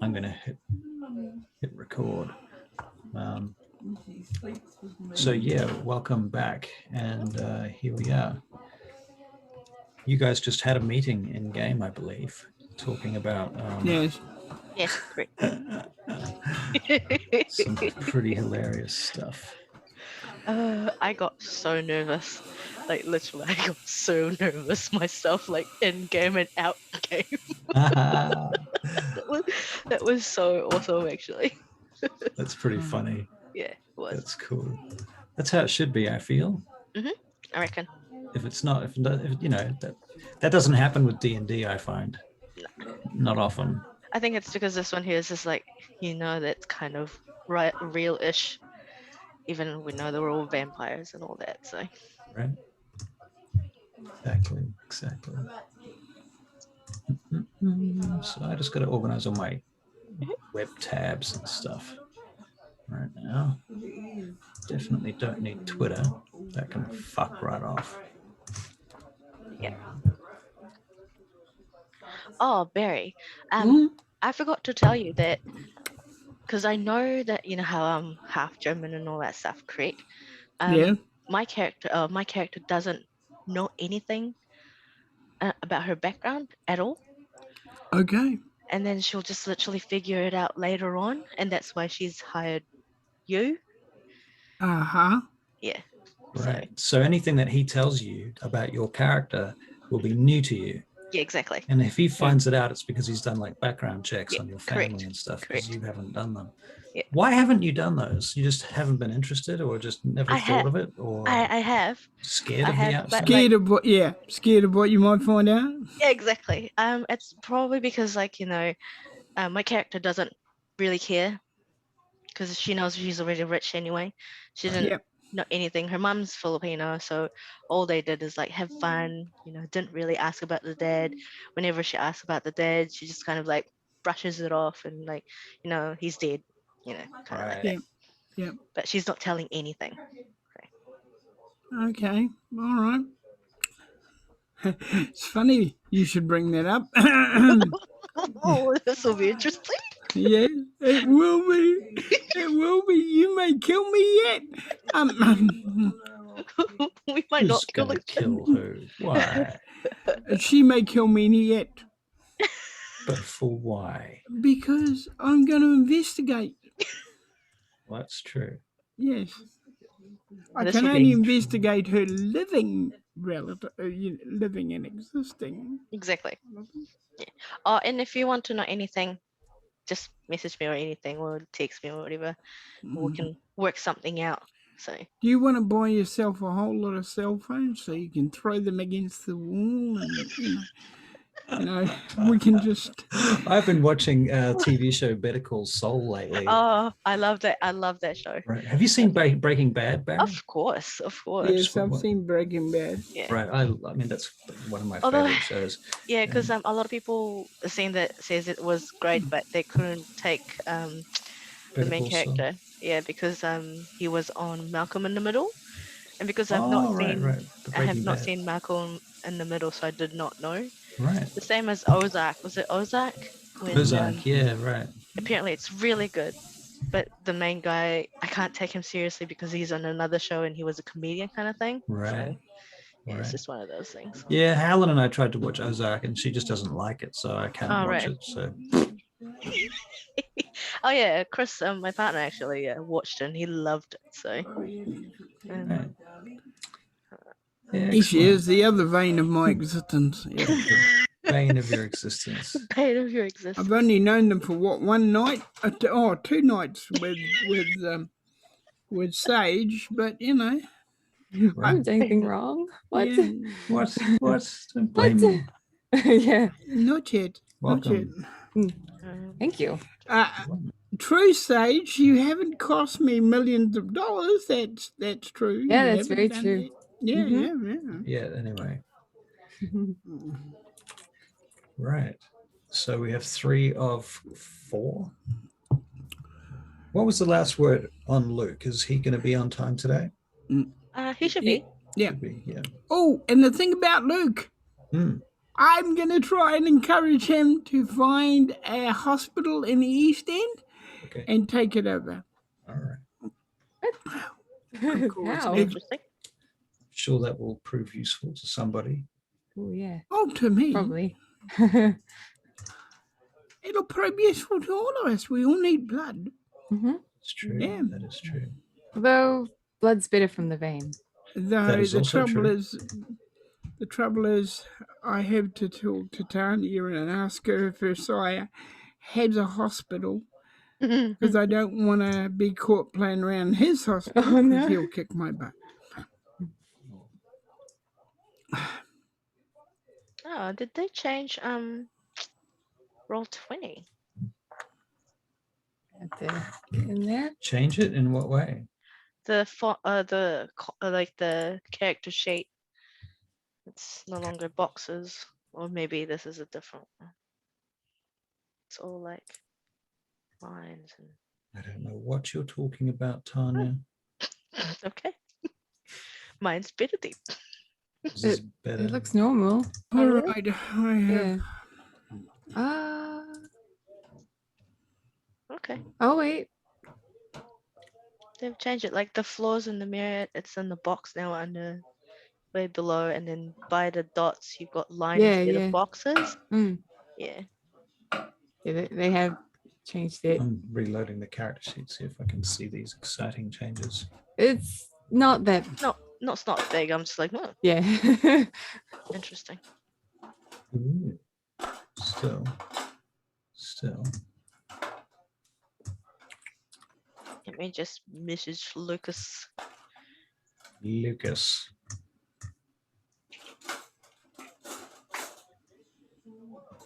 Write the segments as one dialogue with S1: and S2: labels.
S1: I'm going to hit record. So yeah, welcome back, and here we are. You guys just had a meeting in game, I believe, talking about
S2: Yes,
S3: correct.
S1: some pretty hilarious stuff.
S3: I got so nervous. Like literally, I got so nervous myself, like in game and out game. that was so awesome, actually.
S1: That's pretty funny.
S3: Yeah, it was.
S1: That's cool. That's how it should be, I feel.
S3: I reckon.
S1: If it's not, if you know, that doesn't happen with D&D, I find.
S3: No.
S1: Not often.
S3: I think it's because this one here is just like, that's kind of real-ish. Even we know they're all vampires and all that, so.
S1: Right. Exactly. So I just got to organize all my web tabs and stuff right now. Definitely don't need Twitter. That can fuck right off.
S3: Yeah. Oh, Barry. I forgot to tell you that, because I know that you know how I'm half German and all that stuff, correct?
S2: yeah.
S3: My character doesn't know anything about her background at all.
S2: Okay.
S3: And then she'll just literally figure it out later on, and that's why she's hired you.
S2: Uh-huh.
S3: Yeah.
S1: Right. So anything that he tells you about your character will be new to you.
S3: Yeah, exactly.
S1: And if he finds it out, it's because he's done like background checks on your family
S3: correct,
S1: and stuff, because you haven't done them.
S3: Yeah.
S1: Why haven't you done those? You just haven't been interested, or just never thought of it, or
S3: I have.
S1: scared of the outside?
S2: Scared of what? Yeah, scared of what you might find out.
S3: Yeah, exactly. It's probably because my character doesn't really care, because she knows she's already rich anyway. She didn't know anything. Her mom's Filipino, so all they did is like have fun. Didn't really ask about the dad. Whenever she asks about the dad, she just kind of like brushes it off and like, he's dead. Kind of like that.
S2: Yeah.
S3: But she's not telling anything.
S2: Okay. All right. It's funny you should bring that up.
S3: Oh, this will be interesting.
S2: Yeah, it will be. It will be. You may kill me yet.
S3: We might not kill her.
S1: Kill who? Why?
S2: She may kill me yet.
S1: But for why?
S2: Because I'm going to investigate.
S1: Well, that's true.
S2: Yes. I can only investigate her living relative, living and existing.
S3: Exactly. Yeah. Oh, and if you want to know anything, just message me or anything, or text me or whatever. We can work something out. So.
S2: Do you want to buy yourself a whole lot of cell phones so you can throw them against the wall and we can just...
S1: I've been watching a TV show Better Call Saul lately.
S3: Oh, I love that. I love that show.
S1: Right. Have you seen Breaking Bad, Barry?
S3: Of course.
S2: Yes, I've seen Breaking Bad.
S3: Yeah.
S1: Right. I mean, that's one of my favorite shows.
S3: Yeah, because a lot of people are saying that says it was great, but they couldn't take the main character. Yeah, because he was on Malcolm in the Middle, and because I've not seen Malcolm in the Middle, so I did not know.
S1: Right.
S3: The same as Ozark. Was it Ozark?
S1: Ozark, yeah, right.
S3: Apparently it's really good, but the main guy, I can't take him seriously because he's on another show and he was a comedian kind of thing.
S1: Right.
S3: So, yeah, it's just one of those things.
S1: Yeah, Helen and I tried to watch Ozark and she just doesn't like it, so I can't watch it. So.
S3: Oh yeah, Chris, my partner actually watched it and he loved it. So.
S1: Right.
S2: He shares the other vein of my existence. Yeah.
S1: Vein of your existence.
S3: Vein of your existence.
S2: I've only known them for one night? 2 nights with Sage, but
S4: I haven't done anything wrong. What?
S2: Yeah.
S1: What? Don't blame me.
S4: Yeah.
S2: Not yet.
S1: Welcome.
S2: Not yet.
S4: Thank you.
S2: True, Sage, you haven't cost me millions of dollars. That's true.
S4: Yeah, that's very true.
S2: Yeah.
S1: Yeah, anyway. Right. So we have 3 of 4. What was the last word on Luke? Is he going to be on time today?
S3: He should be.
S2: Yeah.
S1: Should be, yeah.
S2: Oh, and the thing about Luke, I'm going to try and encourage him to find a hospital in the East End and take it over.
S1: All right.
S2: Of course.
S4: How?
S3: Interesting.
S1: Sure, that will prove useful to somebody.
S4: Oh, yeah.
S2: Oh, to me.
S4: Probably.
S2: It'll probably be useful to all of us. We all need blood.
S1: It's true.
S2: Yeah.
S1: That is true.
S4: Although blood's bitter from the vein.
S2: Though
S1: is
S2: the
S1: also
S2: trouble is, I have to talk to Tanya and ask her if her sire has a hospital, because I don't want to be caught playing around his hospital,
S4: Oh, no.
S2: because he'll kick my butt.
S3: Oh, did they change Roll20?
S4: Have to get in there.
S1: Change it in what way?
S3: The like the character sheet. It's no longer boxes, or maybe this is a different one. It's all like lines and.
S1: I don't know what you're talking about, Tanya.
S3: Okay. Mine's better deep.
S1: This is better.
S4: It looks normal.
S2: All right, I have.
S4: Yeah.
S3: Okay.
S4: Oh, wait.
S3: They've changed it. Like the floors in the mirror, it's in the box now under way below, and then by the dots you've got lines instead of boxes. Yeah.
S4: Yeah, they have changed it.
S1: I'm reloading the character sheet, see if I can see these exciting changes.
S4: It's not that.
S3: No, it's not big. I'm just like, oh,
S4: Yeah.
S3: interesting.
S1: Ooh. Still.
S3: Let me just message Lucas.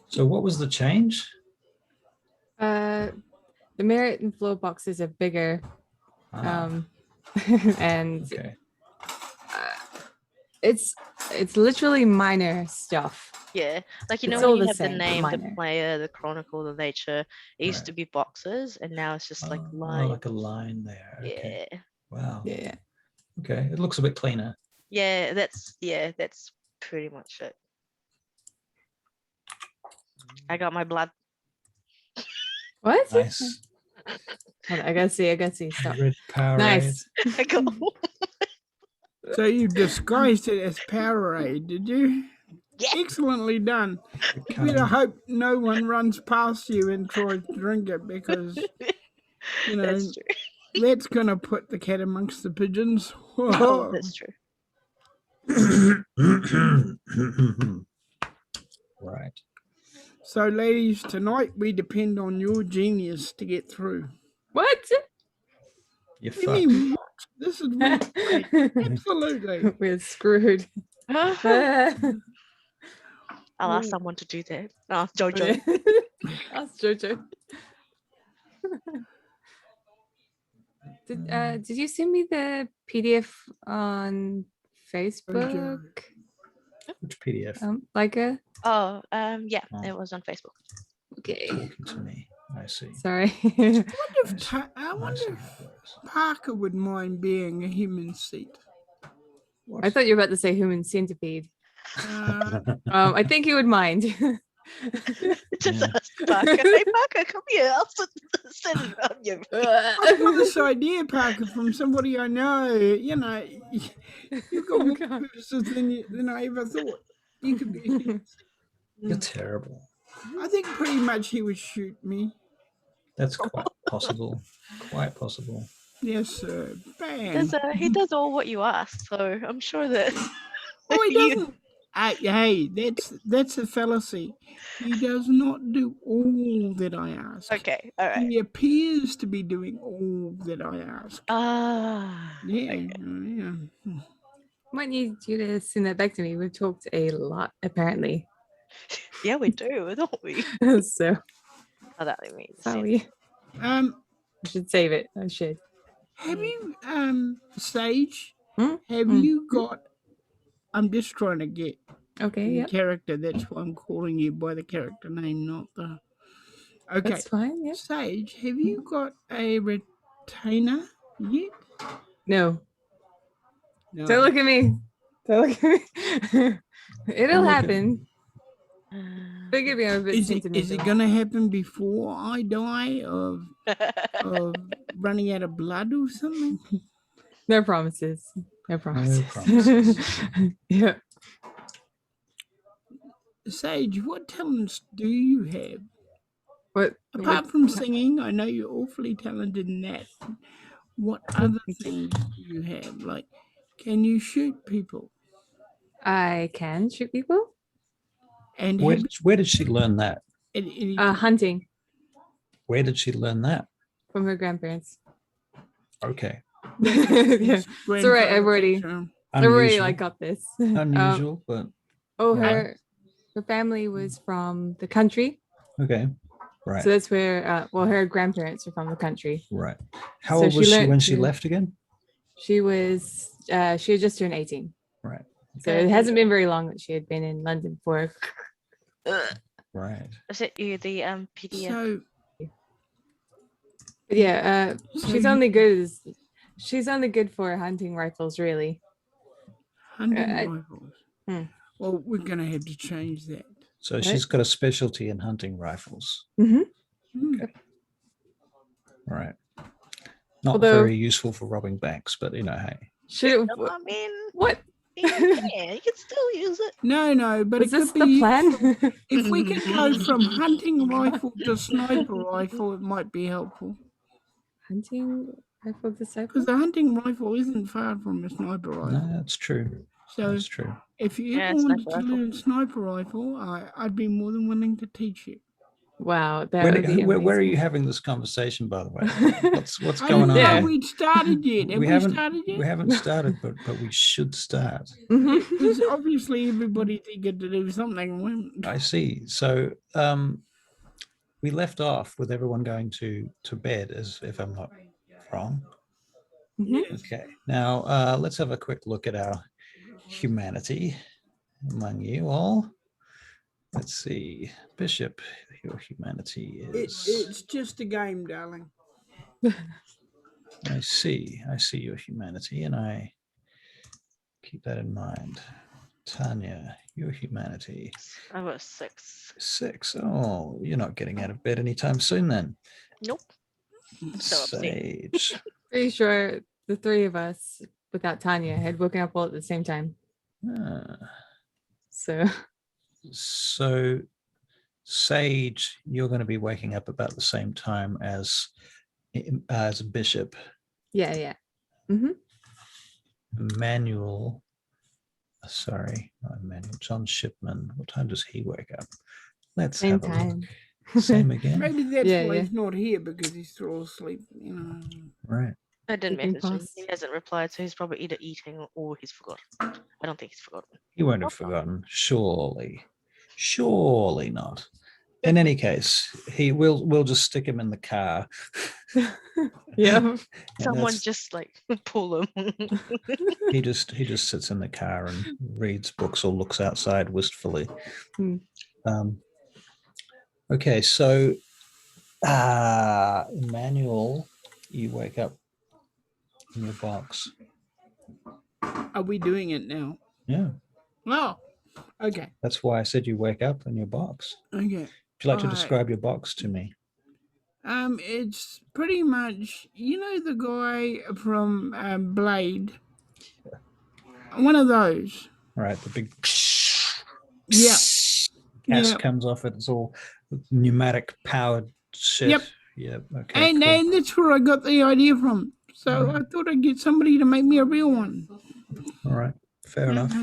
S1: So what was the change?
S4: The merit and floor boxes are bigger. And it's literally minor stuff.
S3: Yeah, like
S4: It's
S3: when
S4: all
S3: you
S4: the
S3: have the
S4: same,
S3: name, the
S4: minor.
S3: player, the chronicle, the nature. It used to be boxes, and now it's just like lines.
S1: Like a line there. Okay.
S3: Yeah.
S1: Wow.
S4: Yeah.
S1: Okay, it looks a bit cleaner.
S3: Yeah, that's pretty much it. I got my blood.
S4: What?
S1: Nice.
S4: Hold on, I gotta see. Stop.
S1: Red Powerade.
S3: Nice. I got.
S2: So you disguised it as Powerade, did you?
S3: Yeah.
S2: Excellently done. You better hope no one runs past you and tries to drink it, because
S3: That's true.
S2: that's gonna put the cat amongst the pigeons.
S3: Oh, that's true.
S1: Right.
S2: So, ladies, tonight we depend on your genius to get through.
S4: What?
S1: You're
S2: You mean what? This is absolutely.
S4: We're screwed.
S3: I'll ask someone to do that. Oh, Jojo.
S4: Ask Jojo. Did you send me the PDF on Facebook?
S1: Which PDF?
S4: Leica?
S3: Oh, yeah, it was on Facebook.
S4: Okay.
S1: Talking to me. I see.
S4: Sorry.
S2: I wonder if Parker would mind being a human seat.
S1: What?
S4: I thought you were about to say human centipede. I think he would mind.
S3: Just ask Parker. Hey, Parker, come here. I'll sit it on you.
S2: I got this idea, Parker, from somebody I know. You've got more purposes than I ever thought. You could be.
S1: You're terrible.
S2: I think pretty much he would shoot me.
S1: That's quite possible. Quite possible.
S2: Yes, sir. Bang.
S3: He does all what you ask, so I'm sure that.
S2: Oh, he doesn't. Hey, that's a fallacy. He does not do all that I ask.
S3: Okay, all right.
S2: He appears to be doing all that I ask. Yeah,
S3: okay.
S2: yeah.
S4: Might need you to send that back to me. We've talked a lot, apparently.
S3: Yeah, we do, don't we?
S4: So.
S3: Oh, that makes
S4: sense. I should save it. I should.
S2: Have you, Sage? Have you got? I'm just trying to get the character. That's why I'm calling you by the character name, not the. Okay,
S4: that's fine. Yeah.
S2: Sage, have you got a retainer yet?
S4: No. Don't look at me. Don't look at me. It'll happen. Forgive me, I'm a bit
S2: Is it
S4: sentimental.
S2: going to happen before I die of running out of blood or something?
S4: No promises. No promises.
S1: promises.
S4: Yeah.
S2: Sage, what talents do you have?
S4: What?
S2: Apart from singing, I know you're awfully talented in that. What other things do you have? Like, can you shoot people?
S4: I can shoot people.
S2: And
S1: Where did she learn that?
S4: Hunting
S1: Where did she learn that?
S4: from her grandparents.
S1: Okay.
S4: Yeah. It's all right. I've already like got this.
S1: Unusual, but
S4: her family was from the country.
S1: okay. Right.
S4: So that's where her grandparents are from the country.
S1: Right. How old was she when she left again?
S4: She had just turned 18.
S1: Right.
S4: So it hasn't been very long that she had been in London for.
S1: Right.
S3: Is it you, the PDF?
S4: She's only good for hunting rifles, really.
S2: Hunting rifles. Well, we're gonna have to change that.
S1: So she's got a specialty in hunting rifles.
S2: Okay.
S1: Right. Not very useful for robbing banks, but hey.
S3: I mean,
S4: what?
S3: Yeah, you can still use it.
S2: No, but
S4: is this the plan?
S2: If we could go from hunting rifle to sniper rifle, it might be helpful.
S4: Hunting rifle to sniper?
S2: Because the hunting rifle isn't far from a sniper rifle.
S1: No, that's true.
S2: So
S1: that's true.
S2: If you wanted to learn sniper rifle, I'd be more than willing to teach you.
S4: Wow,
S1: where are you having this conversation, by the way? What's going on?
S2: I don't know we started yet.
S1: We haven't started, but we should start.
S2: Because obviously everybody's eager to do something.
S1: I see. So we left off with everyone going to bed, as if I'm not wrong. Okay. Now let's have a quick look at our humanity among you all. Let's see, Bishop, your humanity is...
S2: It's just a game, darling.
S1: I see your humanity, and I keep that in mind. Tanya, your humanity.
S3: I was 6.
S1: 6. Oh, you're not getting out of bed anytime soon then.
S3: Nope.
S1: Sage.
S4: Pretty sure the three of us, without Tanya, had woken up all at the same time.
S1: So Sage, you're going to be waking up about the same time as Bishop.
S4: Yeah.
S1: Emmanuel, John Shipman. What time does he wake up? Let's
S4: same
S1: have a
S4: time.
S1: Look. Same again.
S2: Maybe that's why he's not here, because he's still asleep.
S1: Right.
S3: I didn't message him. He hasn't replied, so he's probably either eating or he's forgotten. I don't think he's forgotten.
S1: He won't have forgotten. Surely not. In any case, we'll just stick him in the car.
S4: Yeah.
S3: Someone just like pull him.
S1: he just sits in the car and reads books or looks outside wistfully. Okay, so Emmanuel, you wake up in your box.
S2: Are we doing it now?
S1: Yeah.
S2: Oh, okay.
S1: That's why I said you wake up in your box.
S2: Okay.
S1: Would you like to describe your box to me?
S2: It's pretty much, the guy from Blade. One of those.
S1: Right, the big
S2: gas
S1: comes off it. It's all pneumatic powered shit. Yep. Okay.
S2: And that's where I got the idea from. So I thought I'd get somebody to make me a real one.
S1: All right. Fair enough.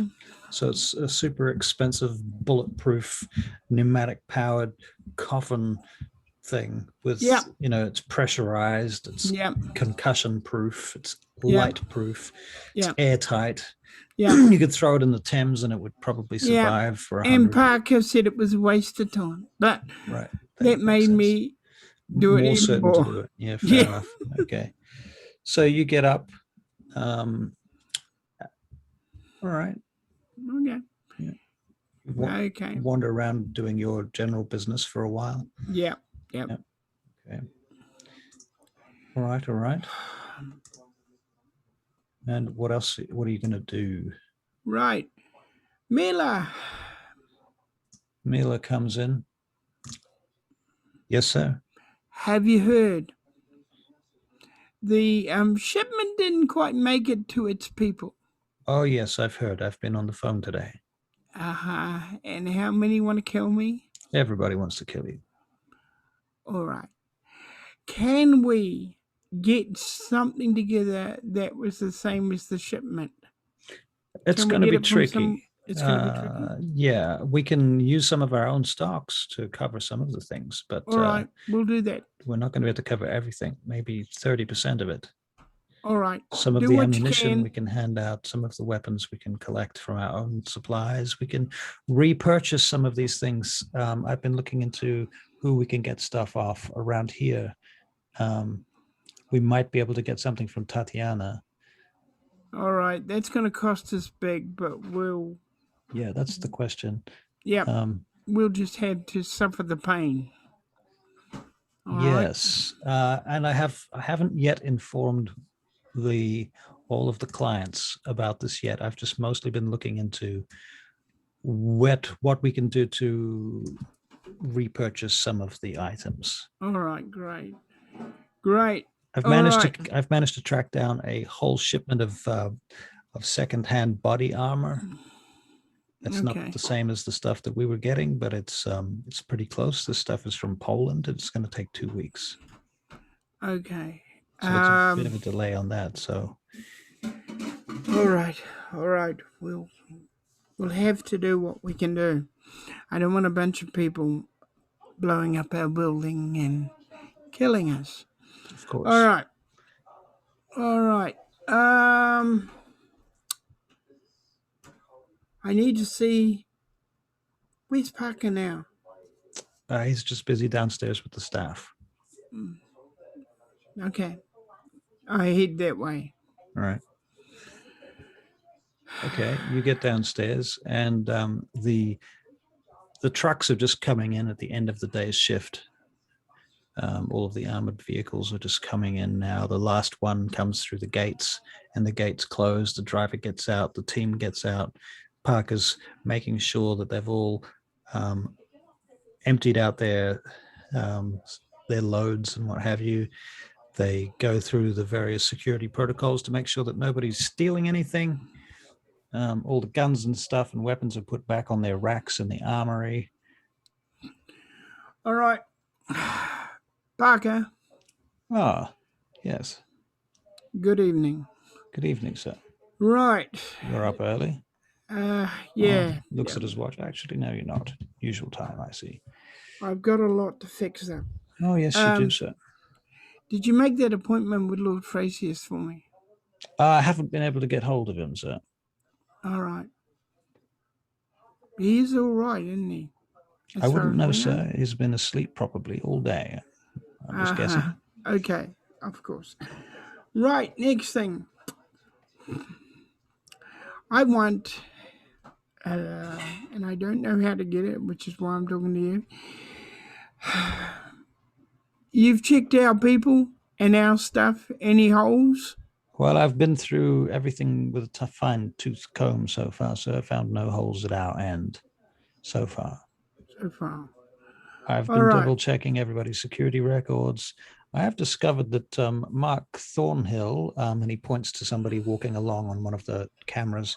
S1: So it's a super expensive, bulletproof, pneumatic powered coffin thing with, it's pressurized, it's concussion proof, it's light proof, it's airtight. Yeah. You could throw it in the Thames and it would probably survive for 100.
S2: And Parker said it was a waste of time. But that made me do it
S1: more
S2: even
S1: certain
S2: more.
S1: to do it. Yeah, fair enough. Okay. So you get up. All right.
S2: Okay.
S1: Yeah.
S2: Okay.
S1: Wander around doing your general business for a while.
S2: Yeah.
S1: Okay. All right. And what else? What are you going to do?
S2: Right. Mila,
S1: Mila comes in. Yes, sir.
S2: Have you heard? The shipment didn't quite make it to its people.
S1: Oh, yes, I've heard. I've been on the phone today.
S2: And how many want to kill me?
S1: Everybody wants to kill you.
S2: All right. Can we get something together that was the same as the shipment?
S1: It's going to be tricky.
S2: It's going to be tricky.
S1: Yeah, we can use some of our own stocks to cover some of the things, but
S2: all right, we'll do that.
S1: We're not going to be able to cover everything. Maybe 30% of it.
S2: All right.
S1: Some of the ammunition we can hand out. Some of the weapons we can collect from our own supplies. We can repurchase some of these things. I've been looking into who we can get stuff off around here. We might be able to get something from Tatiana.
S2: All right, that's going to cost us big, but we'll.
S1: Yeah, that's the question.
S2: Yeah, we'll just have to suffer the pain.
S1: All yes, right. And I haven't yet informed all of the clients about this yet. I've just mostly been looking into what we can do to repurchase some of the items.
S2: All right, great.
S1: I've managed to track down a whole shipment of secondhand body armor. It's not the same as the stuff that we were getting, but it's pretty close. This stuff is from Poland. It's going to take 2 weeks.
S2: Okay.
S1: So it's a bit of a delay on that. So.
S2: All right. We'll have to do what we can do. I don't want a bunch of people blowing up our building and killing us.
S1: Of course.
S2: All right. I need to see. Where's Parker now?
S1: He's just busy downstairs with the staff.
S2: Okay. I head that way.
S1: All right. Okay, you get downstairs, and the trucks are just coming in at the end of the day's shift. All of the armored vehicles are just coming in now. The last one comes through the gates, and the gates close. The driver gets out. The team gets out. Parker's making sure that they've all emptied out their loads and what have you. They go through the various security protocols to make sure that nobody's stealing anything. All the guns and stuff and weapons are put back on their racks in the armory.
S2: All right. Parker.
S1: Ah, yes.
S2: Good evening.
S1: Good evening, sir.
S2: Right.
S1: You're up early?
S2: Yeah.
S1: Looks at his watch. Actually, no, you're not. Usual time, I see.
S2: I've got a lot to fix up.
S1: Oh, yes, you do, sir.
S2: Did you make that appointment with Lord Thracius for me?
S1: I haven't been able to get hold of him, sir.
S2: All right. He's all right, isn't he?
S1: I wouldn't know, sir. He's been asleep probably all day. I'm just guessing.
S2: Okay, of course. Right, next thing. I want, and I don't know how to get it, which is why I'm talking to you. You've checked our people and our stuff. Any holes?
S1: Well, I've been through everything with a fine-tooth comb so far, so I found no holes at our end so far. I've been double-checking everybody's security records. I have discovered that Mark Thornhill, and he points to somebody walking along on one of the cameras,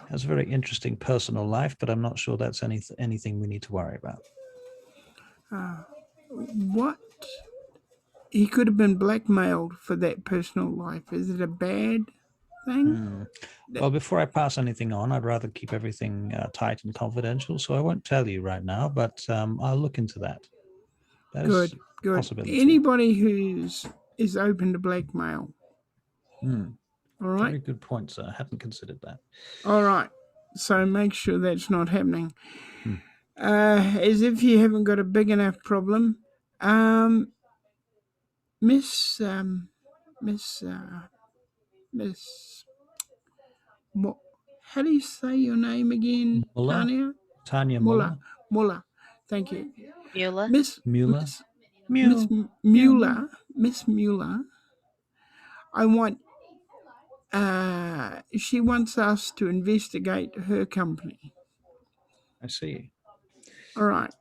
S1: has a very interesting personal life, but I'm not sure that's anything we need to worry about.
S2: What? He could have been blackmailed for that personal life. Is it a bad thing?
S1: Well, before I pass anything on, I'd rather keep everything tight and confidential, so I won't tell you right now, but I'll look into that.
S2: Good. Anybody is open to blackmail.
S1: All
S2: right.
S1: Very good point, sir. I hadn't considered that.
S2: All right. So make sure that's not happening. As if you haven't got a big enough problem. Miss, what? How do you say your name again?
S1: Muller. Tanya
S2: Muller. Muller. Thank you.
S3: Mueller.
S2: Miss
S1: Mueller.
S2: Miss Mueller. Miss Mueller. I want. She wants us to investigate her company.
S1: I see.
S2: All right.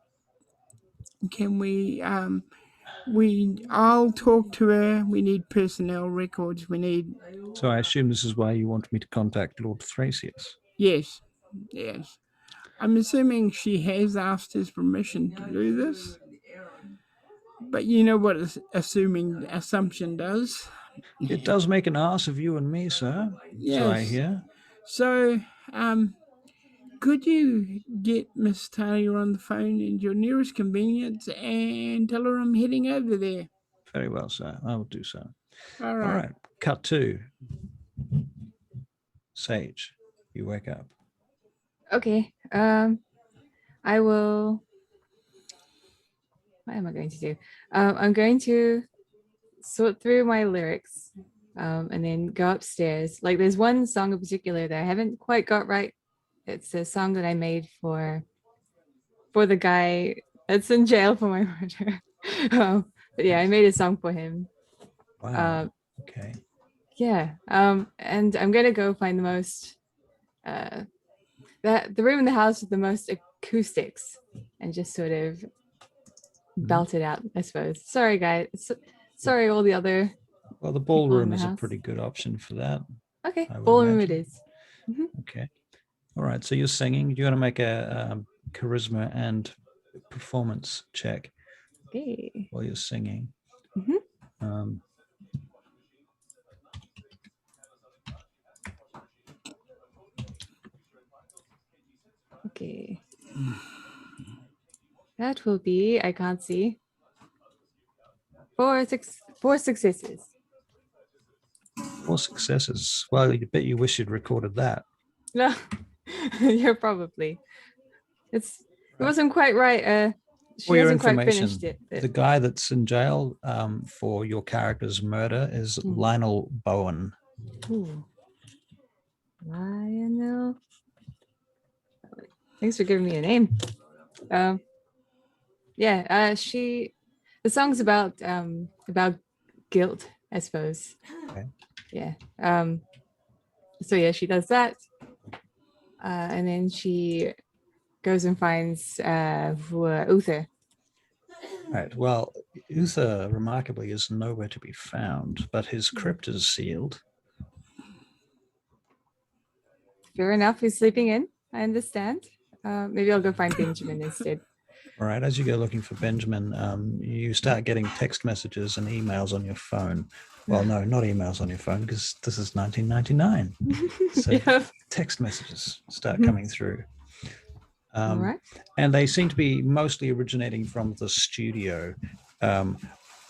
S2: Can we? I'll talk to her. We need personnel records. We need.
S1: So I assume this is why you want me to contact Lord Thracius.
S2: Yes. Yes. I'm assuming she has asked his permission to do this. But you know what assumption does?
S1: It does make an ass of you and me, sir.
S2: Yes.
S1: So I hear.
S2: So, could you get Miss Taylor on the phone in your nearest convenience and tell her I'm heading over there?
S1: Very well, sir. I will do so.
S2: All right.
S1: All right. Cut 2. Sage, you wake up.
S4: Okay. I will. What am I going to do? I'm going to sort through my lyrics, and then go upstairs. Like, there's one song in particular that I haven't quite got right. It's a song that I made for the guy that's in jail for my murder. But yeah, I made a song for him.
S1: Wow. Okay.
S4: Yeah. And I'm gonna go find the most the room in the house with the most acoustics and just sort of belt it out, I suppose. Sorry, guys. Sorry, all the other.
S1: Well, the ballroom
S4: the
S1: is a
S4: house.
S1: pretty good option for that.
S4: Okay,
S1: I would
S4: ballroom
S1: imagine.
S4: it is. Mhm.
S1: Okay. All right. So you're singing. You're going to make a charisma and performance check
S4: Okay.
S1: while you're singing.
S4: Mhm. Okay. That will be, I can't see. 4 successes.
S1: 4 successes. Well, you bet you wish you'd recorded that.
S4: No, you're probably. It wasn't quite right. She
S1: For your
S4: hasn't quite
S1: information,
S4: finished it.
S1: the guy that's in jail for your character's murder is Lionel Bowen.
S4: Ooh. Lionel. Thanks for giving me a name. Yeah, the song's about guilt, I suppose.
S1: Okay.
S4: Yeah. So yeah, she does that. And then she goes and finds Uther.
S1: Right. Well, Uther remarkably is nowhere to be found, but his crypt is sealed.
S4: Fair enough. He's sleeping in. I understand. Maybe I'll go find Benjamin instead.
S1: All right. As you go looking for Benjamin, you start getting text messages and emails on your phone. Well, no, not emails on your phone, because this is 1999. So
S4: Yeah.
S1: text messages start coming through.
S4: All right.
S1: And they seem to be mostly originating from the studio,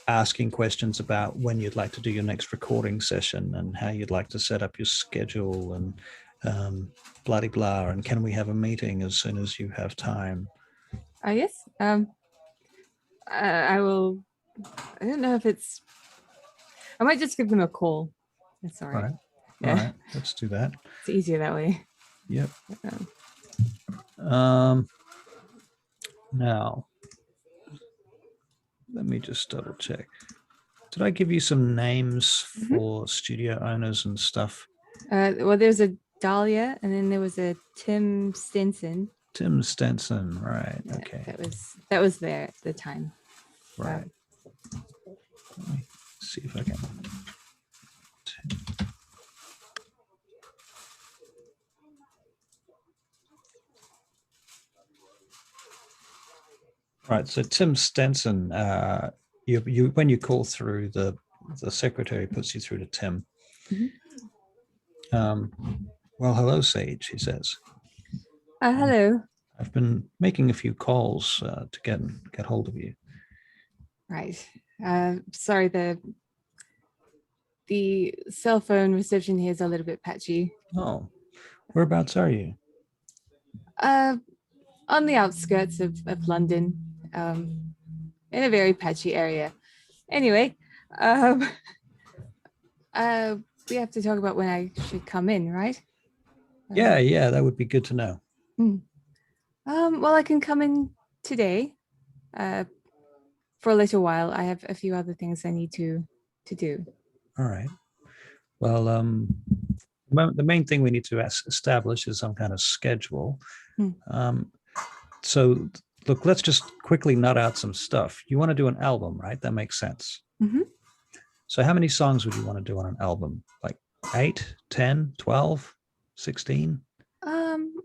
S1: asking questions about when you'd like to do your next recording session and how you'd like to set up your schedule and blah, blah, and can we have a meeting as soon as you have time?
S4: Yes. I will. I don't know if it's. I might just give them a call. That's all right.
S1: All right.
S4: Yeah.
S1: All right. Let's do that.
S4: It's easier that way.
S1: Yep. Now, let me just double check. Did I give you some names for studio owners and stuff?
S4: Well, there's a Dahlia, and then there was a Tim Stenson.
S1: Tim Stenson, right?
S4: Yeah,
S1: Okay.
S4: that was there at the time.
S1: Right. Let me see if I can. Right. So Tim Stenson, you when you call through, the secretary puts you through to Tim. Well, hello, Sage, he says.
S4: Hello.
S1: I've been making a few calls to get hold of you.
S4: Right. Sorry, the cell phone reception here is a little bit patchy.
S1: Oh, whereabouts are you?
S4: On the outskirts of London, in a very patchy area. Anyway, we have to talk about when I should come in, right?
S1: Yeah, that would be good to know.
S4: Well, I can come in today, for a little while. I have a few other things I need to do.
S1: All right. Well, the main thing we need to establish is some kind of schedule. So look, let's just quickly nut out some stuff. You want to do an album, right? That makes sense.
S4: Mm-hmm.
S1: So how many songs would you want to do on an album? Like 8, 10, 12, 16?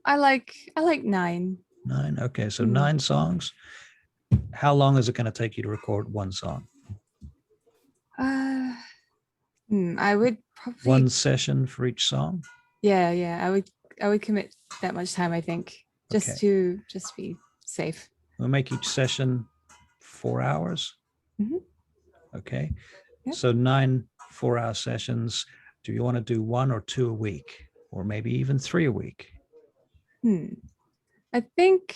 S4: I like 9.
S1: 9. Okay, so 9 songs. How long is it going to take you to record one song?
S4: I would probably
S1: one session for each song.
S4: Yeah. I would commit that much time, I think, just to be safe.
S1: We'll make each session 4 hours.
S4: Mm-hmm.
S1: Okay.
S4: Yep.
S1: So 9 4-hour sessions. Do you want to do 1 or 2 a week, or maybe even 3 a week?
S4: I think.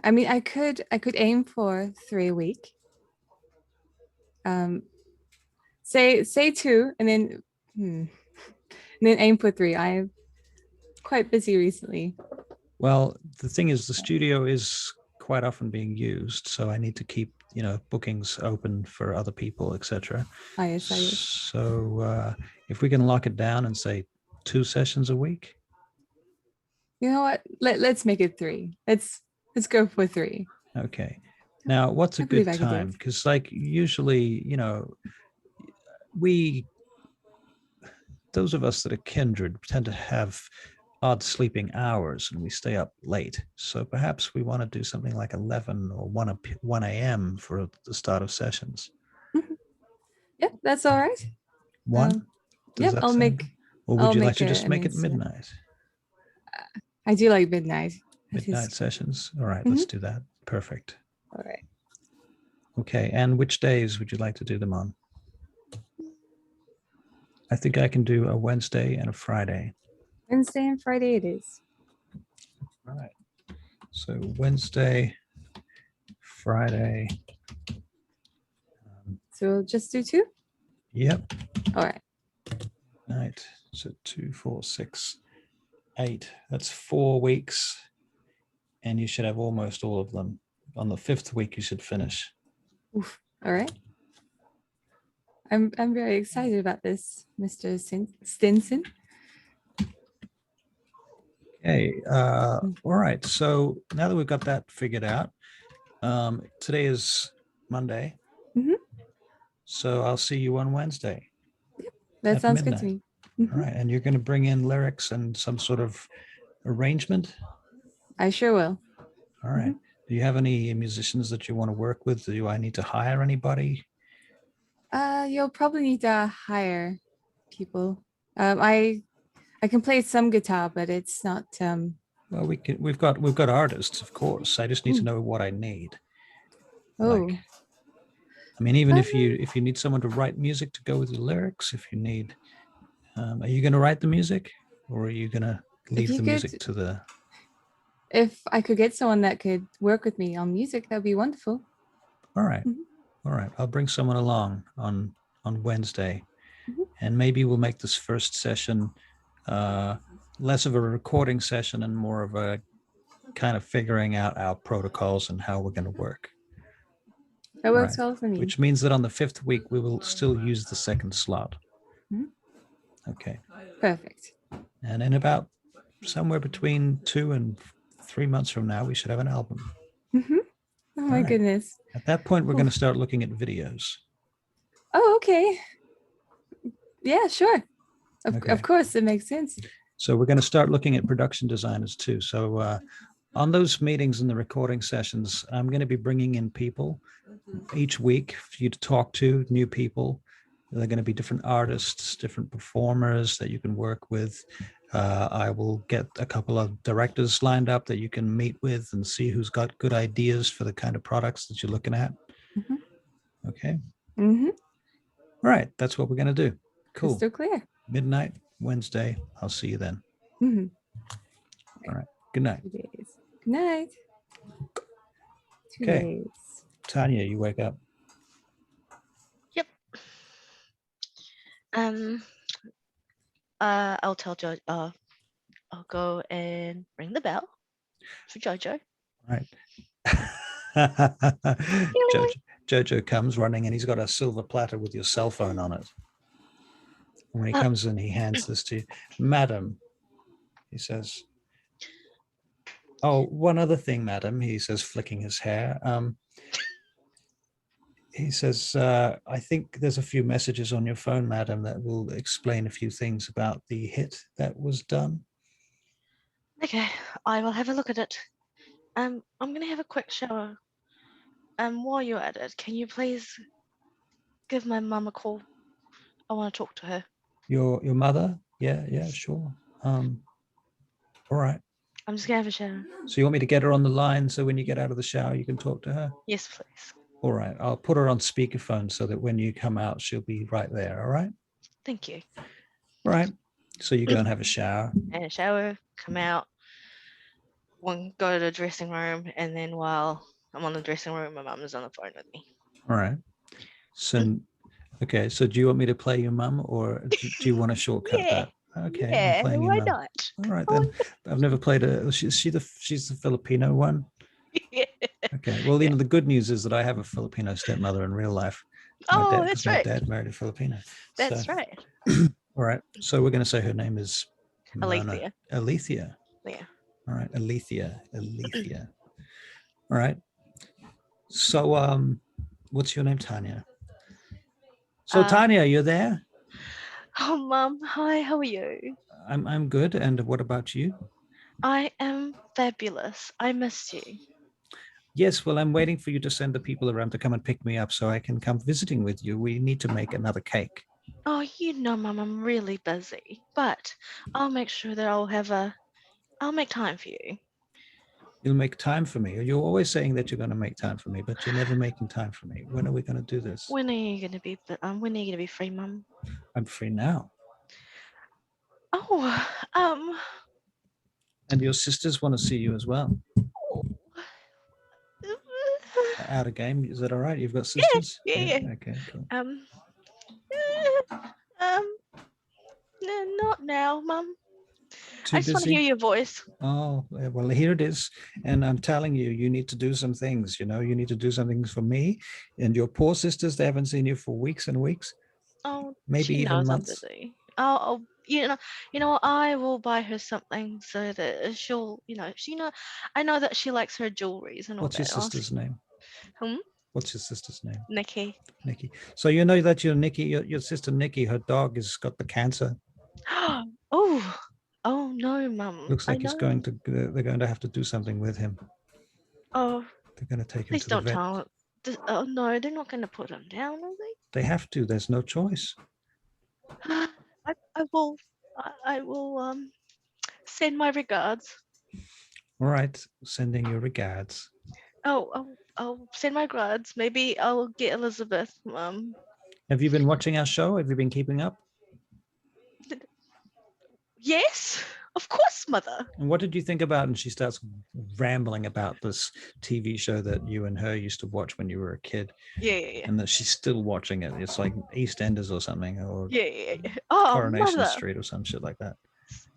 S4: I mean, I could aim for 3 a week. Say 2, and then aim for 3. I'm quite busy recently.
S1: Well, the thing is, the studio is quite often being used, so I need to keep bookings open for other people, etc.
S4: Yes.
S1: So if we can lock it down and say 2 sessions a week.
S4: You know what? Let's make it 3. Let's go for 3.
S1: Okay. Now, what's a good time? Because usually, those of us that are kindred tend to have odd sleeping hours and we stay up late. So perhaps we want to do something like 11 or 1 a.m. for the start of sessions.
S4: Mm-hmm. Yep, that's all right.
S1: 1?
S4: Yep, I'll make.
S1: Or would you like to just make it midnight?
S4: I do like midnight.
S1: Midnight sessions. All right, let's do that. Perfect.
S4: All right.
S1: Okay, and which days would you like to do them on? I think I can do a Wednesday and a Friday.
S4: Wednesday and Friday it is.
S1: All right. So Wednesday, Friday.
S4: So we'll just do 2?
S1: Yep.
S4: All right.
S1: Right. So 2, 4, 6, 8. That's 4 weeks. And you should have almost all of them. On the 5th week, you should finish.
S4: Oof. All right. I'm very excited about this, Mr. Stinson.
S1: Okay. All right. So now that we've got that figured out, today is Monday.
S4: Mm-hmm.
S1: So I'll see you on Wednesday.
S4: Yep. That sounds good to me.
S1: Mm-hmm. All right. And you're going to bring in lyrics and some sort of arrangement?
S4: I sure will.
S1: All right. Mm-hmm. Do you have any musicians that you want to work with? Do I need to hire anybody?
S4: You'll probably need to hire people. I can play some guitar, but it's not.
S1: Well, we've got artists, of course. I just need to know what I need.
S4: Oh.
S1: I mean, even if you need someone to write music to go with the lyrics, if you need, are you going to write the music, or are you going to leave the music to the?
S4: If I could get someone that could work with me on music, that'd be wonderful.
S1: All right. Mm-hmm. All right. I'll bring someone along on Wednesday, and maybe we'll make this first session less of a recording session and more of a kind of figuring out our protocols and how we're going to work.
S4: That works well for me.
S1: Which means that on the 5th week, we will still use the 2nd slot. Mm-hmm. Okay.
S4: Perfect.
S1: And in about somewhere between 2 and 3 months from now, we should have an album.
S4: Mm-hmm. Oh my goodness.
S1: At that point, we're going to start looking at videos.
S4: Oh, okay. Yeah, sure. Of course, it makes sense.
S1: So we're going to start looking at production designers too. So on those meetings and the recording sessions, I'm going to be bringing in people each week for you to talk to, new people. They're going to be different artists, different performers that you can work with. I will get a couple of directors lined up that you can meet with and see who's got good ideas for the kind of products that you're looking at. Mm-hmm. Okay.
S4: Mm-hmm.
S1: All right. That's what we're going to do. Cool.
S4: Crystal clear.
S1: Midnight, Wednesday. I'll see you then.
S4: Mm-hmm.
S1: All right. Good night.
S4: 2 days. Good night. 2 days.
S1: Tanya, you wake up.
S3: Yep. I'll tell Jojo. I'll go and ring the bell for Jojo.
S1: Right. Jojo comes running and he's got a silver platter with your cell phone on it. And when he comes in, he hands this to you. Madam, he says, Oh, one other thing, madam, he says, flicking his hair. He says, I think there's a few messages on your phone, madam, that will explain a few things about the hit that was done.
S3: Okay, I will have a look at it. I'm gonna have a quick shower. While you're at it, can you please give my mum a call? I want to talk to her.
S1: Your mother? Yeah, sure. All right.
S3: I'm just gonna have a shower.
S1: So you want me to get her on the line so when you get out of the shower, you can talk to her?
S3: Yes, please.
S1: All right. I'll put her on speakerphone so that when you come out, she'll be right there. All right.
S3: Thank you.
S1: All right. So you go and have a shower.
S3: And a shower, come out, go to the dressing room, and then while I'm on the dressing room, my mum is on the phone with me.
S1: All right. So, okay. So do you want me to play your mum or do you want to shortcut
S3: Yeah.
S1: that? Okay.
S3: Yeah,
S1: I'm playing your
S3: why
S1: mum.
S3: not?
S1: All right then. I've never played she's the Filipino one.
S3: Yeah.
S1: Okay. Well, the good news is that I have a Filipino stepmother in real life.
S3: Oh, that's right.
S1: My dad married a Filipino.
S3: That's right.
S1: All right. So we're going to say her name is
S3: Alethea.
S1: Alethea.
S3: Yeah.
S1: All right. Alethea. All right. So what's your name? Tanya. So Tanya, you're there?
S3: Oh, Mum. Hi, how are you?
S1: I'm good. And what about you?
S3: I am fabulous. I missed you.
S1: Yes, well, I'm waiting for you to send the people around to come and pick me up so I can come visiting with you. We need to make another cake.
S3: Oh, you know, Mum, I'm really busy, but I'll make sure that I'll make time for you.
S1: You'll make time for me. You're always saying that you're going to make time for me, but you're never making time for me. When are we going to do this?
S3: When are you gonna be free, Mum?
S1: I'm free now.
S3: Oh,
S1: And your sisters want to see you as well. Out of game, is that all right? You've got sisters?
S3: Yeah.
S1: Okay, cool.
S3: No, not now, Mum.
S1: Too
S3: I just want to
S1: busy?
S3: hear your voice.
S1: Oh, well, here it is. And I'm telling you, you need to do some things. You need to do some things for me. And your poor sisters, they haven't seen you for weeks and weeks.
S3: Oh,
S1: Maybe
S3: she
S1: even
S3: knows
S1: months.
S3: I'm busy. I'll what, I will buy her something so that she'll, I know that she likes her jewelries and all
S1: What's your
S3: that.
S1: sister's name?
S3: Hmm?
S1: What's your sister's name?
S3: Nikki.
S1: Nikki. So you know that your sister Nikki, her dog has got the cancer.
S3: Oh no, Mum.
S1: Looks like
S3: they're going
S1: they're going to have to do something with him.
S3: Oh,
S1: They're going to take him
S3: please
S1: to the
S3: don't
S1: vet.
S3: tell. Oh no, they're not going to put him down, are
S1: They have to. There's no choice.
S3: they? I will. I will send my regards.
S1: All right. Sending your regards.
S3: I'll send my regards. Maybe I'll get Elizabeth.
S1: Have you been watching our show? Have you been keeping up?
S3: Yes, of course, Mother.
S1: And what did you think about? And she starts rambling about this TV show that you and her used to watch when you were a kid.
S3: Yeah.
S1: And that she's still watching it. It's like EastEnders or something, or
S3: Yeah. Oh,
S1: Coronation
S3: Mother.
S1: Street or some shit like that.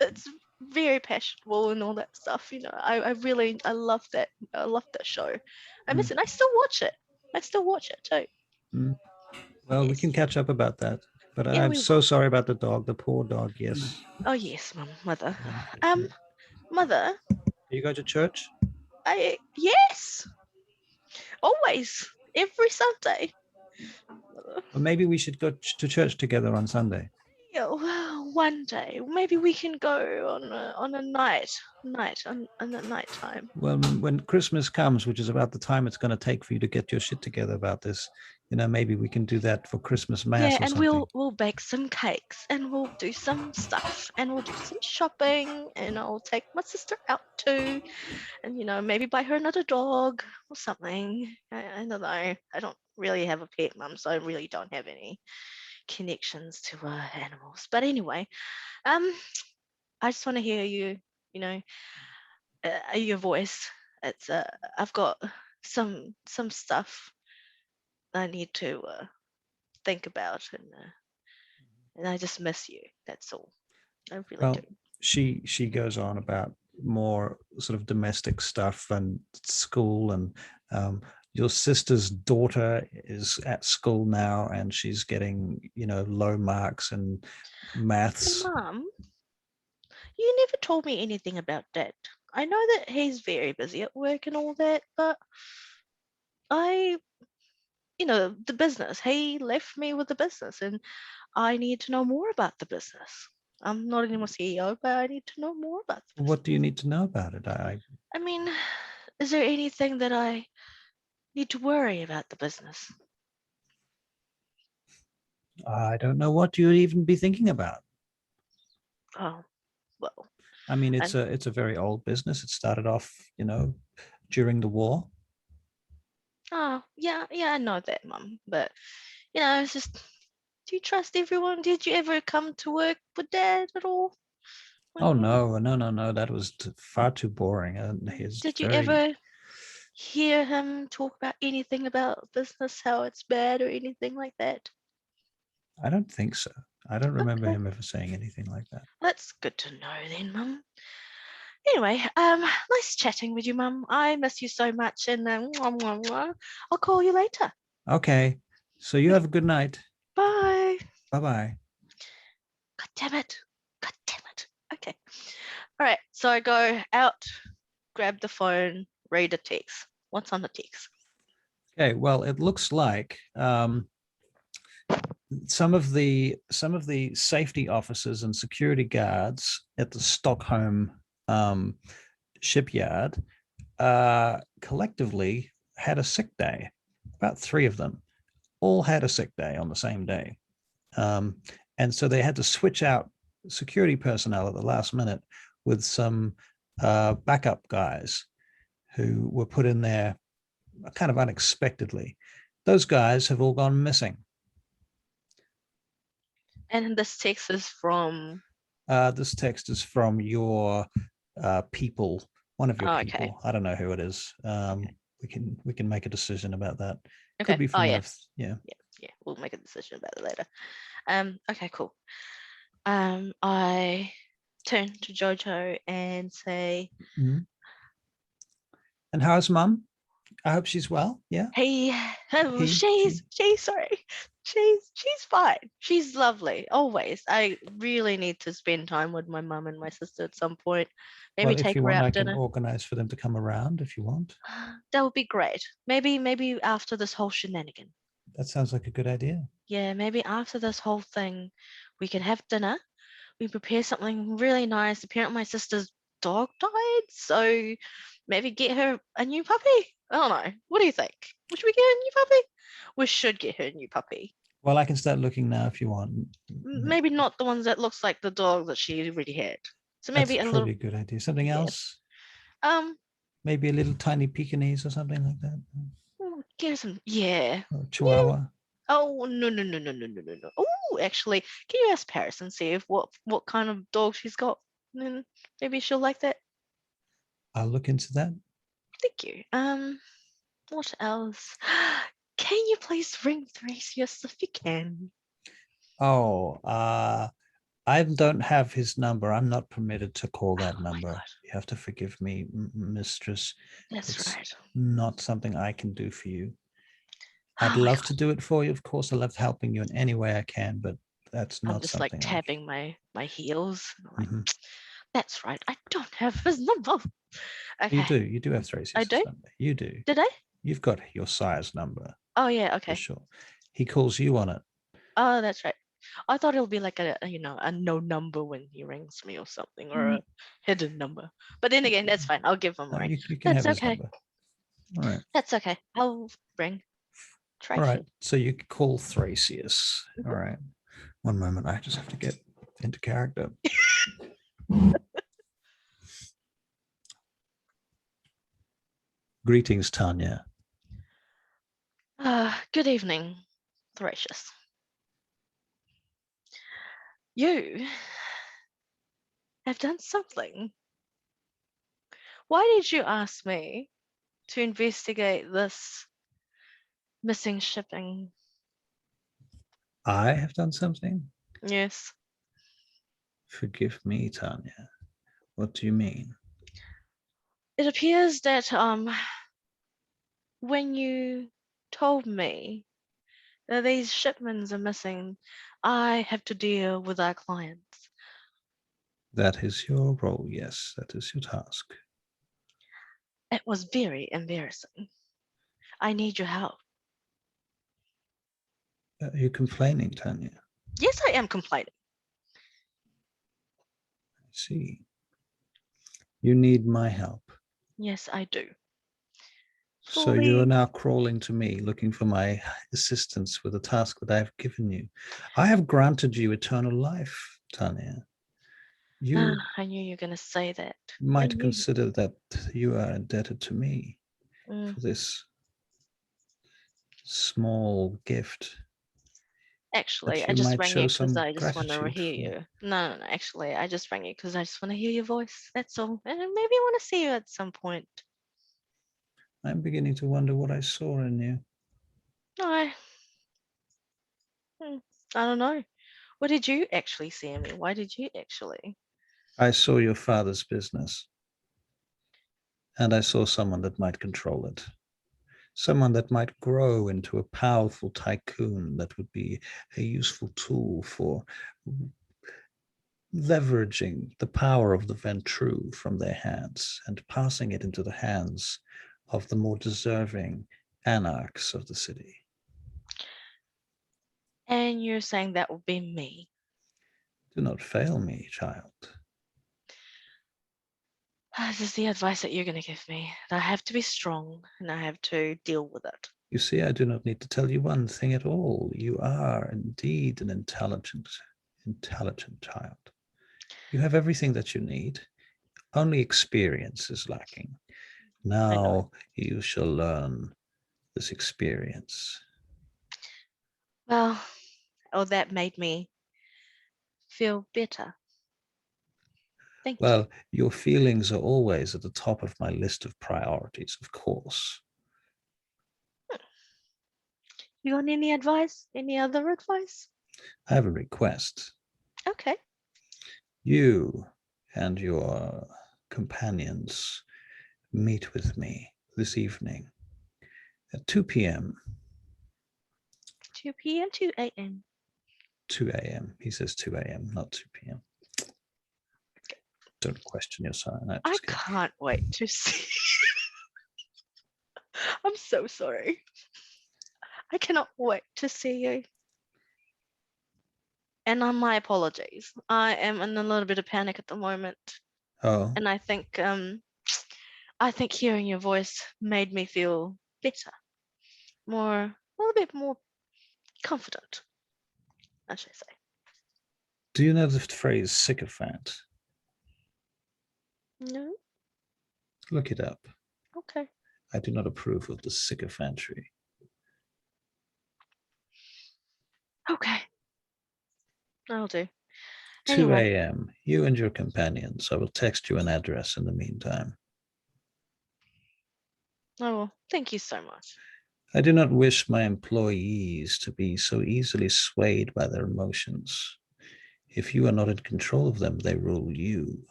S3: It's very passionate and all that stuff. I love that. I love that show. I miss it. I still watch it. Too.
S1: Well,
S3: Yes.
S1: we can catch up about that. But
S3: Yeah,
S1: I'm so sorry about the dog, the poor dog. Yes.
S3: Oh yes, Mother.
S1: Yeah.
S3: Mother.
S1: You go to church?
S3: Yes. Always. Every Sunday.
S1: Well, maybe we should go to church together on Sunday.
S3: Yeah, well, one day maybe we can go on a night on the night time.
S1: Well, when Christmas comes, which is about the time it's going to take for you to get your shit together about this, maybe we can do that for Christmas mass
S3: Yeah,
S1: or
S3: and
S1: something.
S3: we'll bake some cakes and we'll do some stuff and we'll do some shopping and I'll take my sister out too, and maybe buy her another dog or something. I don't know. I don't really have a pet, Mum, so I really don't have any connections to animals. But anyway, I just want to hear you, your voice. It's I've got some stuff I need to think about, and I just miss you. That's all. I really do.
S1: She goes on about more sort of domestic stuff and school, and your sister's daughter is at school now and she's getting low marks in maths.
S3: Mum, you never told me anything about Dad. I know that he's very busy at work and all that, but the business, he left me with the business and I need to know more about the business. I'm not anymore CEO, but I need to know more about the business.
S1: What do you need to know about it?
S3: I mean, is there anything that I need to worry about the business?
S1: I don't know what you'd even be thinking about.
S3: Oh, well.
S1: I mean, it's a very old business. It started off, during the war.
S3: Oh, yeah, I know that, Mum. But, it's just, do you trust everyone? Did you ever come to work with Dad at all?
S1: Oh, no. That was far too boring.
S3: Did you ever hear him talk about anything about business, how it's bad or anything like that?
S1: I don't think so. I don't remember
S3: Okay.
S1: him ever saying anything like that.
S3: That's good to know then, Mum. Anyway, nice chatting with you, Mum. I miss you so much, and I'll call you later.
S1: Okay. So you have a good night.
S3: Bye.
S1: Bye-bye.
S3: God damn it. Okay. All right. So I go out, grab the phone, read the text. What's on the text?
S1: Okay. Well, it looks like some of the safety officers and security guards at the Stockholm shipyard collectively had a sick day. About 3 of them all had a sick day on the same day. And so they had to switch out security personnel at the last minute with some backup guys who were put in there kind of unexpectedly. Those guys have all gone missing.
S3: And this text is from?
S1: This text is from your people, one of your people.
S3: Okay.
S1: I don't know who it is. Okay. We can make a decision about that.
S3: Okay.
S1: Could be from one of,
S3: yeah. We'll make a decision about it later. Okay, cool. I turn to Jojo and say,
S1: mm-hmm. And how's Mum? I hope she's well. Yeah.
S3: Hey, she's fine. She's lovely. Always. I really need to spend time with my mum and my sister at some point. Maybe take her out dinner.
S1: I can organize for them to come around if you want.
S3: That would be great. Maybe after this whole shenanigan.
S1: That sounds like a good idea.
S3: Yeah, maybe after this whole thing, we can have dinner. We prepare something really nice. Apparently, my sister's dog died, so maybe get her a new puppy. I don't know. What do you think? Should we get her a new puppy? We should get her a new puppy.
S1: Well, I can start looking now if you want.
S3: Maybe not the ones that looks like the dog that she already had. So maybe
S1: that's probably a good idea. Something else?
S3: Maybe
S1: a little tiny Pekingese or something like that.
S3: Get her some. Yeah.
S1: Or Chihuahua. Yeah.
S3: Oh no. Oh, actually, can you ask Paris and see if what kind of dog she's got? And maybe she'll like that.
S1: I'll look into that.
S3: Thank you. What else? Can you please ring Thracius if you can?
S1: Oh, I don't have his number. I'm not permitted to call that number. You have to forgive me, mistress.
S3: That's right.
S1: Not something I can do for you. I'd love to do it for you. Of course, I love helping you in any way I can, but that's not something. I'm
S3: just like tapping my heels. Like, that's right. I don't have his number. Okay.
S1: You do have Thracius'
S3: I do?
S1: number. You do.
S3: Did I?
S1: You've got your sire's number.
S3: Oh yeah, okay.
S1: For sure. He calls you on it.
S3: Oh, that's right. I thought it'll be like a no number when he rings me or something, or a hidden number. But then again, that's fine. I'll give him a ring.
S1: You can have his number. All right.
S3: That's okay. I'll ring.
S1: All right. So you call Thracius. All right. One moment. I just have to get into character. Greetings, Tanya.
S3: Good evening, Thracius. You have done something. Why did you ask me to investigate this missing shipping?
S1: I have done something?
S3: Yes.
S1: Forgive me, Tanya. What do you mean?
S3: It appears that when you told me that these shipments are missing, I have to deal with our clients.
S1: That is your role, yes. That is your task.
S3: It was very embarrassing. I need your help.
S1: Are you complaining, Tanya?
S3: Yes, I am complaining.
S1: I see. You need my help.
S3: Yes, I do.
S1: So you are now crawling to me, looking for my assistance with a task that I have given you. I have granted you eternal life, Tanya. You
S3: I knew you were going to say that.
S1: might consider that you are indebted to me for this small gift.
S3: Actually, I just rang you because I just want to
S1: gratitude
S3: hear
S1: for.
S3: you. No. Actually, I just rang you because I just want to hear your voice. That's all. And maybe I want to see you at some point.
S1: I'm beginning to wonder what I saw in you.
S3: I don't know. What did you actually see in me? Why did you actually?
S1: I saw your father's business. And I saw someone that might control it. Someone that might grow into a powerful tycoon that would be a useful tool for leveraging the power of the Ventru from their hands and passing it into the hands of the more deserving anarchs of the city.
S3: And you're saying that would be me?
S1: Do not fail me, child.
S3: This is the advice that you're going to give me. That I have to be strong and I have to deal with it.
S1: You see, I do not need to tell you one thing at all. You are indeed an intelligent child. You have everything that you need. Only experience is lacking. Now you shall learn this experience.
S3: Well, that made me feel better. Thank you.
S1: Well, your feelings are always at the top of my list of priorities, of course.
S3: You got any advice? Any other advice?
S1: I have a request.
S3: Okay.
S1: You and your companions meet with me this evening at 2 p.m.
S3: 2 p.m. 2 a.m.
S1: 2 a.m. He says 2 a.m., not 2 p.m. Don't question your sign.
S3: I can't wait to see. I'm so sorry. I cannot wait to see you. And on my apologies. I am in a little bit of panic at the moment.
S1: Oh.
S3: And I think hearing your voice made me feel better. A little bit more confident, I should say.
S1: Do you know the phrase sycophant?
S3: No.
S1: Look it up.
S3: Okay.
S1: I do not approve of the sycophantry.
S3: Okay. I'll do.
S1: 2 a.m. You and your companions. I will text you an address in the meantime.
S3: Oh, well, thank you so much.
S1: I do not wish my employees to be so easily swayed by their emotions. If you are not in control of them, they rule you,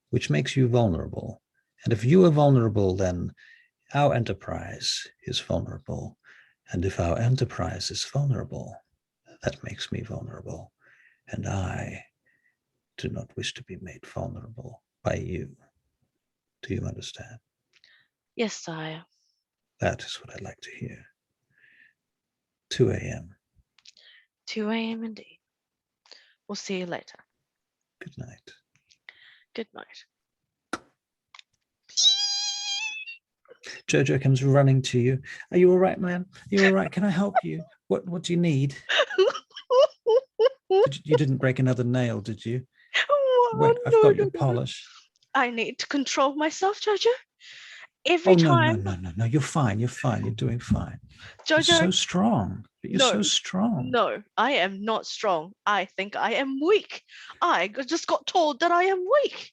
S1: which makes you vulnerable. And if you are vulnerable, then our enterprise is vulnerable. And if our enterprise is vulnerable, that makes me vulnerable. And I do not wish to be made vulnerable by you. Do you understand?
S3: Yes, sire.
S1: That is what I'd like to hear. 2 a.m.
S3: 2 a.m. indeed. We'll see you later.
S1: Good night.
S3: Good night.
S1: Jojo comes running to you. Are you all right, man? Are you all right? Can I help you? What do you need? You didn't break another nail, did you? Wait, I've got your polish.
S3: I need to control myself, Jojo.
S1: Every time. No. You're fine. You're fine. You're doing fine.
S3: Jojo.
S1: You're so strong. You're so strong.
S3: No, I am not strong. I think I am weak. I just got told that I am weak.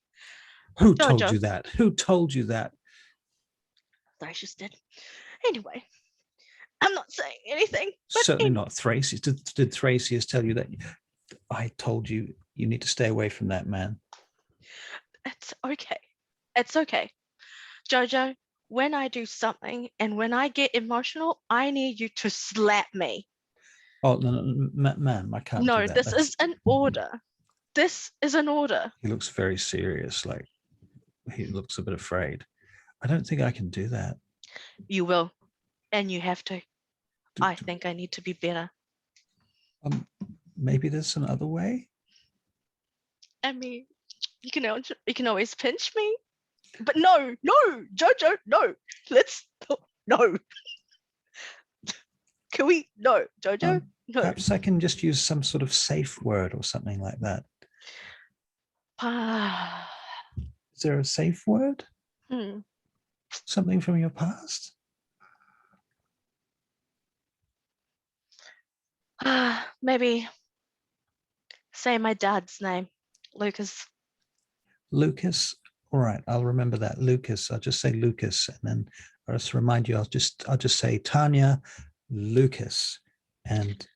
S1: Who told you that? Who told you that?
S3: Thracius did. Anyway, I'm not saying anything.
S1: Certainly not Thracius. Did Thracius tell you that? I told you need to stay away from that man.
S3: It's okay. It's okay. Jojo, when I do something and when I get emotional, I need you to slap me.
S1: Oh, no, ma'am, I can't do that.
S3: No, this is an order. This is an order.
S1: He looks very serious, like he looks a bit afraid. I don't think I can do that.
S3: You will, and you have to. I think I need to be better.
S1: Maybe there's some other way.
S3: I mean, you can always pinch me, but no, Jojo, no. No. Can we? No, Jojo, no.
S1: Perhaps I can just use some sort of safe word or something like that. Is there a safe word? Something from your past?
S3: Maybe say my dad's name, Lucas.
S1: Lucas. All right, I'll remember that. Lucas. I'll just say Lucas, and then I'll just remind you. I'll just say Tanya, Lucas, and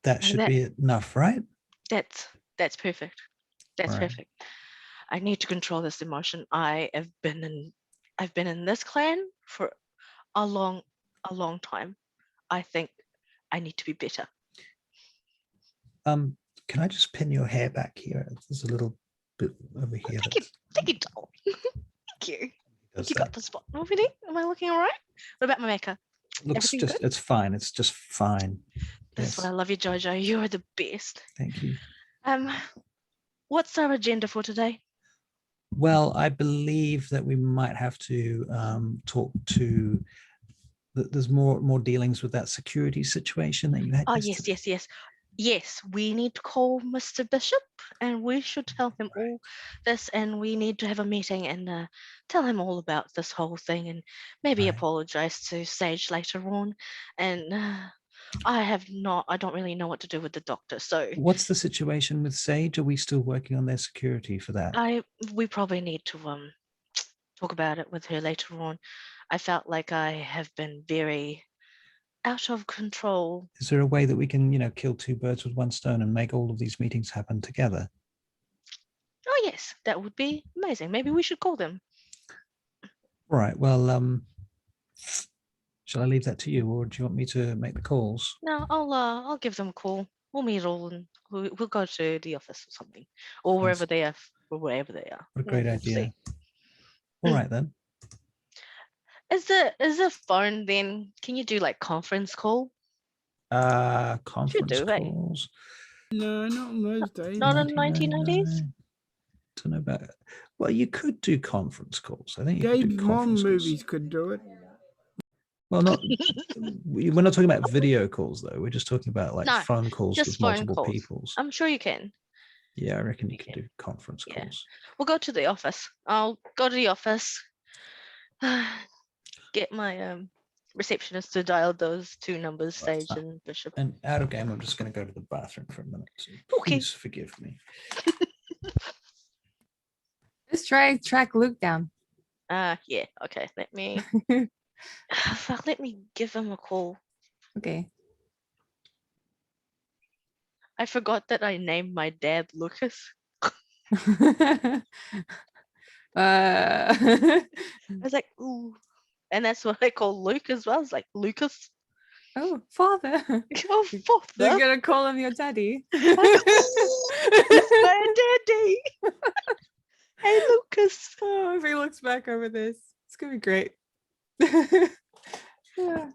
S1: that should be enough, right?
S3: That's perfect. That's perfect. I need to control this emotion. I've been in this clan for a long time. I think I need to be better.
S1: Can I just pin your hair back here? There's a little bit over here.
S3: Thank you, doll. Thank you. You got the spot over there. Am I looking all right? What about my makeup?
S1: Looks just good? It's fine. It's just fine.
S3: That's why I love you, Jojo. You are the best.
S1: Thank you.
S3: What's our agenda for today?
S1: Well, I believe that we might have to talk to. There's more dealings with that security situation that you had.
S3: Oh, yes. We need to call Mr. Bishop, and we should tell him all this, and we need to have a meeting and tell him all about this whole thing, and maybe apologize to Sage later on. And I don't really know what to do with the doctor. So
S1: what's the situation with Sage? Are we still working on their security for that?
S3: We probably need to talk about it with her later on. I felt like I have been very out of control.
S1: Is there a way that we can, kill two birds with one stone and make all of these meetings happen together?
S3: Oh yes, that would be amazing. Maybe we should call them.
S1: All right. Well, shall I leave that to you, or do you want me to make the calls?
S3: No, I'll give them a call. We'll meet all and we'll go to the office or something, or wherever they are. What a
S1: great idea. All right then.
S3: Is the phone then? Can you do like conference call?
S1: Conference calls.
S2: No, not in those days.
S3: Not in 1990s.
S1: Don't know about. Well, you could do conference calls. I think
S2: James Bond movies could do it.
S1: Well, we're not talking about video calls though. We're just talking about like phone calls with multiple people.
S3: I'm sure you can.
S1: Yeah, I reckon you can do conference calls.
S3: We'll go to the office. I'll go to the office. Get my receptionist to dial those two numbers, Sage and Bishop.
S1: And out of game, I'm just going to go to the bathroom for a minute. So please forgive me.
S4: Let's try track Luke down.
S3: Yeah. Okay. Let me. Let me give him a call.
S4: Okay.
S3: I forgot that I named my dad Lucas.
S4: I
S3: was like, ooh. And that's what I call Luke as well. It's like Lucas.
S4: Oh, father.
S3: Oh, father.
S4: You're gonna call him your daddy.
S3: My daddy. Hey, Lucas.
S4: Oh, if he looks back over this, it's gonna be great. Yeah.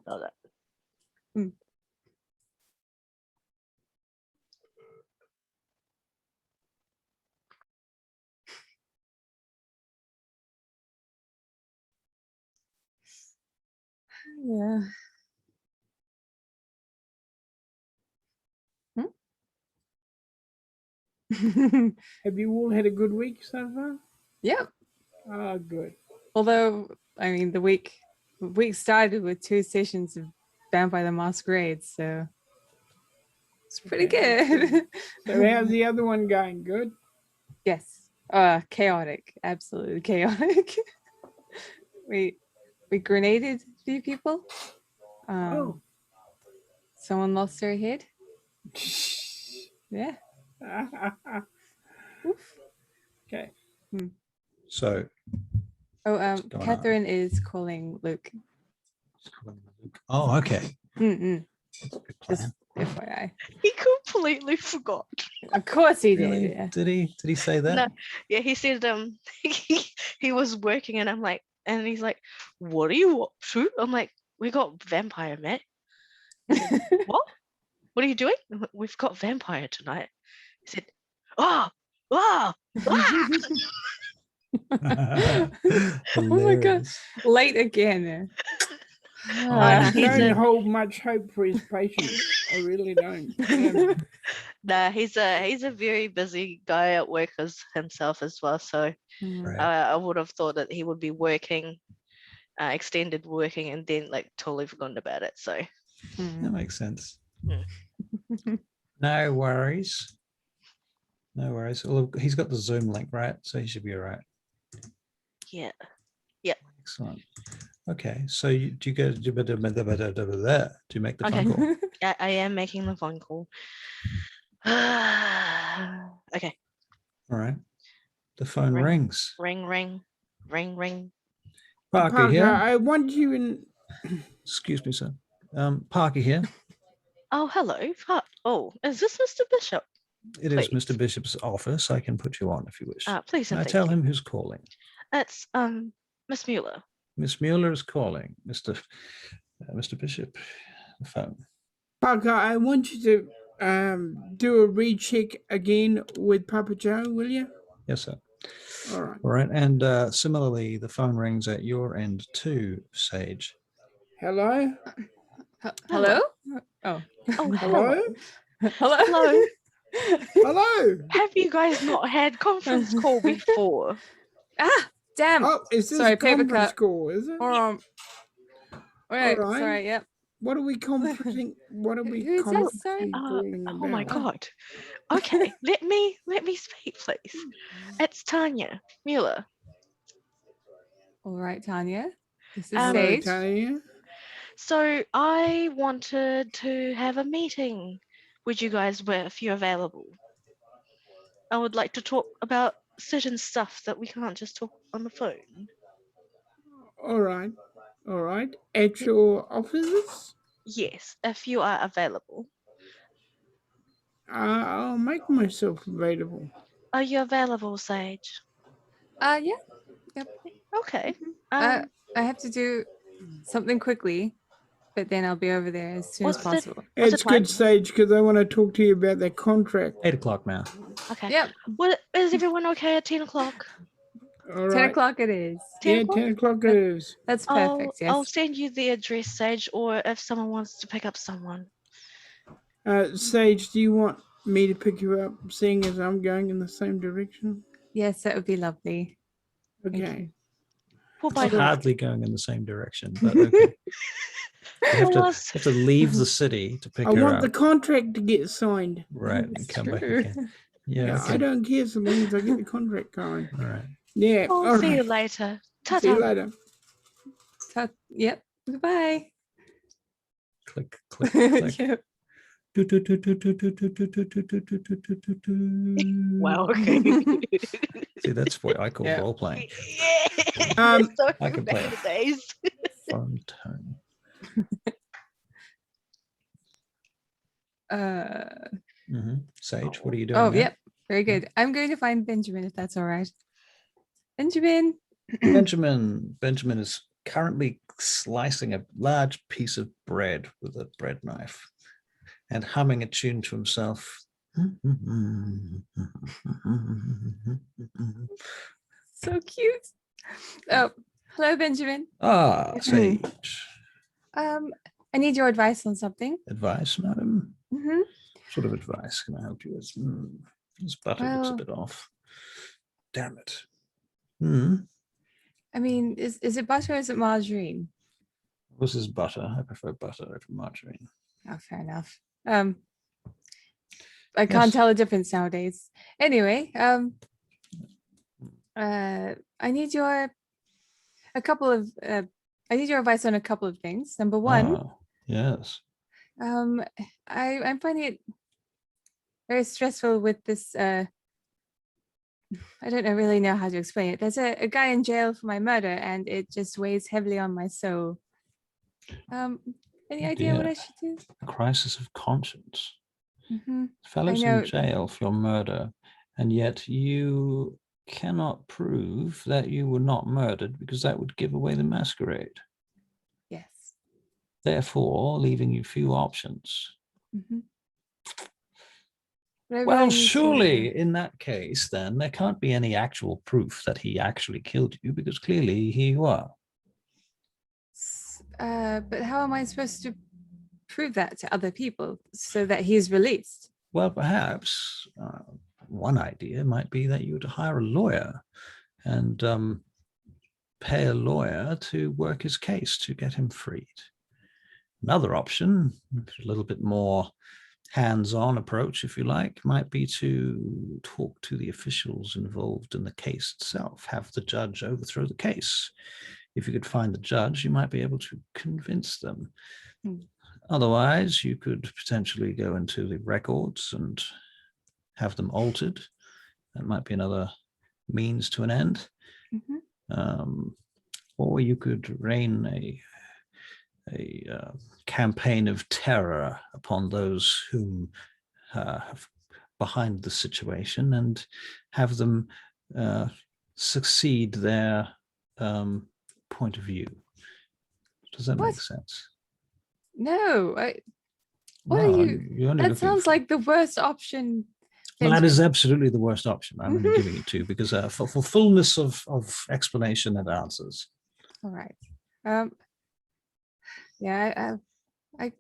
S4: Yeah.
S2: Have you all had a good week so far?
S4: Yep.
S2: Oh, good.
S4: Although, I mean, the week started with 2 sessions of Vampire the Masquerade, so it's pretty good.
S2: So how's the other one going? Good?
S4: Yes. Chaotic. Absolutely chaotic. We grenaded a few people. Someone lost their head. Yeah.
S2: Okay.
S1: So.
S4: Catherine is calling Luke.
S1: Oh, okay.
S4: Just FYI.
S3: He completely forgot.
S4: Of course he did.
S1: Really?
S4: Yeah.
S1: Did he say that?
S3: No. Yeah, he said he was working, and I'm like, And he's like, what are you up to? I'm like, we got vampire, Matt. He said, what? What are you doing? I'm like, we've got vampire tonight. He said, oh, ah.
S4: Oh my god, late again.
S2: I
S3: he's
S2: don't
S3: a-
S2: hold much hope for his patience. I really don't.
S3: Nah, he's a very busy guy at work as himself as well. So
S1: Right.
S3: I would have thought that he would be working, extended working, and then like totally forgotten about it. So
S1: That makes sense.
S3: Mm.
S1: No worries. No worries. Well, he's got the Zoom link, right? So he should be all right.
S3: yeah.
S1: Excellent. Okay. So do you go do you make the phone
S3: Okay.
S1: call?
S3: I am making the phone call. Okay.
S1: All right. The phone
S3: Ring.
S1: rings.
S3: Ring, ring, ring, ring.
S1: Parker here.
S2: I want you in.
S1: Excuse me, sir. Parker here.
S3: Oh, hello. Oh, is this Mr. Bishop?
S1: It is
S3: Please.
S1: Mr. Bishop's office. I can put you on if you wish.
S3: Please
S1: Can
S3: and
S1: I
S3: thank
S1: tell
S3: you.
S1: him who's calling?
S3: It's Miss Mueller.
S1: Miss Mueller is calling. Mr. Bishop, the phone.
S2: Parker, I want you to do a recheck again with Papa Joe, will you?
S1: Yes, sir.
S2: All right.
S1: All right. And similarly, the phone rings at your end too, Sage.
S2: Hello?
S4: Hello? Oh.
S3: Oh,
S2: Hello?
S4: Hello?
S3: Hello.
S2: Hello?
S3: Have you guys not had conference call before?
S4: Ah, damn.
S2: Oh, is this
S4: Sorry,
S2: a
S4: paper
S2: conference
S4: cut.
S2: call, is it?
S4: All right,
S2: Alright.
S4: sorry, yep.
S2: What are we conferencing? What are we
S4: Who is this? Sorry?
S2: calling about?
S3: Oh my god. Okay, let me speak, please. It's Tanya Mueller.
S4: All right, Tanya. This is
S3: Hello,
S2: Hello,
S4: Sage.
S2: Tanya.
S3: So I wanted to have a meeting with you guys if you're available. I would like to talk about certain stuff that we can't just talk on the phone.
S2: All right. All right. At your offices?
S3: Yes, if you are available.
S2: I'll make myself available.
S3: Are you available, Sage?
S4: Yeah.
S3: Okay.
S4: I have to do something quickly, but then I'll be over there as soon as
S3: What's the-
S4: possible.
S3: What's
S2: It's
S3: the time?
S2: good, Sage, because I want to talk to you about that contract.
S1: 8 o'clock now.
S3: Okay.
S4: Yep,
S3: Well, is everyone okay at 10 o'clock?
S2: All
S4: 10
S2: right.
S4: o'clock it is.
S3: 10
S2: Yeah,
S3: o'clock?
S2: 10 o'clock it is.
S4: That's
S3: I'll
S4: perfect, yes.
S3: send you the address, Sage, or if someone wants to pick up someone.
S2: Sage, do you want me to pick you up, seeing as I'm going in the same direction?
S4: Yes, that would be lovely. Thank
S2: Okay.
S4: you.
S3: Well, by
S1: It's
S3: the
S1: hardly going in the same direction, but okay. You have to leave the city to pick
S2: I
S1: her
S2: want
S1: up.
S2: the contract to get signed.
S1: Right, and
S4: It's
S1: come back
S4: true.
S1: again. Yeah,
S2: I
S1: okay.
S2: don't care so long as I get the contract going.
S1: All right.
S2: Yeah.
S3: I'll
S2: all
S3: see you
S2: right.
S3: later.
S2: See you
S3: Ta-ta.
S2: later.
S4: Yep, goodbye.
S1: Click, click, click.
S4: Yep.
S3: Wow, okay.
S1: See, that's what I call
S4: Yeah.
S1: role playing.
S3: Yeah. So
S1: I can
S3: back
S1: play
S3: in
S1: a
S3: the days.
S1: phone tone. Sage, what are you doing?
S4: Oh,
S1: now?
S4: yep. Very good. I'm going to find Benjamin, if that's all right. Benjamin.
S1: Benjamin is currently slicing a large piece of bread with a bread knife and humming a tune to himself.
S4: So cute. Oh, hello, Benjamin.
S1: Ah, Sage.
S4: I need your advice on something.
S1: Advice, madam?
S4: Mm-hmm.
S1: What sort of advice can I help you with? This butter looks a
S4: Well-
S1: bit off. Damn it.
S4: I mean, is it butter or is it margarine?
S1: This is butter. I prefer butter over margarine.
S4: Oh, fair enough. I can't
S1: Yes.
S4: tell the difference nowadays. Anyway, I need your advice on a couple of things. Number one,
S1: Ah, yes.
S4: I'm finding it very stressful with this. I don't really know how to explain it. There's a guy in jail for my murder, and it just weighs heavily on my soul. Any idea what
S1: Dear.
S4: I should do?
S1: Crisis of conscience.
S4: Mm-hmm.
S1: Fellow's
S4: know.
S1: in jail for your murder, and yet you cannot prove that you were not murdered because that would give away the masquerade.
S4: Yes.
S1: Therefore, leaving you few options.
S4: Mm-hmm. But I
S1: Well,
S4: really need to-
S1: surely in that case, then there can't be any actual proof that he actually killed you because clearly here you are.
S4: But how am I supposed to prove that to other people so that he's released?
S1: Well, perhaps one idea might be that you would hire a lawyer and pay a lawyer to work his case to get him freed. Another option, a little bit more hands-on approach, if you like, might be to talk to the officials involved in the case itself, have the judge overthrow the case. If you could find the judge, you might be able to convince them. Otherwise, you could potentially go into the records and have them altered. That might be another means to an end. Or you could rain a campaign of terror upon those whom have behind the situation and have them succeed their point of view. Does that make sense?
S4: No. What
S1: No,
S4: are you? That sounds like the worst option.
S1: Well, that is absolutely the worst option. I'm only giving it to you because for fullness of explanation and answers.
S4: All right. Yeah, if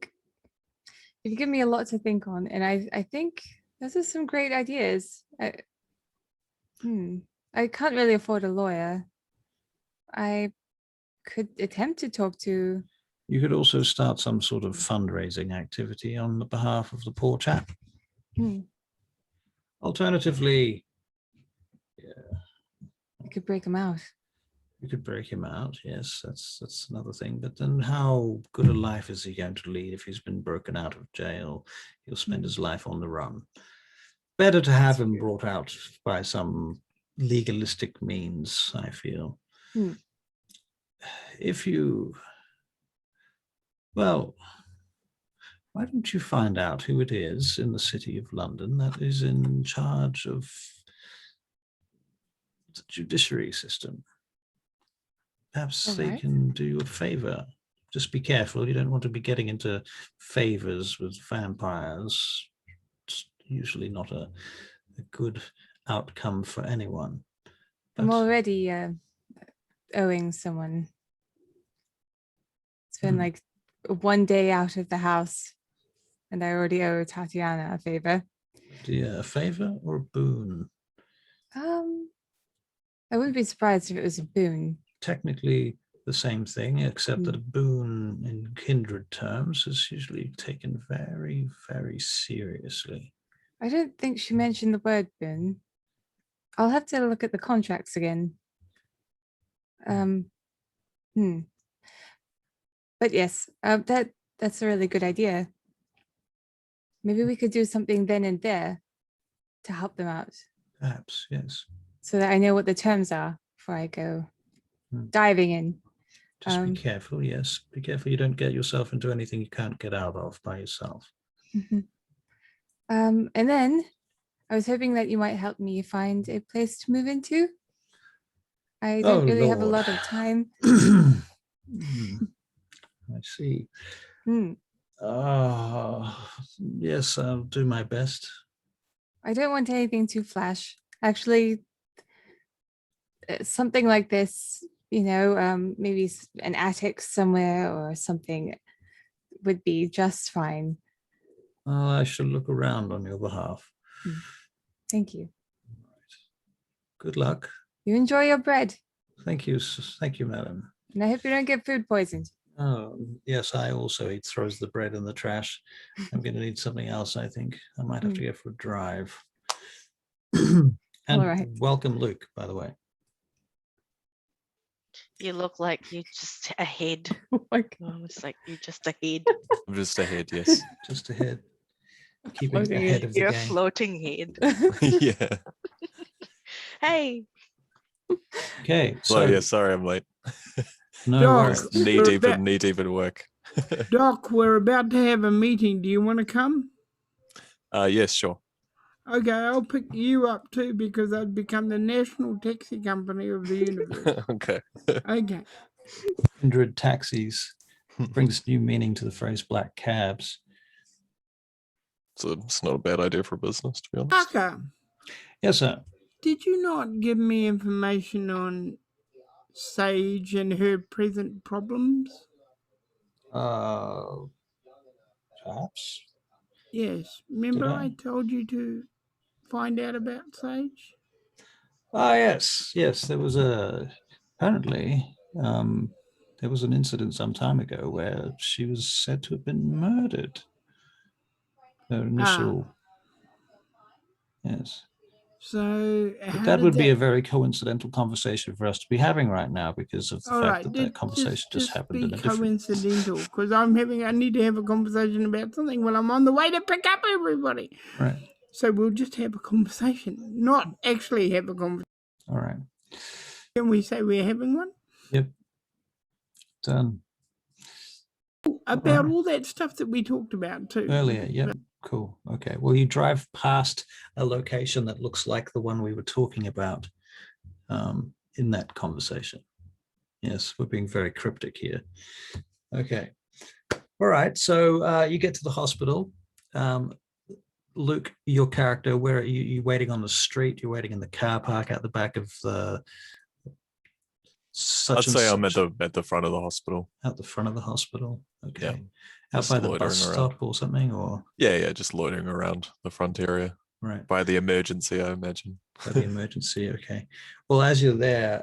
S4: you give me a lot to think on, and I think those are some great ideas. I can't really afford a lawyer. I could attempt to talk to.
S1: You could also start some sort of fundraising activity on the behalf of the poor chap. Alternatively,
S4: You could break him out.
S1: You could break him out. Yes, that's another thing. But then how good a life is he going to lead if he's been broken out of jail? He'll spend his life on the run. Better to have him brought out by some legalistic means, I feel. If you, well, why don't you find out who it is in the city of London that is in charge of the judiciary system? Perhaps they can do you a favor. Just be careful. You don't want to be getting into favors with vampires. It's usually not a good outcome for anyone. But
S4: I'm already owing someone. It's been like one day out of the house, and I already owe Tatiana a favor.
S1: A favor or a boon?
S4: I wouldn't be surprised if it was a boon.
S1: Technically the same thing, except that a boon in kindred terms is usually taken very, very seriously.
S4: I don't think she mentioned the word boon. I'll have to look at the contracts again. But yes, that's a really good idea. Maybe we could do something then and there to help them out.
S1: Perhaps, yes.
S4: So that I know what the terms are before I go diving in.
S1: Just be careful, yes. Be careful you don't get yourself into anything you can't get out of by yourself.
S4: And then I was hoping that you might help me find a place to move into. I don't really have a lot of time.
S1: I see. Yes, I'll do my best.
S4: I don't want anything too flash. Actually, something like this, maybe an attic somewhere or something would be just fine.
S1: I shall look around on your behalf.
S4: Thank you.
S1: Good luck.
S4: You enjoy your bread.
S1: Thank you. Thank you, madam.
S4: And I hope you don't get food poisoned.
S1: Oh, yes, I also. He throws the bread in the trash. I'm going to need something else, I think. I might have to go for a drive. And welcome, Luke, by the way.
S3: You look like you're just ahead.
S4: Oh my God.
S3: It's like you're just ahead.
S5: I'm just ahead, yes.
S1: Just ahead. Keeping ahead of the
S3: You're a
S1: game.
S3: floating head.
S5: Yeah.
S3: Hey.
S1: Okay.
S5: So yeah, sorry I'm late.
S1: No
S2: Doc,
S1: worries.
S5: Knee deep in work.
S2: Doc, we're about to have a meeting. Do you want to come?
S5: Yes, sure.
S2: Okay, I'll pick you up too because I've become the national taxi company of the universe.
S5: Okay.
S2: Okay.
S1: 100 taxis brings new meaning to the phrase black cabs.
S5: So it's not a bad idea for business, to be honest.
S2: Parker,
S1: Yes, sir.
S2: did you not give me information on Sage and her present problems?
S1: Perhaps.
S2: Yes. Remember
S1: Did
S2: I told you to find out about Sage?
S1: Yes. There was apparently there was an incident some time ago where she was said to have been murdered. Her initial, yes.
S2: So
S1: But that would be a very coincidental conversation for us to be having right now because of the fact that conversation just happened in a different.
S2: Coincidental because I need to have a conversation about something while I'm on the way to pick up everybody.
S1: Right.
S2: So we'll just have a conversation, not actually have a conversation.
S1: All right.
S2: Can we say we're having one?
S1: Yep. Done.
S2: About all that stuff that we talked about too.
S1: Earlier, yep. Cool. Okay. Well, you drive past a location that looks like the one we were talking about in that conversation. Yes, we're being very cryptic here. Okay. All right. So you get to the hospital. Luke, your character, where are you? You waiting on the street? You're waiting in the car park out the back of the.
S5: I'd say I'm at the front of the hospital.
S1: Out the front of the hospital. Okay.
S5: Yeah.
S1: Out by the bus stop or something, or
S5: yeah, just loitering around the front area.
S1: Right.
S5: By the emergency, I imagine.
S1: By the emergency, okay. Well, as you're there,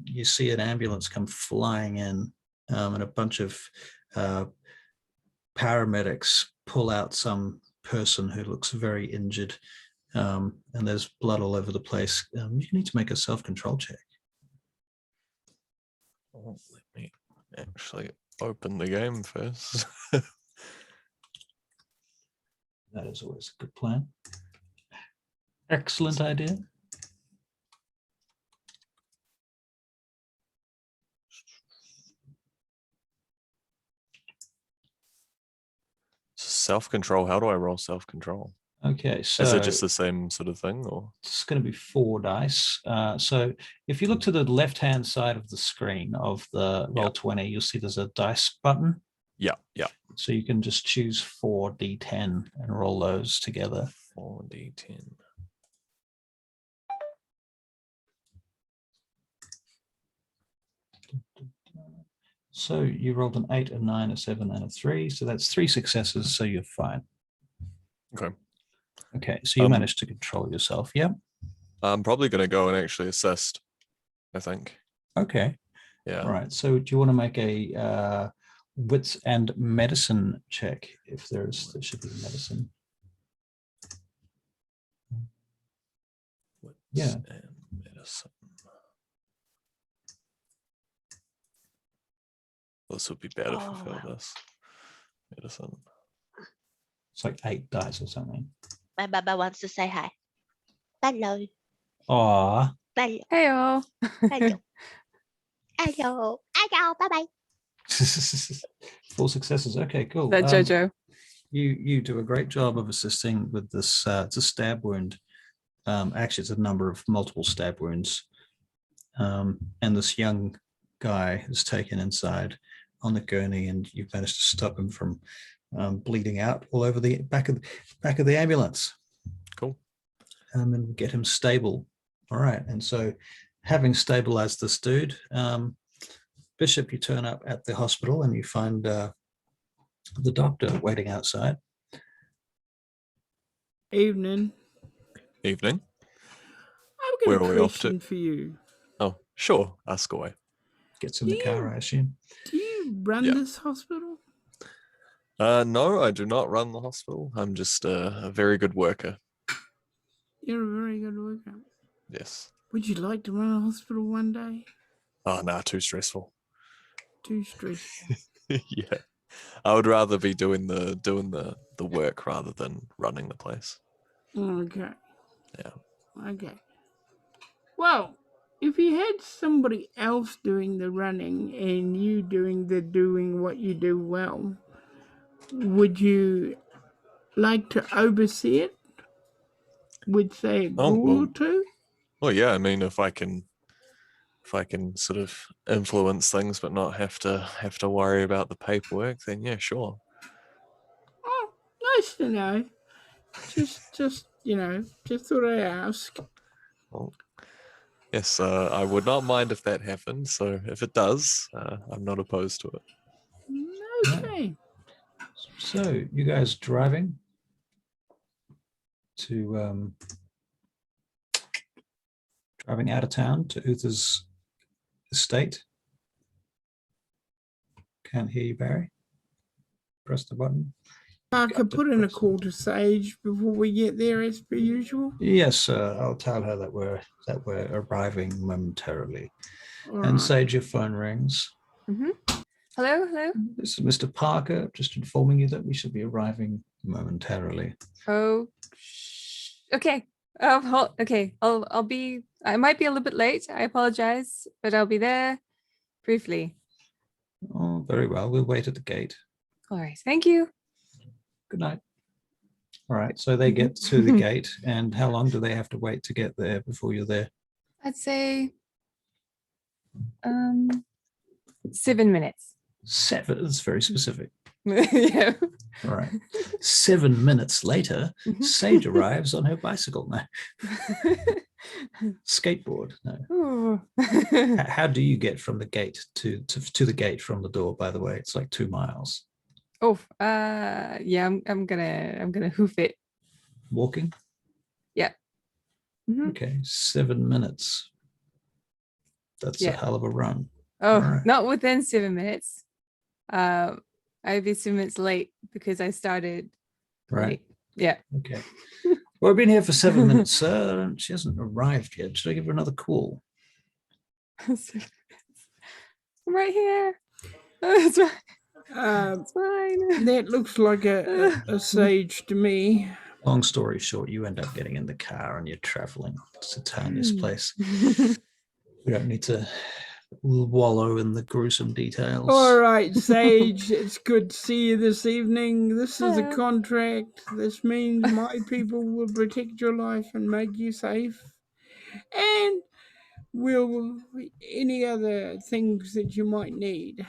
S1: you see an ambulance come flying in, and a bunch of paramedics pull out some person who looks very injured, and there's blood all over the place. You need to make a self-control check.
S5: Oh, let me actually open the game first.
S1: That is always a good plan. Excellent idea.
S5: Self-control. How do I roll self-control?
S1: Okay, so
S5: is it just the same sort of thing, or
S1: it's going to be 4 dice. So if you look to the left-hand side of the screen of the Roll20, you'll see there's a dice button.
S5: Yeah.
S1: So you can just choose 4d10 and roll those together.
S5: 4d10.
S1: So you rolled an 8, a 9, a 7, and a 3. So that's 3 successes. So you're fine. Okay. So you managed to control yourself. Yeah.
S5: I'm probably going to go and actually assist, I think.
S1: Okay.
S5: Yeah.
S1: All right. So do you want to make a wits and medicine check? If there should be medicine.
S5: Wits and medicine. This would be better if I failed this. Medicine.
S1: It's like 8 dice or something.
S3: My Baba wants to say hi. Hello.
S1: Aw.
S3: Hello.
S4: Hey-o.
S3: Hello. Hello. Hello. Bye-bye.
S1: 4 successes. Okay, cool.
S4: That Jojo.
S1: You do a great job of assisting with this. It's a stab wound. Actually, it's a number of multiple stab wounds. And this young guy is taken inside on the gurney, and you've managed to stop him from bleeding out all over the back of the ambulance.
S5: Cool.
S1: And get him stable. All right. And so, having stabilized this dude, Bishop, you turn up at the hospital and you find the doctor waiting outside.
S2: Evening.
S5: Evening.
S2: I've got a question for you.
S5: Oh, sure. Ask away.
S1: Gets in the car, I assume.
S2: Do you run this hospital?
S5: No, I do not run the hospital. I'm just a very good worker.
S2: You're a very good worker.
S5: Yes.
S2: Would you like to run a hospital one day?
S5: Oh, no, too stressful.
S2: Too stressful.
S5: Yeah. I would rather be doing the work rather than running the place.
S2: Okay.
S5: Yeah.
S2: Okay. Well, if you had somebody else doing the running and you doing what you do well, would you like to oversee it? with say a
S5: Oh,
S2: ghoul
S5: well.
S2: or two?
S5: Well, yeah. I mean, if I can sort of influence things, but not have to worry about the paperwork, then yeah, sure.
S2: Oh, nice to know. Just you know, just thought I'd ask.
S5: Well, yes, I would not mind if that happened. So if it does, I'm not opposed to it.
S2: Okay.
S1: So you guys driving out of town to Uther's estate? Can't hear you, Barry. Press the button.
S2: Parker, put in a call to Sage before we get there, as per usual.
S1: Yes, I'll tell her that we're arriving momentarily.
S2: All
S1: And
S2: right.
S1: Sage, your phone rings.
S4: Hello, hello.
S1: This is Mr. Parker, just informing you that we should be arriving momentarily.
S4: Oh, okay. Okay. I'll be. I might be a little bit late. I apologize, but I'll be there briefly.
S1: Oh, very well. We'll wait at the gate.
S4: All right. Thank you.
S1: Good night. All right. So they get to the gate, and how long do they have to wait to get there before you're there?
S4: I'd say 7 minutes.
S1: 7. That's very specific.
S4: Yeah.
S1: All right. 7 minutes later, Sage arrives on her bicycle. No. Skateboard. No.
S4: Ooh.
S1: How do you get from the gate to the gate from the door? By the way, it's like 2 miles.
S4: Oh, yeah. I'm gonna hoof it.
S1: Walking.
S4: Yeah.
S1: Okay, 7 minutes. That's a hell of a run.
S4: Oh,
S1: right.
S4: Not within 7 minutes. I'd be 7 minutes late because I started
S1: Right.
S4: late. Yeah.
S1: Okay. Well, I've been here for 7 minutes, sir. She hasn't arrived yet. Should I give her another call?
S4: I'm right here. It's fine. It's fine.
S2: That looks like a Sage to me.
S1: Long story short, you end up getting in the car and you're traveling to Tanya's place. We don't need to wallow in the gruesome details.
S2: All right, Sage, it's good to see you this evening. This is a contract. This means my people will protect your life and make you safe. And will any other things that you might need.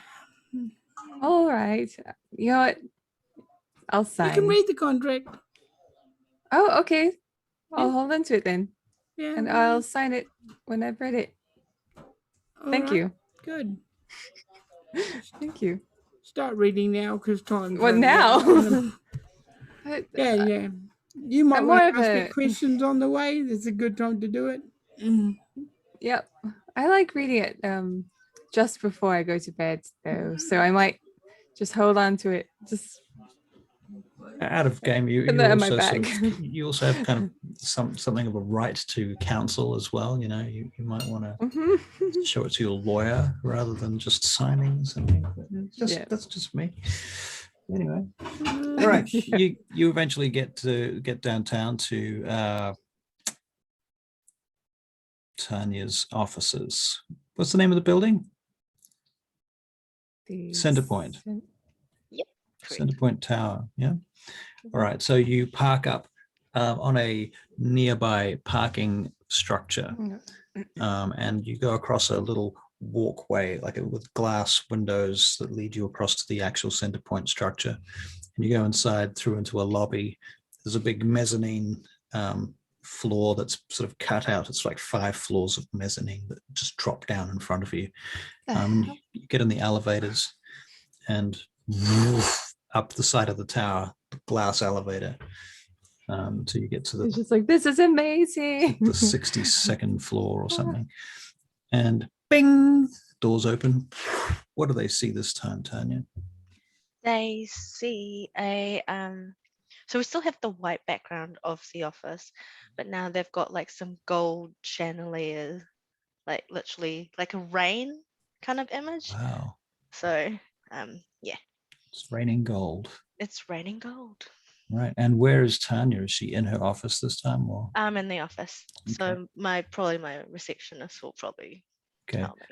S4: All right. You know what? I'll sign.
S2: You can read the contract.
S4: Oh, okay. I'll
S2: Yeah.
S4: hold on to it then.
S2: Yeah.
S4: And I'll sign it when I've read it. Thank you.
S2: Good.
S4: Thank you.
S2: Start reading now because time.
S4: What now?
S2: Yeah. You might
S4: I'm
S2: want
S4: more
S2: to
S4: of
S2: ask me
S4: a-
S2: questions on the way. This is a good time to do it.
S4: Yep. I like reading it just before I go to bed though. So I might just hold on to it. Just
S1: out of game, you
S4: put that in my
S1: also
S4: bag.
S1: you also have kind of something of a right to counsel as well. You know, you might want to show it to your lawyer rather than just signing something. That's just me. Anyway, all right. You eventually get downtown to Tanya's offices. What's the name of the building? Centerpoint.
S3: Yep.
S1: Centerpoint Tower. Yeah. All right. So you park up on a nearby parking structure, and you go across a little walkway, with glass windows that lead you across to the actual Centerpoint structure. And you go inside through into a lobby. There's a big mezzanine floor that's sort of cut out. It's like 5 floors of mezzanine that just drop down in front of you. You get in the elevators and up the side of the tower, the glass elevator, till you get to
S4: It's just like, this is amazing.
S1: the 62nd floor or something. And bing, doors open. What do they see this time, Tanya?
S3: They see a so we still have the white background of the office, but now they've got like some gold chandeliers, like literally like a rain kind of image.
S1: Wow.
S3: So yeah.
S1: It's raining gold.
S3: It's raining gold.
S1: Right. And where is Tanya? Is she in her office this time, or?
S3: I'm in the office.
S1: Okay.
S3: So my receptionist will probably tell me.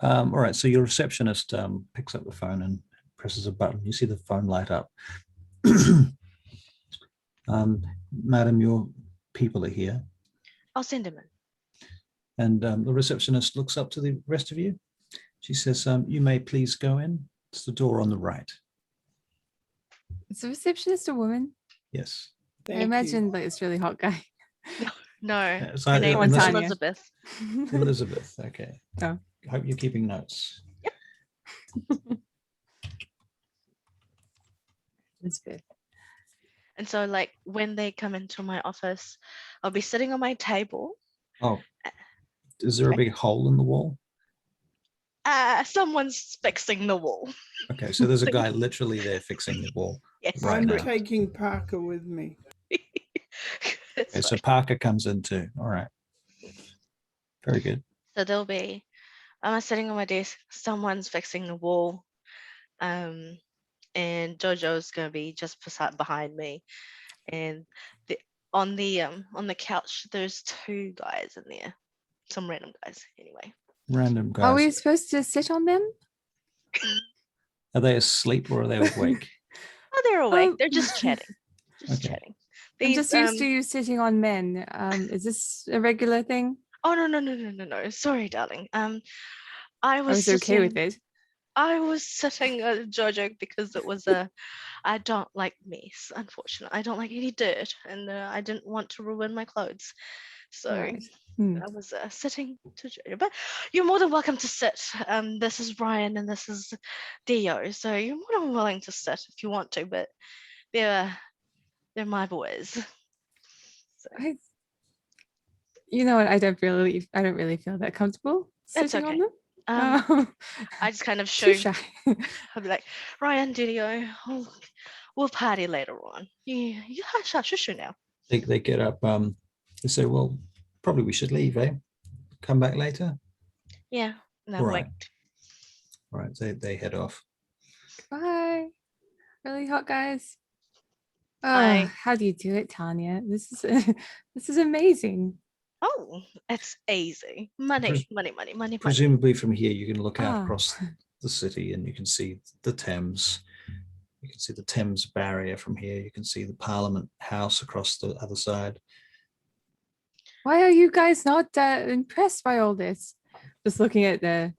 S1: All right. So your receptionist picks up the phone and presses a button. You see the phone light up. Madam, your people are here.
S3: I'll send him in.
S1: And the receptionist looks up to the rest of you. She says, you may please go in. It's the door on the right.
S4: Is the receptionist a woman?
S1: Yes.
S4: I imagine like it's really hot guy.
S3: No,
S1: So
S3: her name
S4: was
S3: is
S4: Tanya.
S3: Elizabeth.
S1: Elizabeth. Okay.
S4: Oh.
S1: Hope you're keeping notes.
S4: Elizabeth.
S3: And so, like, when they come into my office, I'll be sitting on my table.
S1: Oh, is there a big hole in the wall?
S3: Someone's fixing the wall.
S1: Okay, so there's a guy literally there fixing the wall.
S3: Yes.
S1: Right
S2: I'm
S1: now.
S2: taking Parker with me.
S1: Okay, so Parker comes in too. All right. Very good.
S3: So there'll be, I'm sitting on my desk, someone's fixing the wall, and Jojo's gonna be just behind me, and on the couch there's two guys in there, some random guys anyway.
S1: Random guys.
S4: Are we supposed to sit on them?
S1: Are they asleep or are they awake?
S3: Oh, they're awake. They're just chatting. Just
S1: Okay.
S3: chatting.
S4: I'm just used to you sitting on men. Is this a regular thing?
S3: Oh no. Sorry, darling. I was
S4: okay with it.
S3: I was sitting Jojo because it was I don't like mess, unfortunately. I don't like any dirt, and I didn't want to ruin my clothes. So
S4: Right.
S3: I was sitting to Jojo. But you're more than welcome to sit. This is Ryan and this is Dio. So you're more than willing to sit if you want to, but they're my boys. So.
S4: You know what? I don't really feel that comfortable
S3: That's
S4: sitting
S3: okay.
S4: on them.
S3: I just kind of
S4: Too
S3: show.
S4: shy.
S3: I'll be like, Ryan, Dio, we'll party later on. You hush now.
S1: They get up. They say, well, probably we should leave, eh? Come back later.
S3: Yeah. No,
S1: Right.
S3: wait.
S1: All right. They head off.
S4: Bye. Really hot guys.
S3: Bye.
S4: Oh, how do you do it, Tanya? This is amazing.
S3: Oh, it's easy. Money.
S1: Presumably from here you can look out
S4: Ah.
S1: across the city and you can see the Thames. You can see the Thames barrier from here. You can see the Parliament House across the other side.
S4: Why are you guys not impressed by all this? Just looking at the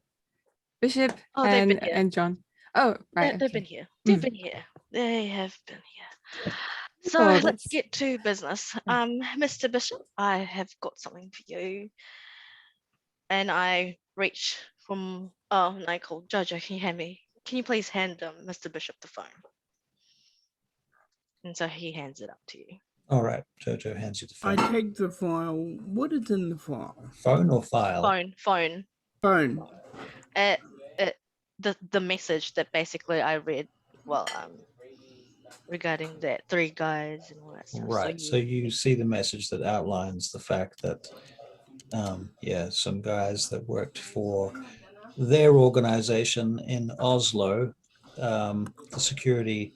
S4: bishop and John. Oh, right.
S3: They've been here. They've been here. They have been here. So let's get to business. Mr. Bishop, I have got something for you. And I reach from and I call Jojo, can you please hand Mr. Bishop the phone? And so he hands it up to you.
S1: All right, Jojo hands you the phone.
S2: I take the file. What is in the file?
S1: Phone or file?
S3: Phone.
S2: Phone.
S3: The message that basically I read, regarding that 3 guys and all that stuff.
S1: Right. So you see the message that outlines the fact that, some guys that worked for their organization in Oslo, the security,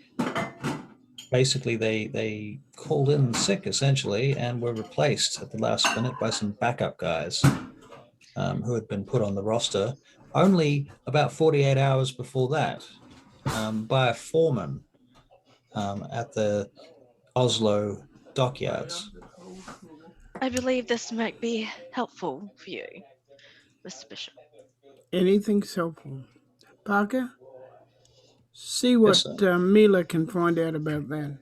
S1: basically they called in sick essentially and were replaced at the last minute by some backup guys who had been put on the roster only about 48 hours before that by a foreman at the Oslo dockyards.
S3: I believe this might be helpful for you, Mr. Bishop.
S2: Anything's helpful. Parker, see what
S1: Yes,
S2: Mila can find out about that.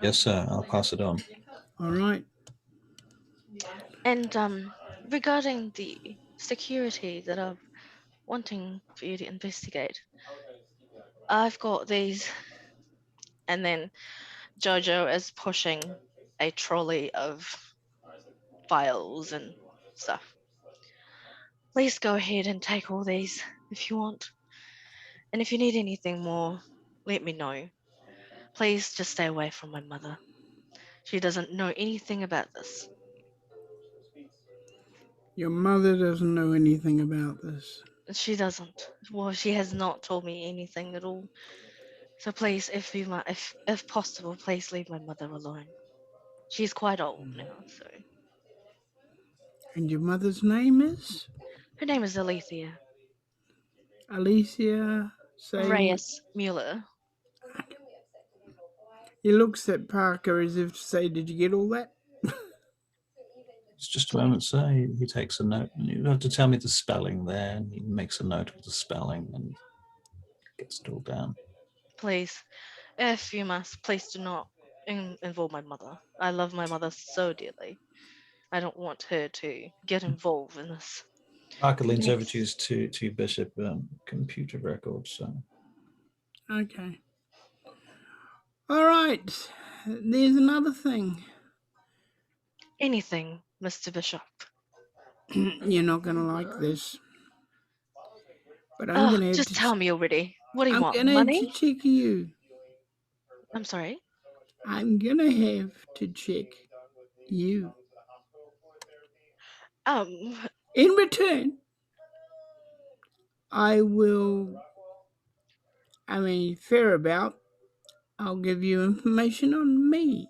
S1: Yes, sir. I'll pass it on.
S2: All right.
S3: And regarding the security that I'm wanting for you to investigate, I've got these. And then Jojo is pushing a trolley of files and stuff. Please go ahead and take all these if you want. And if you need anything more, let me know. Please just stay away from my mother. She doesn't know anything about this.
S2: Your mother doesn't know anything about this.
S3: She doesn't. Well, she has not told me anything at all. So please, if possible, please leave my mother alone. She's quite old now, so.
S2: And your mother's name is?
S3: Her name is Alethea.
S2: Alicia.
S3: Reyes Mueller.
S2: He looks at Parker as if to say, did you get all that?
S1: It's just a moment, sir. He takes a note. And you have to tell me the spelling there. And he makes a note of the spelling and gets it all down.
S3: Please, if you must, please do not involve my mother. I love my mother so dearly. I don't want her to get involved in this.
S1: Parker leans over to Bishop, computer records. So.
S2: Okay. All right. There's another thing.
S3: Anything, Mr. Bishop.
S2: You're not going to like this. But I'm going to
S3: just tell me already. What do you want?
S2: I'm going to
S3: Money?
S2: have to check you.
S3: I'm sorry?
S2: I'm going to have to check you.
S3: In
S2: return, fair about, I'll give you information on me.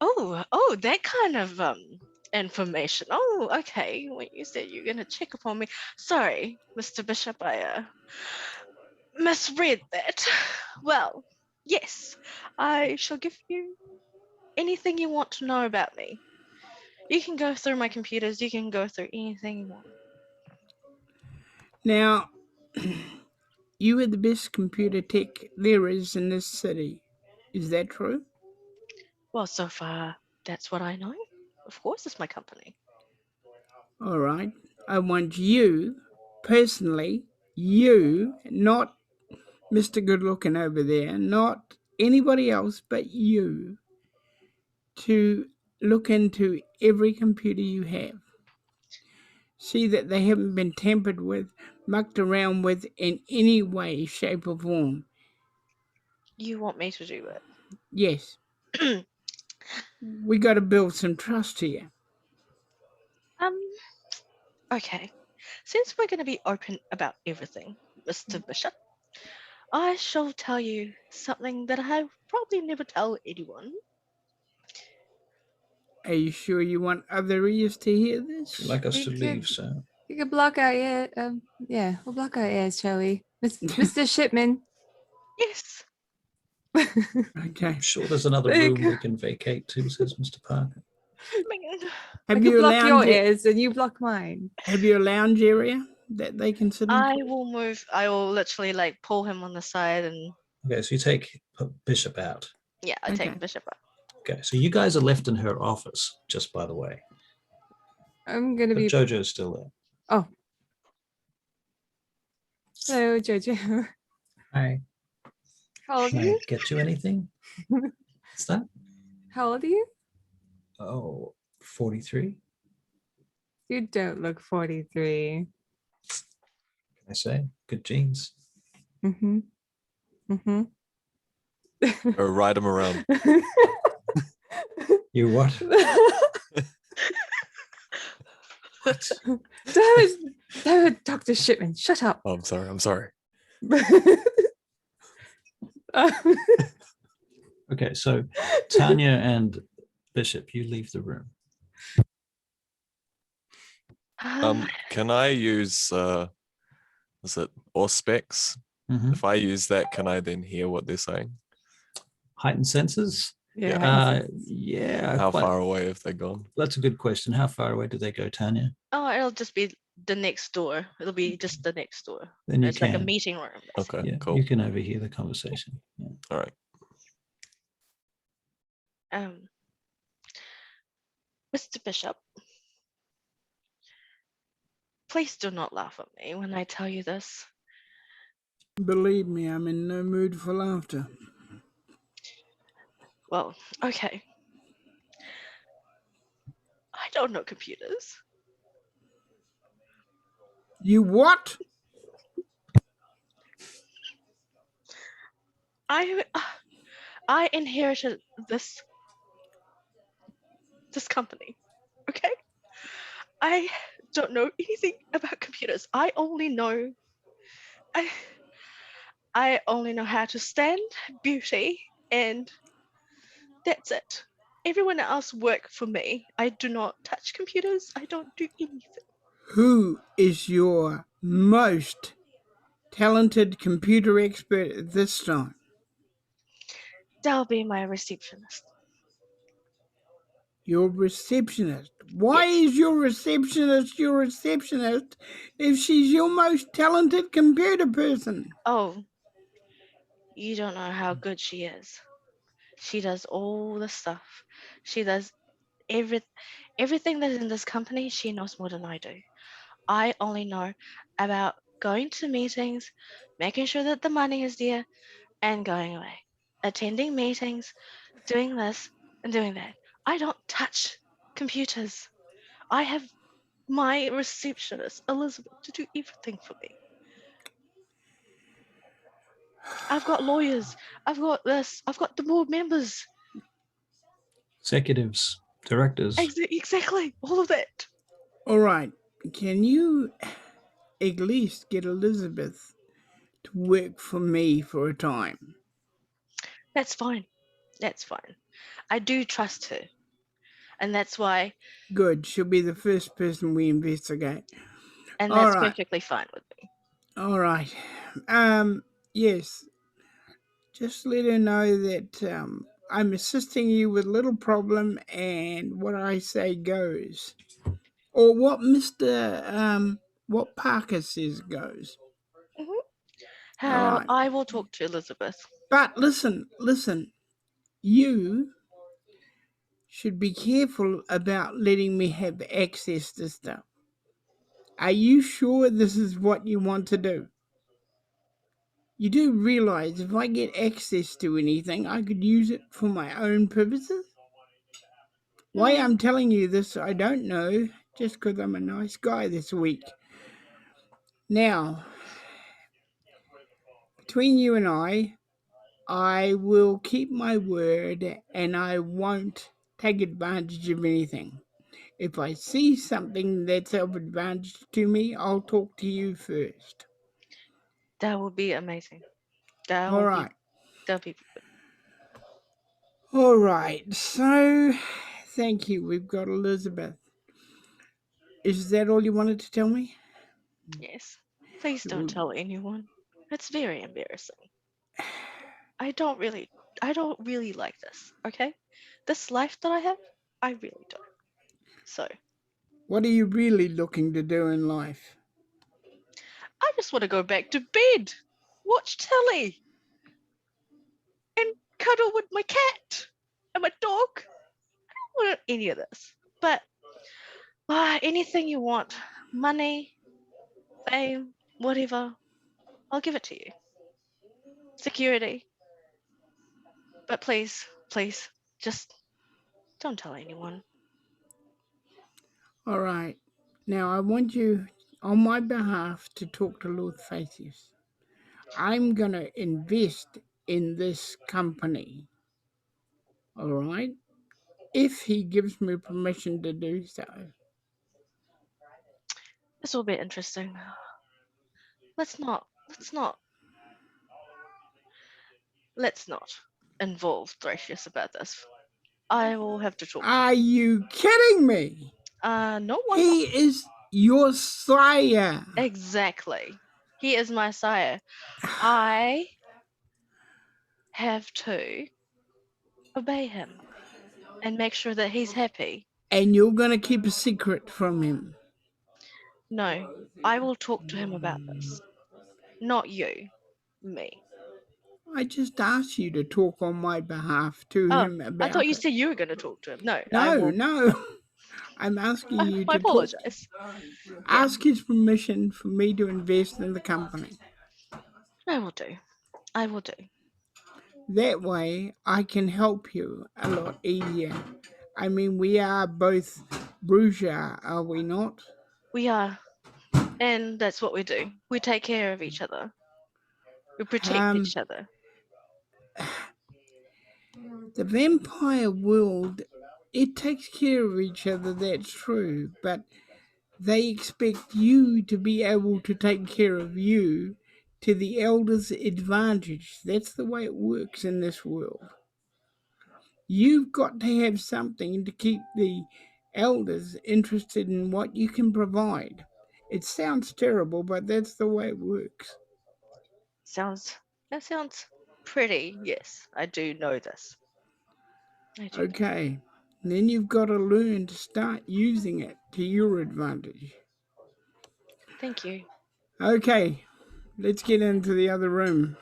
S3: Oh, that kind of information. Oh, okay. When you said you're gonna check upon me, sorry, Mr. Bishop, I misread that. Well, yes, I shall give you anything you want to know about me. You can go through my computers. You can go through anything you want.
S2: Now, you are the best computer tech there is in this city. Is that true?
S3: Well, so far, that's what I know. Of course, it's my company.
S2: All right. I want you, personally, you, not Mr. Good Looking over there, not anybody else but you, to look into every computer you have. See that they haven't been tampered with, mucked around with in any way, shape, or form.
S3: You want me to do it?
S2: Yes. We got to build some trust here.
S3: Okay. Since we're going to be open about everything, Mr. Bishop, I shall tell you something that I probably never tell anyone.
S2: Are you sure you want other ears to hear this?
S1: Would you like us to leave, sir?
S4: You could block our ear. Yeah, we'll block our ears, shall we? Mr. Shipman.
S3: Yes.
S2: Okay.
S1: I'm sure there's another room we can vacate to, says Mr. Parker.
S2: Have you
S4: block your ears and you block mine?
S2: Have you a lounge area that they can sit in?
S3: I will literally like pull him on the side and...
S1: Okay, so you take Bishop out.
S3: Yeah, I take Bishop out.
S1: Okay, so you guys are left in her office, just by the way.
S4: I'm going to be...
S1: Jojo's still there.
S4: Oh. Hello, Jojo.
S1: Hi.
S4: How old
S1: Can
S4: are you?
S1: I get you anything? What's that?
S4: How old are you?
S1: Oh, 43.
S4: You don't look 43.
S1: Can I say? Good genes.
S4: Mm-hmm. Mm-hmm.
S5: Or ride him around.
S1: You what? What?
S4: Dr. Shipman, shut up.
S5: Oh, I'm sorry.
S1: Okay, so Tanya and Bishop, you leave the room.
S5: Can I use is it Auspex?
S1: Mm-hmm.
S5: If I use that, can I then hear what they're saying?
S1: Heightened senses?
S4: Yeah.
S1: Yeah.
S5: How far away have they gone?
S1: That's a good question. How far away do they go, Tanya?
S3: Oh, it'll just be the next door. It'll be just the next door.
S1: Then you
S3: it's
S1: can.
S3: like a meeting room.
S5: Okay,
S1: Yeah,
S5: cool.
S1: you can overhear the conversation. Yeah.
S5: All right.
S3: Mr. Bishop, please do not laugh at me when I tell you this.
S2: Believe me, I'm in no mood for laughter.
S3: Well, okay. I don't know computers.
S2: You what?
S3: I inherited this company, okay? I don't know anything about computers. I only know how to stand, beauty, and that's it. Everyone else work for me. I do not touch computers. I don't do anything.
S2: Who is your most talented computer expert at this time?
S3: They'll be my receptionist.
S2: Your receptionist. Why
S3: Yes.
S2: is your receptionist if she's your most talented computer person?
S3: Oh, you don't know how good she is. She does all the stuff. She does everything that's in this company. She knows more than I do. I only know about going to meetings, making sure that the money is there, and going away. Attending meetings, doing this and doing that. I don't touch computers. I have my receptionist, Elizabeth, to do everything for me. I've got lawyers. I've got this. I've got the board members.
S1: Executives, directors.
S3: Exactly. All of that.
S2: All right. Can you at least get Elizabeth to work for me for a time?
S3: That's fine. That's fine. I do trust her. And that's why.
S2: Good. She'll be the first person we investigate.
S3: And
S2: All
S3: that's
S2: right.
S3: perfectly fine with me.
S2: All right. Yes. Just let her know that I'm assisting you with little problem, and what I say goes, or what Parker says goes.
S3: Mhm.
S2: All
S3: How
S2: right.
S3: I will talk to Elizabeth.
S2: But listen. You should be careful about letting me have access to stuff. Are you sure this is what you want to do? You do realize if I get access to anything, I could use it for my own purposes? Why I'm telling you this, I don't know, just because I'm a nice guy this week. Now, between you and I will keep my word and I won't take advantage of anything. If I see something that's of advantage to me, I'll talk to you first.
S3: That would be amazing. That
S2: All
S3: would
S2: right.
S3: be that'd be good.
S2: All right. So, thank you. We've got Elizabeth. Is that all you wanted to tell me?
S3: Yes. Please don't tell anyone. It's very embarrassing. I don't really like this, okay? This life that I have, I really don't. So
S2: What are you really looking to do in life?
S3: I just want to go back to bed, watch telly, and cuddle with my cat and my dog. I don't want any of this. But anything you want, money, fame, whatever, I'll give it to you. Security. But please, please, just don't tell anyone.
S2: All right. Now, I want you, on my behalf, to talk to Lord Thracius. I'm going to invest in this company. All right? If he gives me permission to do so.
S3: This will be interesting. Let's not involve Thracius about this. I will have to talk to him.
S2: Are you kidding me?
S3: No one.
S2: He is your sire.
S3: Exactly. He is my sire. I have to obey him and make sure that he's happy.
S2: And you're going to keep a secret from him.
S3: No, I will talk to him about this. Not you, me.
S2: I just asked you to talk on my behalf to
S3: Oh,
S2: him
S3: I thought
S2: about
S3: you
S2: it.
S3: said you were going to talk to him. No, I will.
S2: No. I'm asking you
S3: I
S2: to talk.
S3: apologize.
S2: Ask his permission for me to invest in the company.
S3: I will do. I will do.
S2: That way, I can help you a lot easier. I mean, we are both Brujah, are we not?
S3: We are. And that's what we do. We take care of each other. We protect each other.
S2: The vampire world, it takes care of each other, that's true, but they expect you to be able to take care of you to the elder's advantage. That's the way it works in this world. You've got to have something to keep the elders interested in what you can provide. It sounds terrible, but that's the way it works.
S3: That sounds pretty. Yes, I do know this. I do know.
S2: Okay. And then you've got to learn to start using it to your advantage.
S3: Thank you.
S2: Okay, let's get into the other room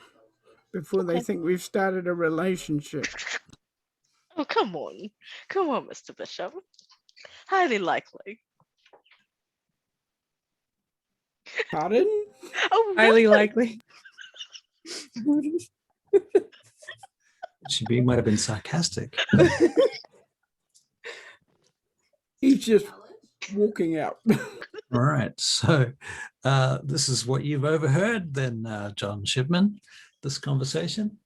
S2: before they
S3: Okay.
S2: think we've started a relationship.
S3: Oh, come on. Come on, Mr. Bishop. Highly likely.
S2: Pardon?
S3: Oh,
S4: Highly
S3: really?
S4: likely.
S1: She might have been sarcastic.
S2: He's just walking out.
S1: All right. So this is what you've overheard then, John Shipman, this conversation.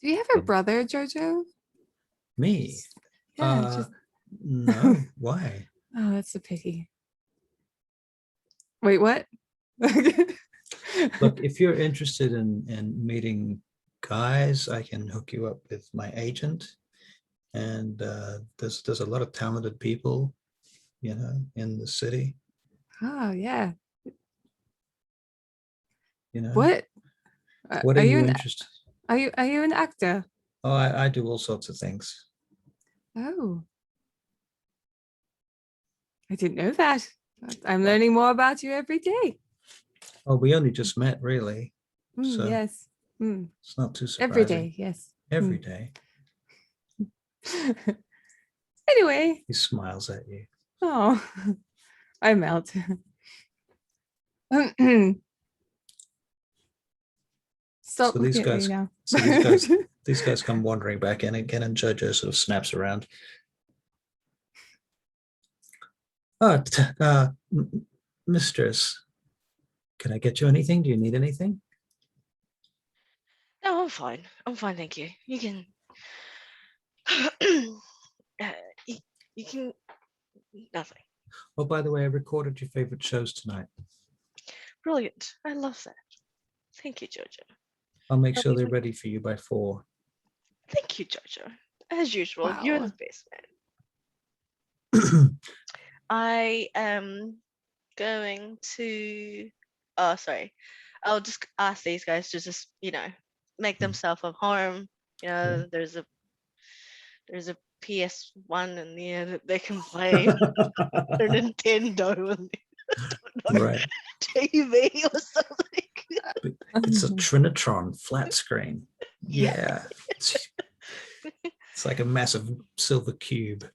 S4: Do you have a brother, Jojo?
S1: Me?
S4: Yeah,
S1: No. Why?
S4: Oh, that's a pity. Wait, what?
S1: Look, if you're interested in meeting guys, I can hook you up with my agent. And there's a lot of talented people, in the city.
S4: Oh, yeah.
S1: What are you
S4: an
S1: interested?
S4: Are you an actor?
S1: Oh, I do all sorts of things.
S4: Oh, I didn't know that. I'm learning more about you every day.
S1: Oh, we only just met, really. So
S4: Yes.
S1: it's not too surprising.
S4: Every day, yes.
S1: Every day.
S4: Anyway.
S1: He smiles at you.
S4: Oh, I melt. Stop
S1: So
S4: looking at me now.
S1: these guys come wandering back in again, and Jojo sort of snaps around. Mistress, can I get you anything? Do you need anything?
S3: No, I'm fine. I'm fine, thank you. You can. You can. Nothing.
S1: Oh, by the way, I recorded your favorite shows tonight.
S3: Brilliant. I love that. Thank you, Jojo.
S1: I'll make sure they're ready for you by 4.
S3: Thank you, Jojo. As usual,
S4: Wow.
S3: you're the best man. I am going to. Oh, sorry. I'll just ask these guys to just, make themselves at home. There's a PS1 in there that they can play. Or Nintendo and
S1: Right.
S3: TV or something.
S1: It's a Trinitron flat screen. Yeah. It's like a massive silver cube.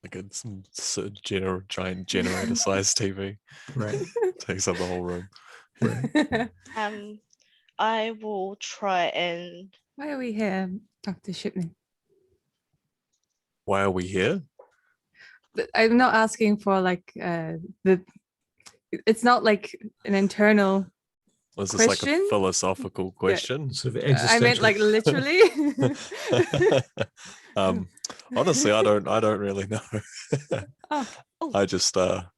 S5: Like it's some sort of giant generator sized TV.
S1: Right.
S5: Takes up the whole room.
S1: Right.
S3: I will try and.
S4: Why are we here, Dr. Shipman?
S5: Why are we here?
S4: I'm not asking for like it's not like an internal
S5: Was this
S4: question?
S5: like a philosophical question?
S1: Yeah. Sort of
S4: I meant like literally.
S5: Honestly, I don't really know. I just
S1: well,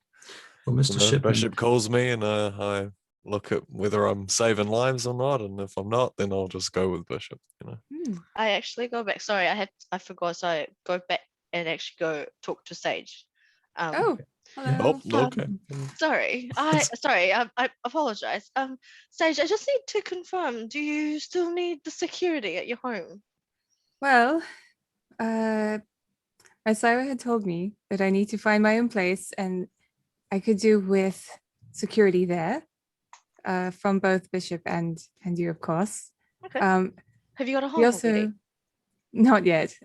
S1: Mr. Shipman,
S5: Bishop calls me and I look at whether I'm saving lives or not, and if I'm not, then I'll just go with Bishop.
S3: I actually go back. Sorry, I forgot. So I go back and actually go talk to Sage.
S4: Hello.
S5: Oh, okay.
S3: Sorry, I apologize. Sage, I just need to confirm. Do you still need the security at your home?
S4: Well, my sire had told me that I need to find my own place, and I could do with security there, from both Bishop and you, of course.
S3: Okay. Have you got a home already?
S4: Not yet.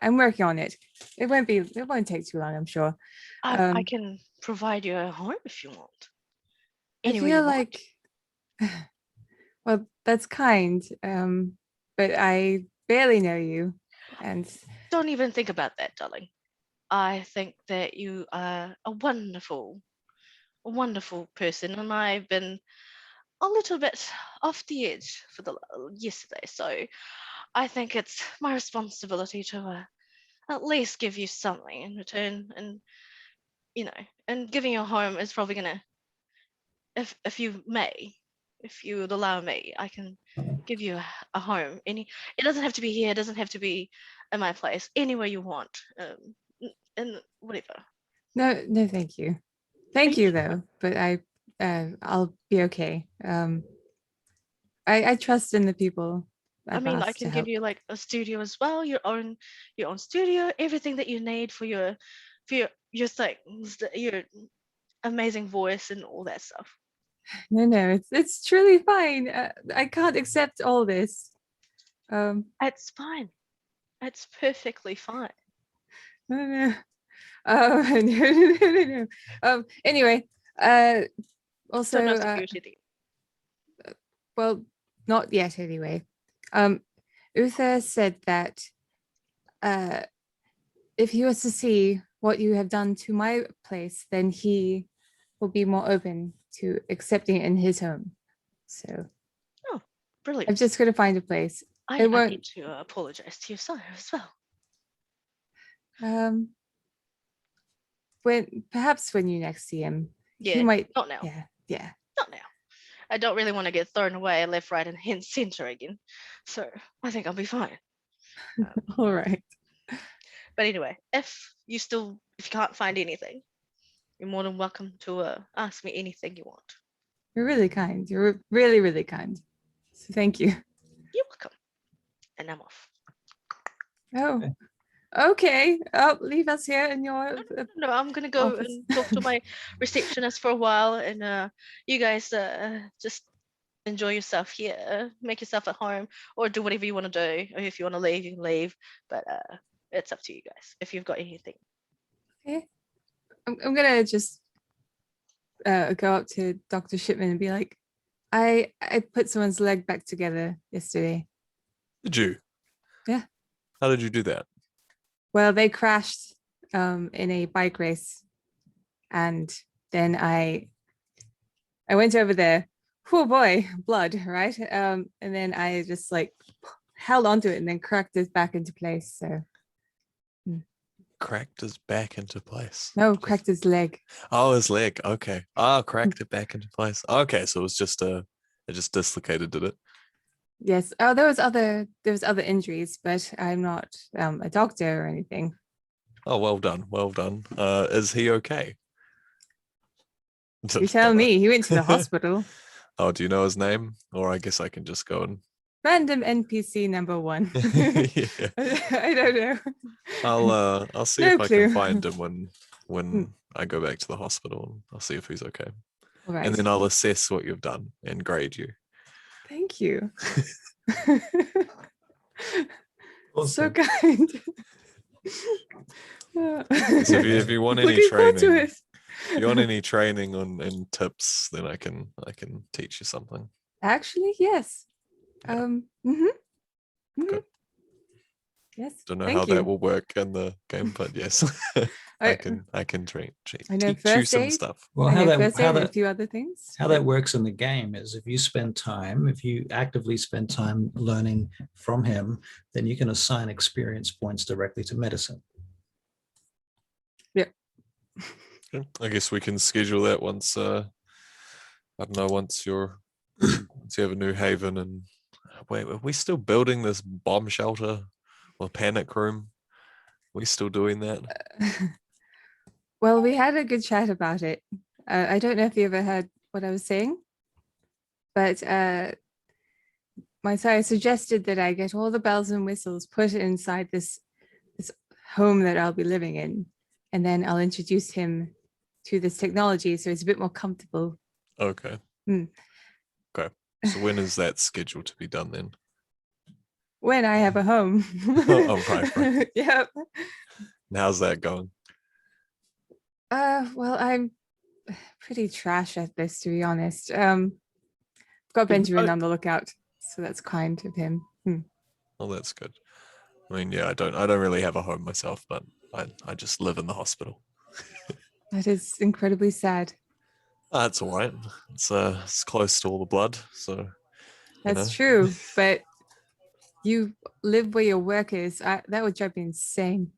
S4: I'm working on it. It won't take too long, I'm sure.
S3: I can provide you a home if you want.
S4: Anyway, I feel like, well, that's kind, but I barely know you, and
S3: don't even think about that, darling. I think that you are a wonderful person, and I've been a little bit off the edge for yesterday, so I think it's my responsibility to at least give you something in return, and and giving you a home is probably gonna, if you would allow me, I can give you a home. It doesn't have to be here. It doesn't have to be in my place. Anywhere you want, and whatever.
S4: no, thank you. Thank you though, but I'll be okay. I trust in the people
S3: I mean, I
S4: asked to
S3: can give
S4: help.
S3: you like a studio as well, your own studio, everything that you need for your things, your amazing voice and all that stuff.
S4: No, it's truly fine. I can't accept all this.
S3: It's fine. It's perfectly fine.
S4: No. No. Anyway, also,
S3: So no security thing.
S4: well, not yet anyway. Uther said that if he was to see what you have done to my place, then he will be more open to accepting it in his home. So
S3: Oh, brilliant.
S4: I'm just going to find a place.
S3: I need to apologize to your son as well.
S4: When you next see him,
S3: Yeah,
S4: he might.
S3: not now.
S4: Yeah.
S3: Not now. I don't really want to get thrown away left, right, and center again. So I think I'll be fine.
S4: All right.
S3: But anyway, if you can't find anything, you're more than welcome to ask me anything you want.
S4: You're really kind. You're really, really kind. So thank you.
S3: You're welcome. And I'm off.
S4: Oh, okay. Oh, leave us here in your.
S3: No, I'm gonna go
S4: office.
S3: and talk to my receptionist for a while, and you guys just enjoy yourself here. Make yourself at home, or do whatever you want to do. Or if you want to leave, you can leave. But it's up to you guys. If you've got anything.
S4: Okay. I'm gonna just go up to Dr. Shipman and be like, I put someone's leg back together yesterday.
S5: Did you?
S4: Yeah.
S5: How did you do that?
S4: Well, they crashed in a bike race, and then I went over there. Oh boy, blood, right? And then I just like held onto it and then cracked it back into place. So
S5: Cracked his back into place.
S4: no, cracked his leg.
S5: Oh, his leg. Okay. Cracked it back into place. Okay, so it was just it just dislocated, did it?
S4: Yes. Oh, there was other injuries, but I'm not a doctor or anything.
S5: Oh, well done. Well done. Is he okay?
S4: You tell me. He went to the hospital.
S5: Oh, do you know his name? Or I guess I can just go and
S4: Random NPC number 1.
S5: Yeah.
S4: I don't know.
S5: I'll see
S4: No
S5: if I
S4: clue.
S5: can find him when I go back to the hospital. I'll see if he's okay.
S4: All right.
S5: And then I'll assess what you've done and grade you.
S4: Thank you.
S1: Awesome.
S4: So kind.
S5: So if you want any
S4: Looking forward to
S5: training,
S4: it.
S5: if you want any training and tips, then I can teach you something.
S4: Actually, yes.
S5: Yeah.
S4: Okay. Yes.
S5: Don't know
S4: thank
S5: how
S4: you.
S5: that will work in the game, but yes, I can
S4: I know
S5: teach you
S4: first
S5: some
S4: aid.
S5: stuff.
S1: Well,
S4: I
S1: how
S4: know
S1: that
S4: first aid
S1: how
S4: and a
S1: that
S4: few other things.
S1: how that works in the game is if you actively spend time learning from him, then you can assign experience points directly to medicine.
S5: I guess we can schedule that once. I don't know. Once you have a new haven, and wait, are we still building this bomb shelter or panic room? Are we still doing that?
S4: Well, we had a good chat about it. I don't know if you ever heard what I was saying, but my sire suggested that I get all the bells and whistles put inside this home that I'll be living in, and then I'll introduce him to this technology so it's a bit more comfortable.
S5: Okay. Okay. So when is that scheduled to be done then?
S4: When I have a home.
S5: Oh, right.
S4: Yep.
S5: And how's that going?
S4: Well, I'm pretty trash at this, to be honest. Got Benjamin on the lookout, so that's kind of him.
S5: Oh, that's good. I mean, yeah, I don't really have a home myself, but I just live in the hospital.
S4: That is incredibly sad.
S5: That's all right. It's close to all the blood, so
S4: That's true, but you live where your work is. That would drive me insane.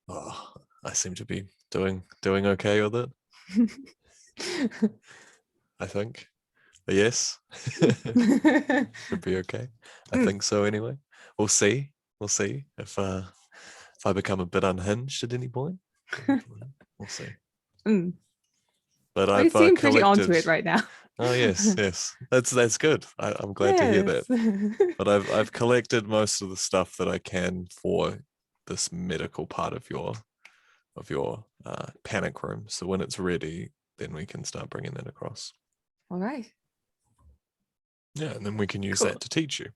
S5: Oh, I seem to be doing okay with it. I think. Yes. Should be okay. I think so anyway. We'll see. We'll see if I become a bit unhinged at any point. We'll see. But
S4: I seem pretty onto it right now.
S5: Oh yes, yes. That's good. I'm glad to hear that.
S4: Yes.
S5: But I've collected most of the stuff that I can for this medical part of your panic room. So when it's ready, then we can start bringing that across.
S4: All right.
S5: Yeah, and then we can use
S4: Cool.
S5: that to teach you.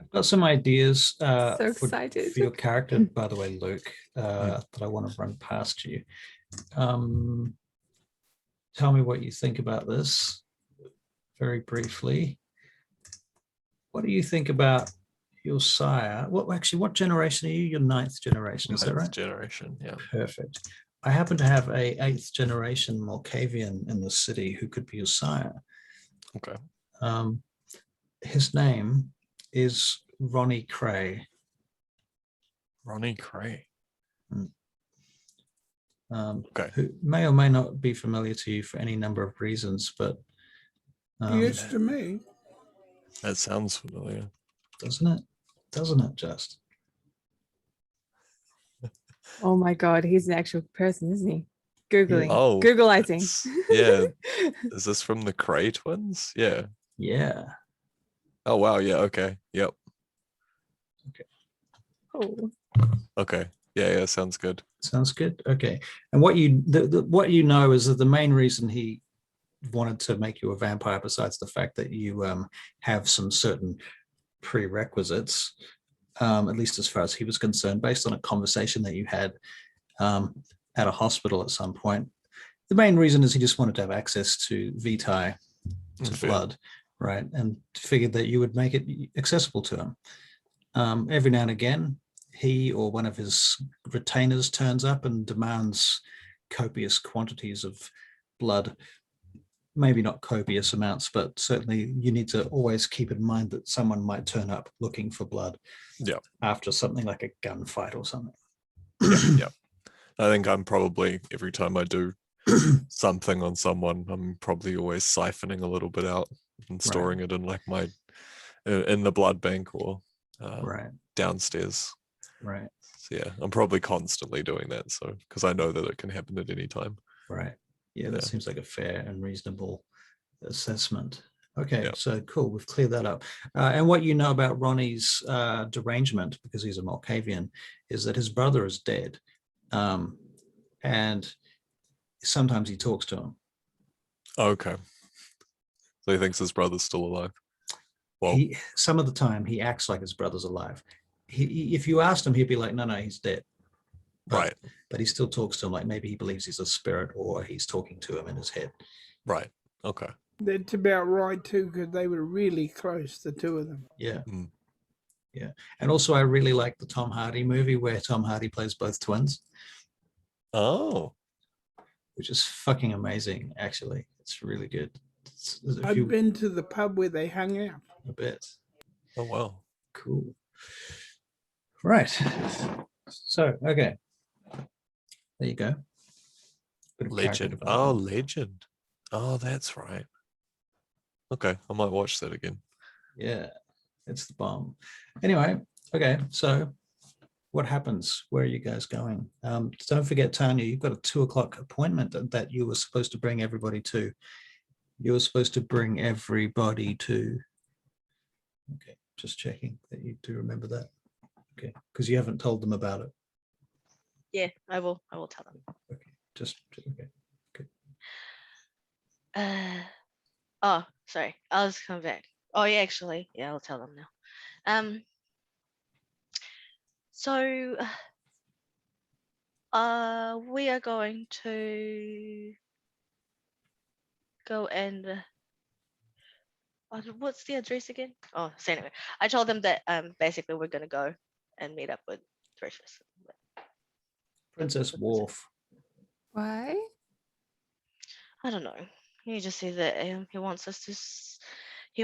S1: I've got some ideas
S4: So
S1: for
S4: excited.
S1: your character, by the way, Luke, that I want to run past you. Tell me what you think about this very briefly. What do you think about your sire? What generation are you? Your 9th generation, is that right?
S5: Generation, yeah.
S1: Perfect. I happen to have a 8th generation Malkavian in the city who could be your sire.
S5: Okay.
S1: His name is Ronnie Cray.
S5: Ronnie Cray.
S1: Okay. Who may or may not be familiar to you for any number of reasons, but
S2: Yes, to me.
S5: That sounds familiar.
S1: Doesn't it? Doesn't it just?
S4: Oh my God, he's an actual person, isn't he? Googling.
S1: Yeah.
S5: Oh,
S4: Googleizing.
S5: yeah. Is this from the Cray twins? Yeah.
S1: Yeah.
S5: Oh wow. Yeah. Okay. Yep.
S4: Oh.
S5: Okay. Yeah. Sounds good.
S1: Sounds good. Okay. And what you know is that the main reason he wanted to make you a vampire, besides the fact that you have some certain prerequisites, at least as far as he was concerned, based on a conversation that you had at a hospital at some point. The main reason is he just wanted to have access to vitae, to blood, right? And figured that you would make it accessible to him. Every now and again, he or one of his retainers turns up and demands copious quantities of blood. Maybe not copious amounts, but certainly you need to always keep in mind that someone might turn up looking for blood.
S5: Yeah.
S1: After something like a gunfight or something.
S5: Yeah. I think I'm probably, every time I do something on someone, I'm probably always siphoning a little bit out and storing it in like in the blood bank or downstairs.
S1: Right.
S5: So yeah, I'm probably constantly doing that. So because I know that it can happen at any time.
S1: Right. Yeah, that seems like a fair and reasonable assessment. Okay, so cool. We've cleared that up. And what you know about Ronnie's derangement, because he's a Malkavian, is that his brother is dead. And sometimes he talks to him.
S5: Okay. So he thinks his brother's still alive. Well,
S1: some of the time he acts like his brother's alive. If you asked him, he'd be like, no, he's dead. But he still talks to him like maybe he believes he's a spirit or he's talking to him in his head.
S5: Right. Okay.
S2: That's about right too, because they were really close, the two of them.
S1: Yeah. Yeah. And also I really like the Tom Hardy movie where Tom Hardy plays both twins.
S5: Oh.
S1: Which is fucking amazing, actually. It's really good.
S2: I've been to the pub where they hung out.
S1: A bit.
S5: Oh, wow.
S1: Cool. Right. So, okay. There you go.
S5: Legend. Oh, Legend. Oh, that's right. Okay, I might watch that again.
S1: Yeah, it's the bomb. Anyway, okay, so what happens? Where are you guys going? Don't forget, Tanya, you've got a 2:00 appointment that you were supposed to bring everybody to. You were supposed to bring everybody to. Okay, just checking that you do remember that. Okay, because you haven't told them about it.
S3: Yeah, I will tell them.
S1: Okay, okay. Good.
S3: Oh, sorry. I'll just come back. Oh, yeah, actually, yeah, I'll tell them now. So, we are going to go and what's the address again? Oh, so anyway, I told them that basically we're gonna go and meet up with Thracius.
S1: Princess Worf.
S4: Why?
S3: I don't know. He just said that he wants us to. He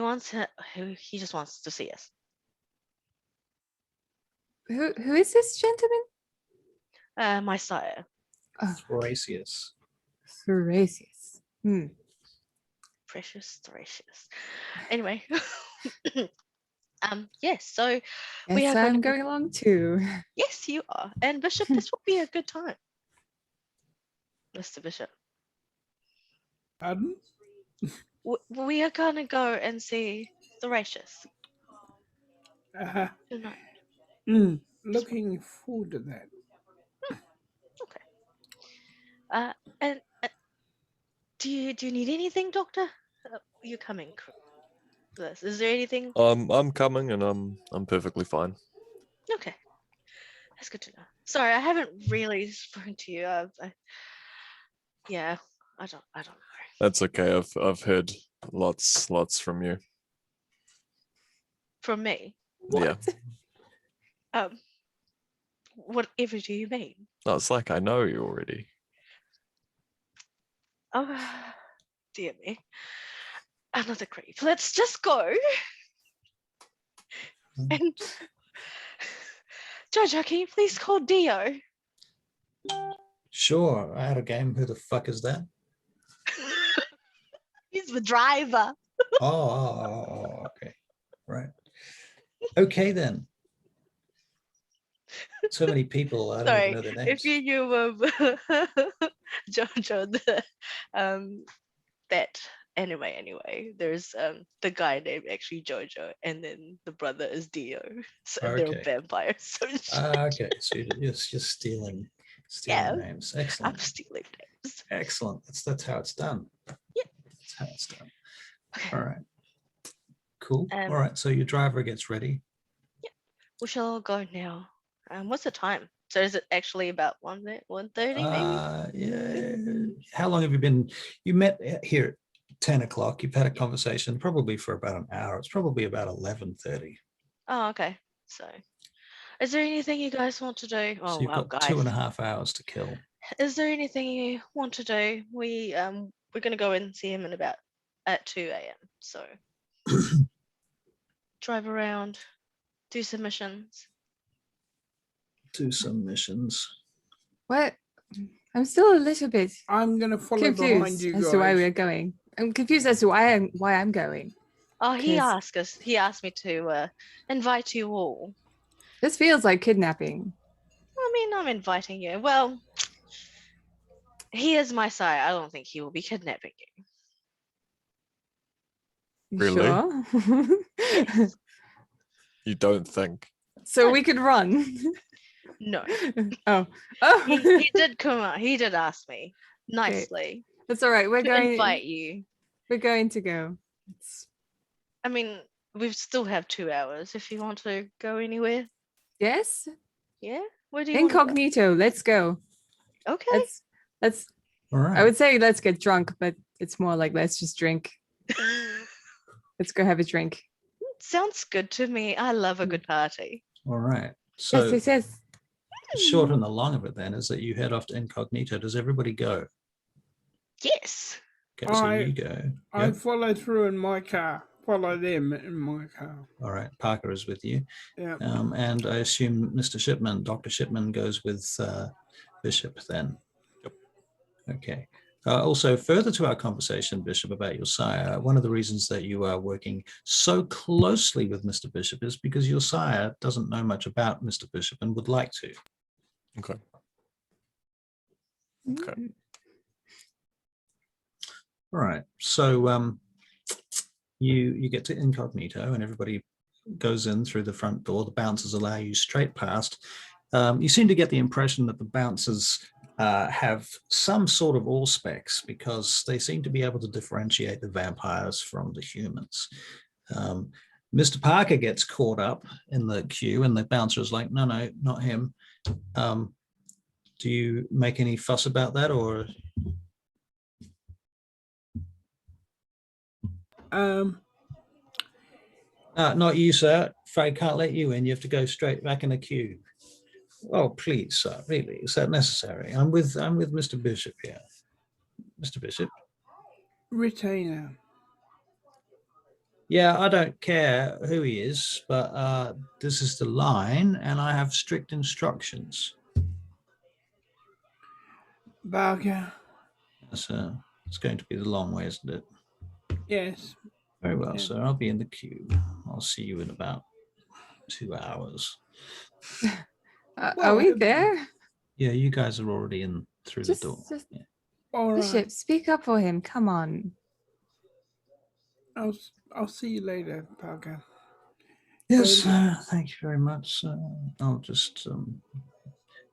S3: just wants to see us.
S4: Who is this gentleman?
S3: My sire.
S1: Thracius.
S4: Thracius.
S3: Precious Thracius. Anyway. Yes, so
S4: we are I'm going along too.
S3: Yes, you are. And Bishop, this will be a good time. Mr. Bishop.
S2: Pardon?
S3: We are gonna go and see Thracius
S2: Uh,
S3: tonight.
S2: looking forward to that.
S3: Okay. And do you need anything, Doctor? You coming with us? Is there anything?
S5: I'm coming, and I'm perfectly fine.
S3: Okay, that's good to know. Sorry, I haven't really spoken to you. Yeah, I don't know.
S5: That's okay. I've heard lots from you.
S3: From me?
S5: Yeah.
S3: Whatever do you mean?
S5: No, it's like I know you already.
S3: Oh, dear me. Another creep. Let's just go. And Jojo, can you please call Dio?
S1: Sure. I had a game. Who the fuck is that?
S3: He's the driver.
S1: Oh, okay. Right. Okay then. So many people, I don't
S3: Sorry,
S1: even know their names.
S3: if you knew Jojo, that anyway, there's the guy named actually Jojo, and then the brother is Dio. So they're
S1: Okay.
S3: vampires. So
S1: Okay, so you're just stealing
S3: yeah,
S1: names.
S3: I'm
S1: Excellent.
S3: stealing names.
S1: Excellent. That's how it's done.
S3: Yeah.
S1: That's how it's done.
S3: Okay.
S1: All right. Cool. All right. So your driver gets ready.
S3: Yeah. We shall go now. What's the time? So is it actually about 1:30 maybe?
S1: Yeah. How long have you been? You met here at 10 o'clock. You've had a conversation probably for about an hour. It's probably about 11:30.
S3: Oh, okay. So, is there anything you guys want to do?
S1: So
S3: Oh
S1: you've
S3: wow,
S1: got
S3: guys.
S1: 2.5 hours to kill.
S3: Is there anything you want to do? We're gonna go and see him at 2 a.m. So drive around, do some missions.
S1: Do some missions.
S4: What? I'm still a little bit
S2: I'm gonna follow behind
S4: confused
S2: you
S4: as to why
S2: guys.
S4: we're going. I'm confused as to why I'm going.
S3: Oh, he
S4: 'Cause-
S3: asked me to invite you all.
S4: This feels like kidnapping.
S3: I mean, I'm inviting you. Well, he is my sire. I don't think he will be kidnapping you.
S4: You
S5: Really?
S4: Sure.
S3: Yes.
S5: You don't think?
S4: So we could run.
S3: No.
S4: Oh.
S3: He did come out. He did ask me nicely
S4: That's all right. We're
S3: to
S4: going.
S3: invite you.
S4: We're going to go.
S3: I mean, we still have 2 hours if you want to go anywhere.
S4: Yes.
S3: Yeah? Where do you want to
S4: Incognito. Let's go.
S3: go? Okay.
S4: Let's.
S1: All right.
S4: I would say let's get drunk, but it's more like let's just drink. Let's go have a drink.
S3: Sounds good to me. I love a good party.
S1: All right. So
S4: Yes.
S1: the short and the long of it then is that you head off to Incognito. Does everybody go?
S3: Yes.
S1: Okay, so you go.
S2: I
S1: Yep.
S2: follow through in my car. Follow them in my car.
S1: All right. Parker is with you.
S2: Yeah.
S1: And I assume Mr. Shipman, Dr. Shipman goes with Bishop then.
S5: Yep.
S1: Okay. Also, further to our conversation, Bishop, about your sire, one of the reasons that you are working so closely with Mr. Bishop is because your sire doesn't know much about Mr. Bishop and would like to.
S5: Okay. Okay.
S1: All right. So you get to Incognito and everybody goes in through the front door. The bouncers allow you straight past. You seem to get the impression that the bouncers have some sort of specs because they seem to be able to differentiate the vampires from the humans. Mr. Parker gets caught up in the queue and the bouncer is like, no, not him. Do you make any fuss about that or? Not you, sir. Afraid can't let you in. You have to go straight back in the queue. Oh, please, sir. Really, is that necessary? I'm with Mr. Bishop here. Mr. Bishop.
S2: Retainer.
S1: Yeah, I don't care who he is, but this is the line, and I have strict instructions.
S2: Barker.
S1: So it's going to be the long way, isn't it?
S2: Yes.
S1: Very well,
S2: Yeah.
S1: sir. I'll be in the queue. I'll see you in about 2 hours.
S4: Are we there?
S1: Yeah, you guys are already in through the door. Yeah.
S2: All right.
S4: Bishop, speak up for him. Come on.
S2: I'll see you later, Parker.
S1: Yes, thank you very much. I'll just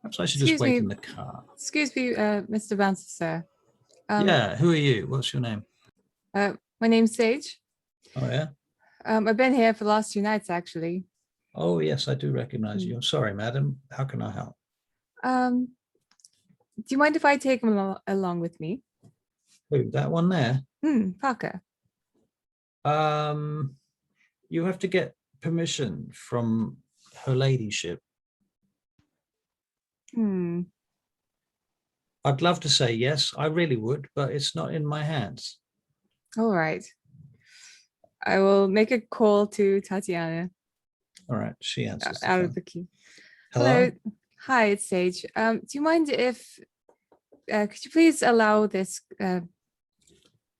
S1: perhaps I should just
S4: Excuse
S1: wait
S4: me.
S1: in the car.
S4: Excuse me, Mr. Bouncer, sir.
S1: Yeah, who are you? What's your name?
S4: My name's Sage.
S1: Oh yeah.
S4: I've been here for the last 2 nights, actually.
S1: Oh yes, I do recognize you. I'm sorry, madam. How can I help?
S4: Do you mind if I take him along with me?
S1: Who? That one there?
S4: Parker.
S1: You have to get permission from her ladyship. I'd love to say yes, I really would, but it's not in my hands.
S4: All right. I will make a call to Tatiana.
S1: All right, she answers the
S4: out
S1: phone.
S4: of the queue.
S1: Hello?
S4: Hi, it's Sage. Do you mind if could you please allow this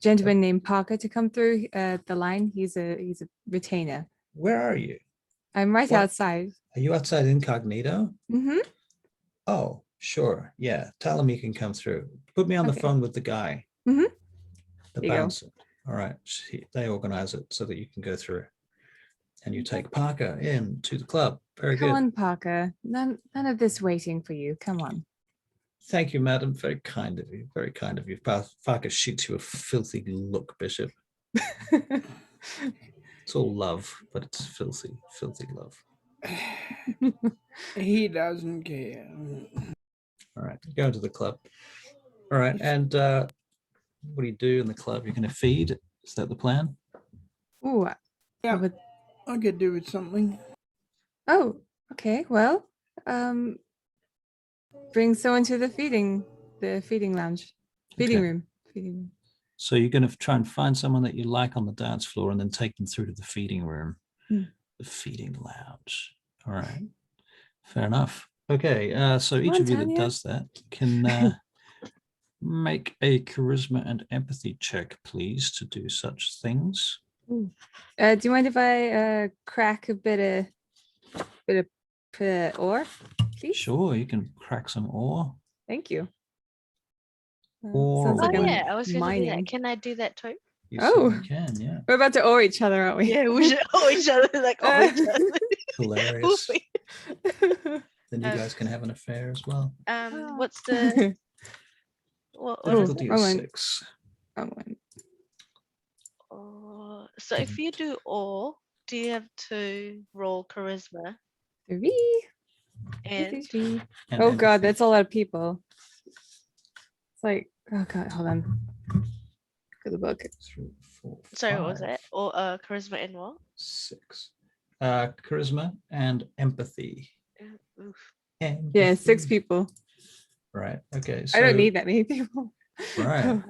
S4: gentleman named Parker to come through the line? He's a retainer.
S1: Where are you?
S4: I'm right outside.
S1: Are you outside incognito?
S4: Mm-hmm.
S1: Oh, sure. Yeah. Tell him he can come through. Put me on the phone with the guy.
S4: Mm-hmm.
S1: The bouncer. All right. They organize it so that you can go through. And you take Parker in to the club. Very good.
S4: Come on, Parker. None of this waiting for you. Come on.
S1: Thank you, madam. Very kind of you. Very kind of you. Parker shoots you a filthy look, Bishop. It's all love, but it's filthy, filthy love.
S2: He doesn't care.
S1: All right, go into the club. All right, and what do you do in the club? You're going to feed? Is that the plan?
S4: Ooh,
S2: yeah, I could do with something.
S4: Oh, okay. Well, bring someone to the feeding lounge, feeding room.
S1: So you're going to try and find someone that you like on the dance floor and then take them through to the feeding room, the feeding lounge. All right, fair enough. Okay, so each of you that does that can make a charisma and empathy check, please, to do such things.
S4: Do you mind if I crack a bit of ore, please?
S1: Sure, you can crack some ore.
S4: Thank you.
S1: Sounds
S3: like I was going to do that. Can I do that too?
S1: You certainly can, yeah.
S4: We're about to ore each other, aren't we?
S3: Yeah, we should ore each other, like ore each other.
S1: Hilarious. Then you guys can have an affair as well.
S3: What's the
S1: difficulty is 6?
S3: So if you do ore, do you have to roll charisma?
S4: 3.
S3: And
S4: oh god, that's a lot of people. It's like, oh god, hold on. Look at the book.
S1: 3, 4, 5,
S3: sorry, what was that? Or charisma and what?
S1: 6. Charisma and empathy.
S4: Empathy. Yeah, 6 people.
S1: Right. Okay. So,
S4: I don't need that many people.
S1: Right.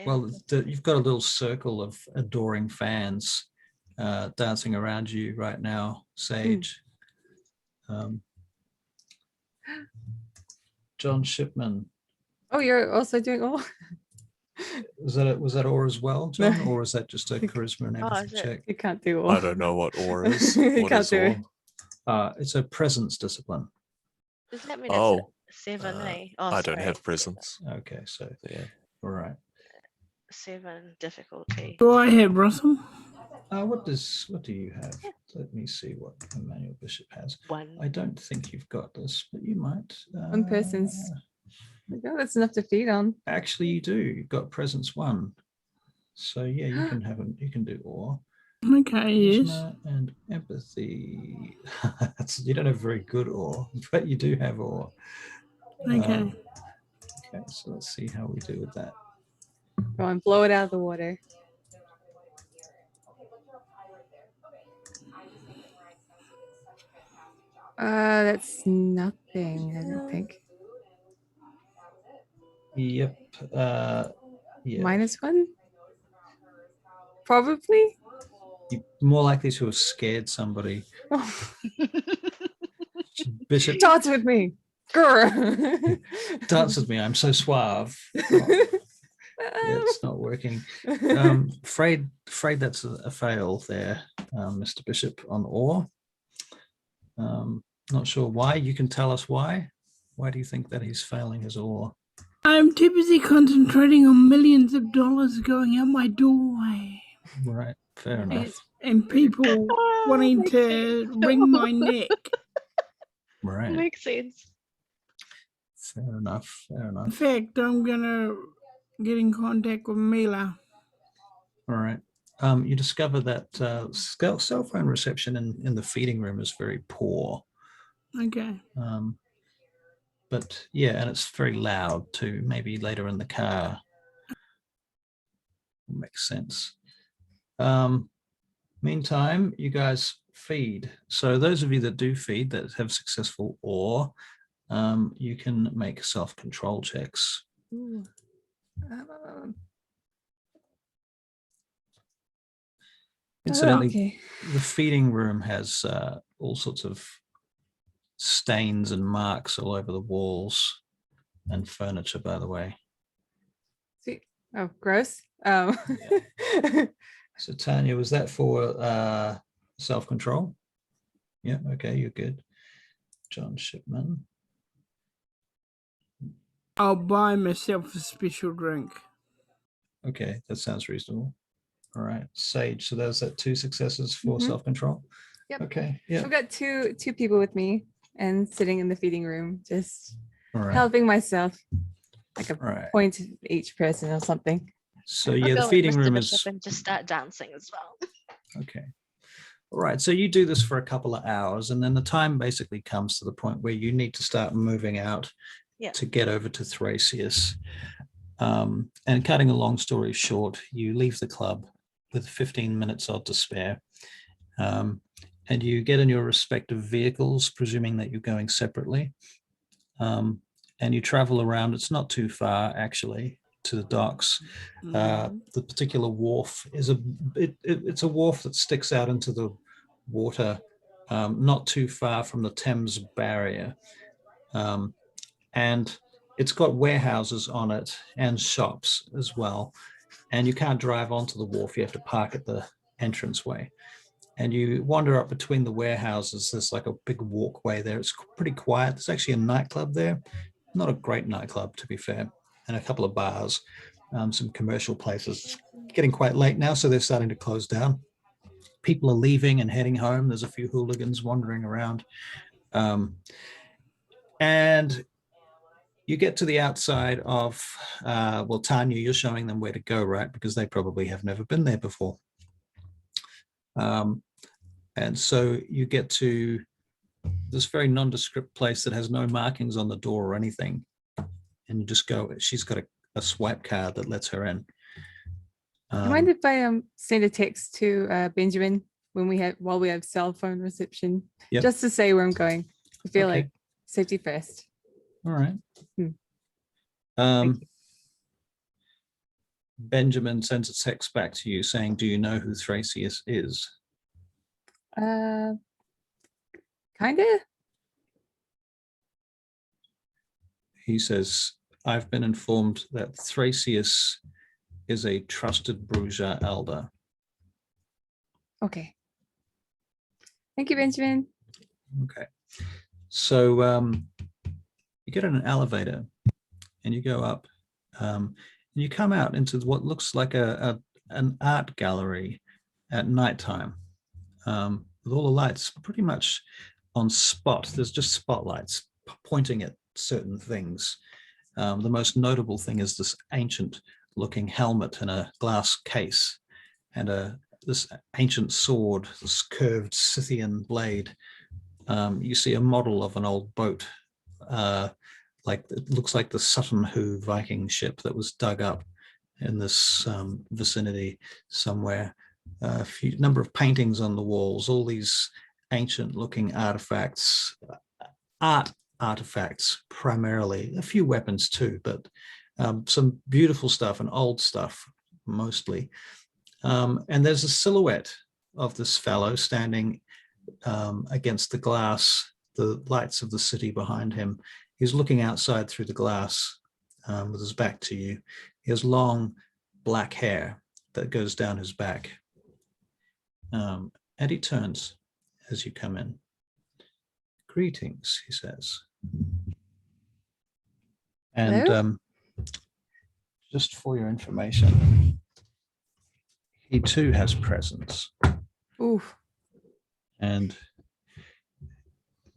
S1: Well, you've got a little circle of adoring fans dancing around you right now, Sage. John Shipman.
S4: Oh, you're also doing all.
S1: Was that ore as well, John, or is that just a charisma and empathy check?
S4: You can't do ore.
S5: I don't know what ore is.
S4: You can't do
S5: it.
S1: It's a presence discipline.
S3: Does that mean it's 7, eh?
S5: I don't have presence.
S1: Okay, so yeah, all right.
S3: 7 difficulty.
S2: Do I have Russell?
S1: What do you have? Let me see what Emmanuel Bishop has.
S3: 1.
S1: I don't think you've got this, but you might.
S4: 1 person's. Oh, that's enough to feed on.
S1: Actually, you do. You've got presence 1. So yeah, you can have you can do ore.
S2: Okay, yes.
S1: And empathy. You don't have very good ore, but you do have ore.
S2: Okay.
S1: Okay, so let's see how we do with that.
S4: Go on, blow it out of the water. That's nothing, I don't think.
S1: Yep. Yeah.
S4: -1? Probably.
S1: You're more likely to have scared somebody. Bishop,
S4: dance with me. Grr.
S1: Dance with me. I'm so suave. Yeah, it's not working. Afraid that's a fail there, Mr. Bishop, on ore. Not sure why. You can tell us why. Why do you think that he's failing his ore?
S2: I'm too busy concentrating on millions of dollars going out my doorway.
S1: Right. Fair enough.
S2: And people wanting to wring my neck.
S1: Right.
S3: Makes sense.
S1: Fair enough. Fair
S2: In
S1: enough.
S2: fact, I'm gonna get in contact with Mila.
S1: All right. You discover that cell phone reception in the feeding room is very poor.
S2: Okay.
S1: But yeah, and it's very loud too. Maybe later in the car. Makes sense. Meantime, you guys feed. So those of you that do feed, that have successful ore, you can make self-control checks.
S4: Ooh.
S1: Incidentally,
S4: okay.
S1: the feeding room has all sorts of stains and marks all over the walls and furniture, by the way.
S4: Sweet. Oh, gross.
S1: So Tanya, was that for self-control? Yeah, okay, you're good. John Shipman.
S2: I'll buy myself a special drink.
S1: Okay, that sounds reasonable. All right, Sage. So there's that 2 successes for self-control.
S4: Yep.
S1: Okay. Yeah.
S4: I've got two people with me and sitting in the feeding room, just
S1: All right.
S4: helping myself, like a
S1: All right.
S4: point each person or something.
S1: So
S3: I'll
S1: yeah, the
S3: go with
S1: feeding
S3: Mr.
S1: room
S3: Bishop
S1: is
S3: and just start dancing as well.
S1: okay. All right. So you do this for a couple of hours, and then the time basically comes to the point where you need to start moving out to get over to Thracius. And cutting a long story short, you leave the club with 15 minutes odd to spare. And you get in your respective vehicles, presuming that you're going separately. And you travel around. It's not too far, actually, to the docks. The particular wharf is it's a wharf that sticks out into the water, not too far from the Thames barrier. And it's got warehouses on it and shops as well. And you can't drive onto the wharf. You have to park at the entranceway. And you wander up between the warehouses. There's like a big walkway there. It's pretty quiet. There's actually a nightclub there. Not a great nightclub, to be fair, and a couple of bars, some commercial places. It's getting quite late now, so they're starting to close down. People are leaving and heading home. There's a few hooligans wandering around. And you get to the outside of, well, Tanya, you're showing them where to go, right? Because they probably have never been there before. And so you get to this very nondescript place that has no markings on the door or anything. And you just go, she's got a swipe card that lets her in.
S4: Do you mind if I send a text to Benjamin while we have cell phone reception, just to say where I'm going? I feel like safety first.
S1: All right.
S4: Thank you.
S1: Benjamin sends a text back to you saying, "Do you know who Thracius is?"
S4: Kinda.
S1: He says, "I've been informed that Thracius is a trusted Brujah elder."
S4: Okay. Thank you, Benjamin.
S1: Okay. So you get in an elevator and you go up and you come out into what looks like an art gallery at nighttime, with all the lights pretty much on spot. There's just spotlights pointing at certain things. The most notable thing is this ancient looking helmet in a glass case and this ancient sword, this curved Scythian blade. You see a model of an old boat, like it looks like the Sutton Hoo Viking ship that was dug up in this vicinity somewhere. A few number of paintings on the walls, all these ancient looking artifacts, art artifacts primarily, a few weapons too, but some beautiful stuff and old stuff mostly. And there's a silhouette of this fellow standing against the glass, the lights of the city behind him. He's looking outside through the glass with his back to you. He has long black hair that goes down his back. And he turns as you come in. "Greetings," he says. And just for your information, He too has presence.
S4: Oof.
S1: And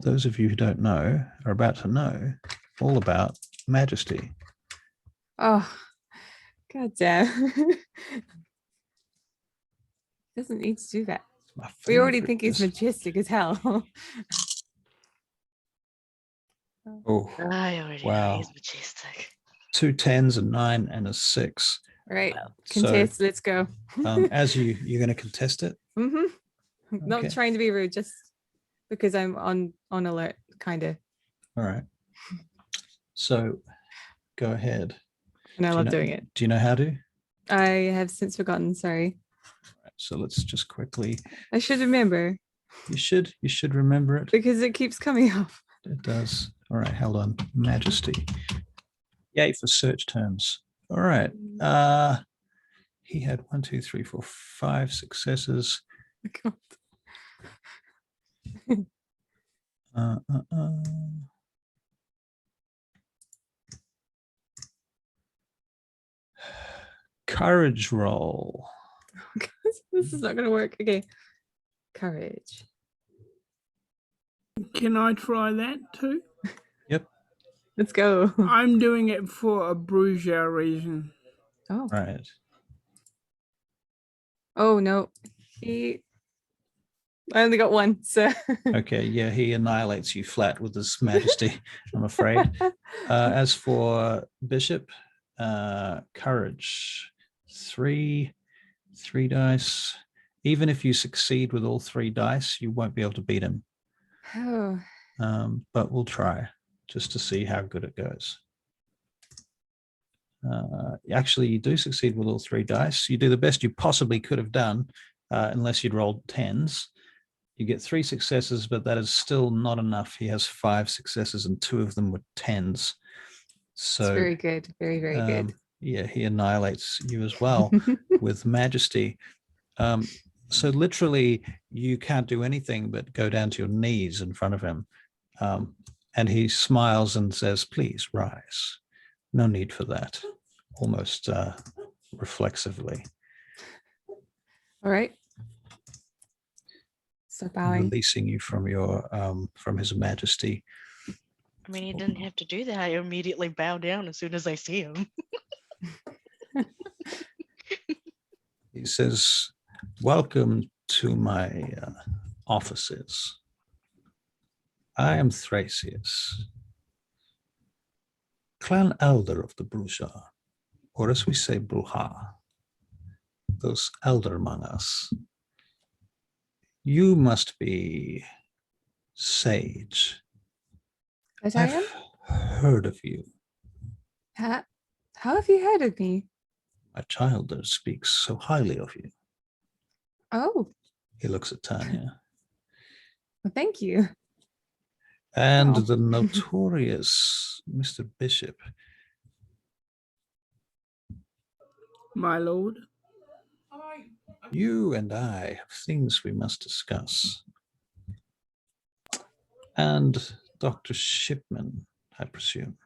S1: those of you who don't know are about to know all about majesty.
S4: Oh, god damn. Doesn't need to do that.
S1: My
S4: We already
S1: favorite
S4: think he's
S1: is-
S4: majestic as hell.
S1: Oh,
S3: I already know
S1: wow.
S3: he's majestic.
S1: 2 10s, a 9, and a 6.
S4: Right.
S1: So,
S4: Contest, let's go.
S1: as you're going to contest it?
S4: Mm-hmm. Not
S1: Okay.
S4: trying to be rude, just because I'm on alert, kind of.
S1: All right. So go ahead.
S4: And I
S1: Do you
S4: love
S1: know-
S4: doing it.
S1: Do you know how to?
S4: I have since forgotten, sorry.
S1: So let's just quickly.
S4: I should remember
S1: You should remember it.
S4: because it keeps coming up.
S1: It does. All right, hold on. Majesty. Yay for search terms. All right. He had 1, 2, 3, 4, 5 successes.
S4: God.
S1: Courage roll.
S4: This is not going to work. Okay. Courage.
S2: Can I try that too?
S1: Yep.
S4: Let's go.
S2: I'm doing it for a Brujah reason.
S4: Oh.
S1: Right.
S4: Oh, no. I only got one, so.
S1: Okay. Yeah, he annihilates you flat with his majesty, I'm afraid. As for Bishop, courage. 3 dice. Even if you succeed with all 3 dice, you won't be able to beat him.
S4: Oh.
S1: But we'll try just to see how good it goes. Actually, you do succeed with all 3 dice. You do the best you possibly could have done, unless you'd rolled 10s. You get 3 successes, but that is still not enough. He has 5 successes, and 2 of them were 10s. So
S4: It's very good. Very, very good.
S1: Yeah, he annihilates you as well with majesty. So literally, you can't do anything but go down to your knees in front of him. And he smiles and says, "Please rise." No need for that. Almost reflexively.
S4: All right. Stop bowing.
S1: Releasing you from your from his majesty.
S3: I mean, he didn't have to do that. I immediately bow down as soon as I see him.
S1: He says, "Welcome to my offices. I am Thracius, clan elder of the Brujah, or as we say, Brujah, those elder among us. You must be Sage.
S4: But I am?
S1: I've heard of you.
S4: How have you heard of me?
S1: My child there speaks so highly of you."
S4: Oh,
S1: He looks at Tanya.
S4: well, thank you.
S1: And
S4: Oh.
S1: the notorious Mr. Bishop.
S2: My lord.
S1: You and I have things we must discuss. And Dr. Shipman, I presume.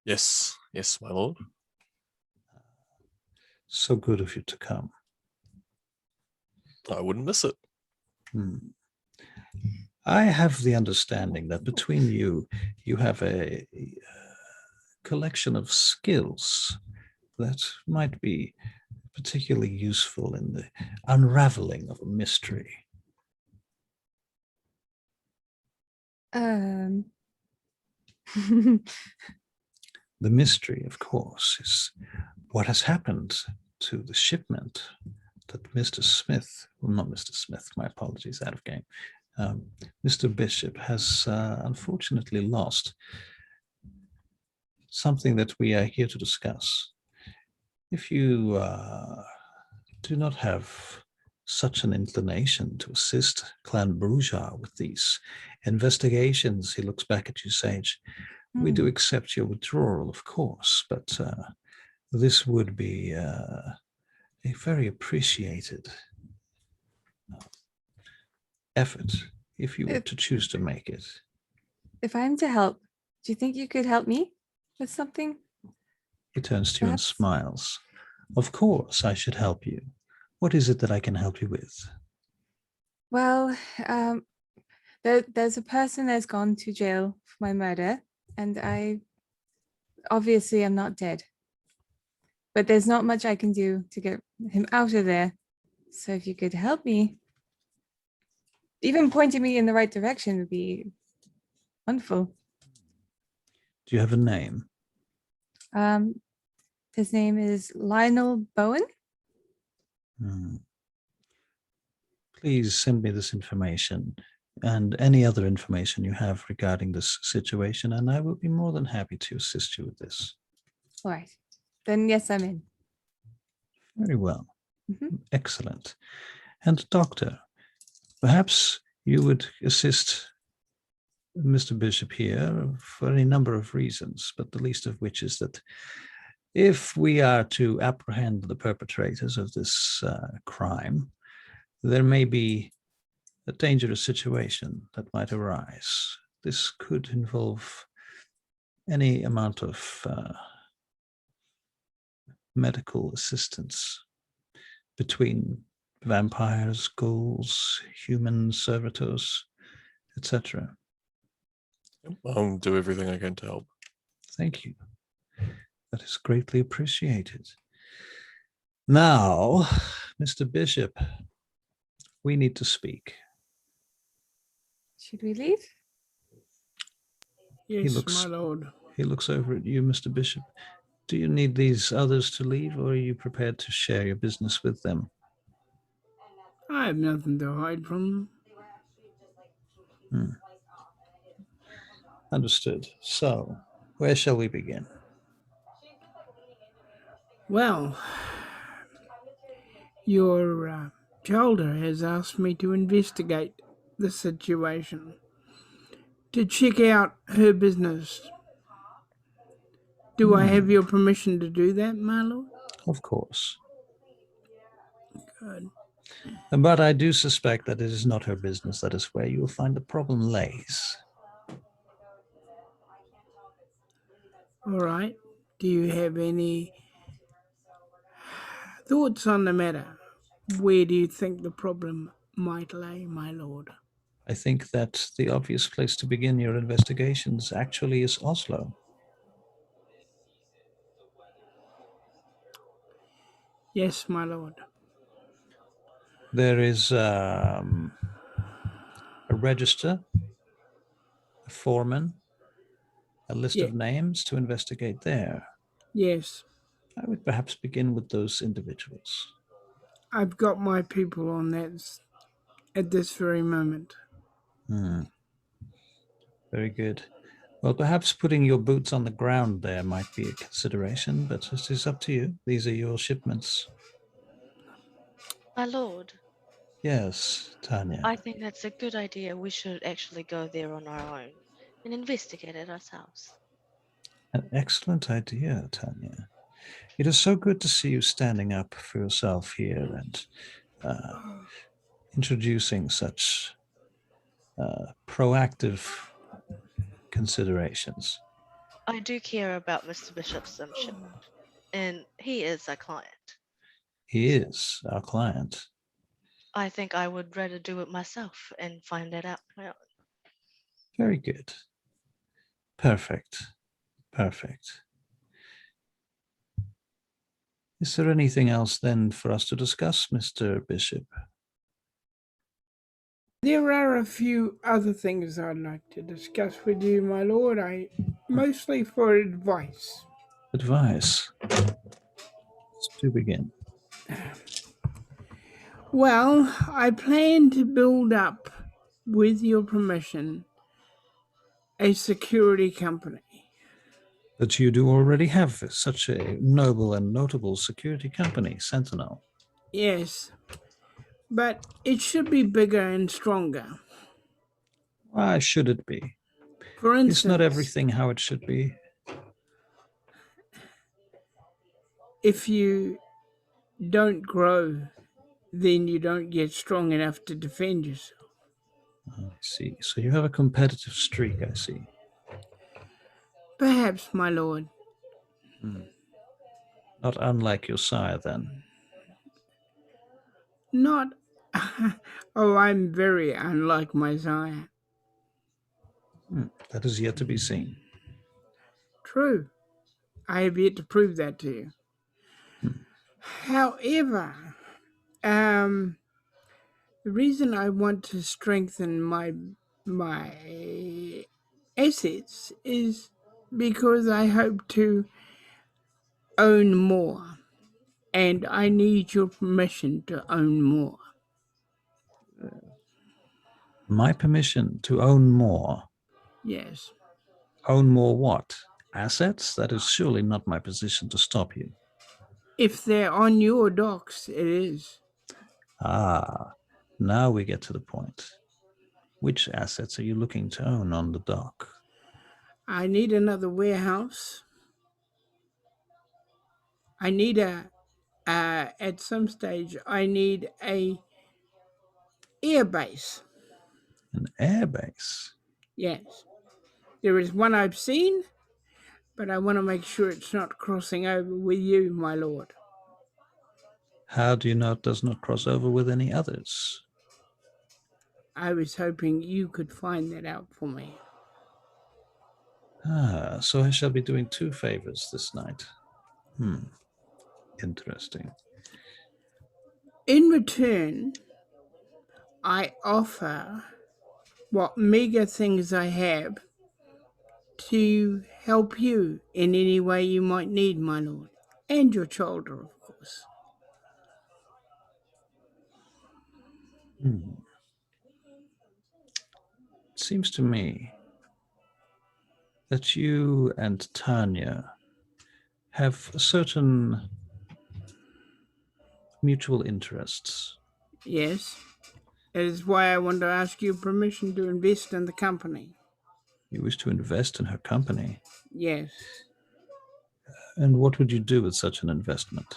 S5: Yes, my lord.
S1: So good of you to come.
S5: I wouldn't miss it.
S1: I have the understanding that between you, you have a collection of skills that might be particularly useful in the unraveling of a mystery.
S4: The
S1: mystery, of course, is what has happened to the shipment that Mr. Smith, well, not Mr. Smith, my apologies, out of game. Mr. Bishop has unfortunately lost. Something that we are here to discuss. If you do not have such an inclination to assist Clan Brujah with these investigations, he looks back at you, Sage. We do accept your withdrawal, of course, but this would be a very appreciated effort if you were to choose to make it.
S4: If I'm to help, do you think you could help me with something?
S1: He turns to you and
S4: Perhaps.
S1: smiles. Of course, I should help you. What is it that I can help you with?
S4: Well, there's a person that's gone to jail for my murder, and I obviously am not dead. But there's not much I can do to get him out of there. So if you could help me, even pointing me in the right direction would be wonderful.
S1: Do you have a name?
S4: His name is Lionel Bowen.
S1: Please send me this information and any other information you have regarding this situation, and I will be more than happy to assist you with this.
S4: All right. Then yes, I'm in.
S1: Very well. Excellent. And doctor, perhaps you would assist Mr. Bishop here for any number of reasons, but the least of which is that if we are to apprehend the perpetrators of this crime, there may be a dangerous situation that might arise. This could involve any amount of medical assistance between vampires, ghouls, human servitors, etc.
S5: I'll do everything I can to help.
S1: Thank you. That is greatly appreciated. Now, Mr. Bishop, we need to speak.
S4: Should we leave?
S2: Yes, my lord.
S1: He looks over at you, Mr. Bishop. Do you need these others to leave, or are you prepared to share your business with them?
S2: I have nothing to hide from them.
S1: Understood. So, where shall we begin?
S2: Well, your elder has asked me to investigate the situation, to check out her business. Do I have your permission to do that, my lord?
S1: Of course.
S2: Good.
S1: But I do suspect that it is not her business. That is where you will find the problem lays.
S2: All right. Do you have any thoughts on the matter? Where do you think the problem might lay, my lord?
S1: I think that the obvious place to begin your investigations actually is Oslo.
S2: Yes, my lord.
S1: There is a register, a foreman, a list of names to investigate there.
S2: Yes.
S1: I would perhaps begin with those individuals.
S2: I've got my people on that at this very moment.
S1: Very good. Well, perhaps putting your boots on the ground there might be a consideration, but it is up to you. These are your shipments.
S3: My lord.
S1: Yes, Tanya.
S3: I think that's a good idea. We should actually go there on our own and investigate it ourselves.
S1: An excellent idea, Tanya. It is so good to see you standing up for yourself here and introducing such proactive considerations.
S3: I do care about Mr. Bishop's shipment, and he is a client.
S1: He is our client.
S3: I think I would rather do it myself and find that out.
S1: Very good. Perfect. Perfect. Is there anything else then for us to discuss, Mr. Bishop?
S2: There are a few other things I'd like to discuss with you, my lord. Mostly for advice.
S1: Advice. To begin.
S2: Well, I plan to build up, with your permission, a security company.
S1: But you do already have such a noble and notable security company, Sentinel.
S2: Yes, but it should be bigger and stronger.
S1: Why should it be?
S2: For instance,
S1: it's not everything how it should be.
S2: If you don't grow, then you don't get strong enough to defend yourself.
S1: I see. So you have a competitive streak, I see.
S2: Perhaps, my lord.
S1: Not unlike your sire, then.
S2: Not. Oh, I'm very unlike my sire.
S1: That is yet to be seen.
S2: True. I have yet to prove that to you. However, the reason I want to strengthen my assets is because I hope to own more, and I need your permission to own more.
S1: My permission to own more.
S2: Yes.
S1: Own more what? Assets? That is surely not my position to stop you.
S2: If they're on your docks, it is.
S1: Ah, now we get to the point. Which assets are you looking to own on the dock?
S2: I need another warehouse. I need at some stage, I need a air base.
S1: An airbase?
S2: Yes. There is one I've seen, but I want to make sure it's not crossing over with you, my lord.
S1: How do you know it does not cross over with any others?
S2: I was hoping you could find that out for me.
S1: Ah, so I shall be doing 2 favors this night. Interesting.
S2: In return, I offer what meager things I have to help you in any way you might need, my lord, and your children, of course.
S1: It seems to me that you and Tanya have certain mutual interests.
S2: Yes, that is why I want to ask you permission to invest in the company.
S1: You wish to invest in her company?
S2: Yes.
S1: And what would you do with such an investment?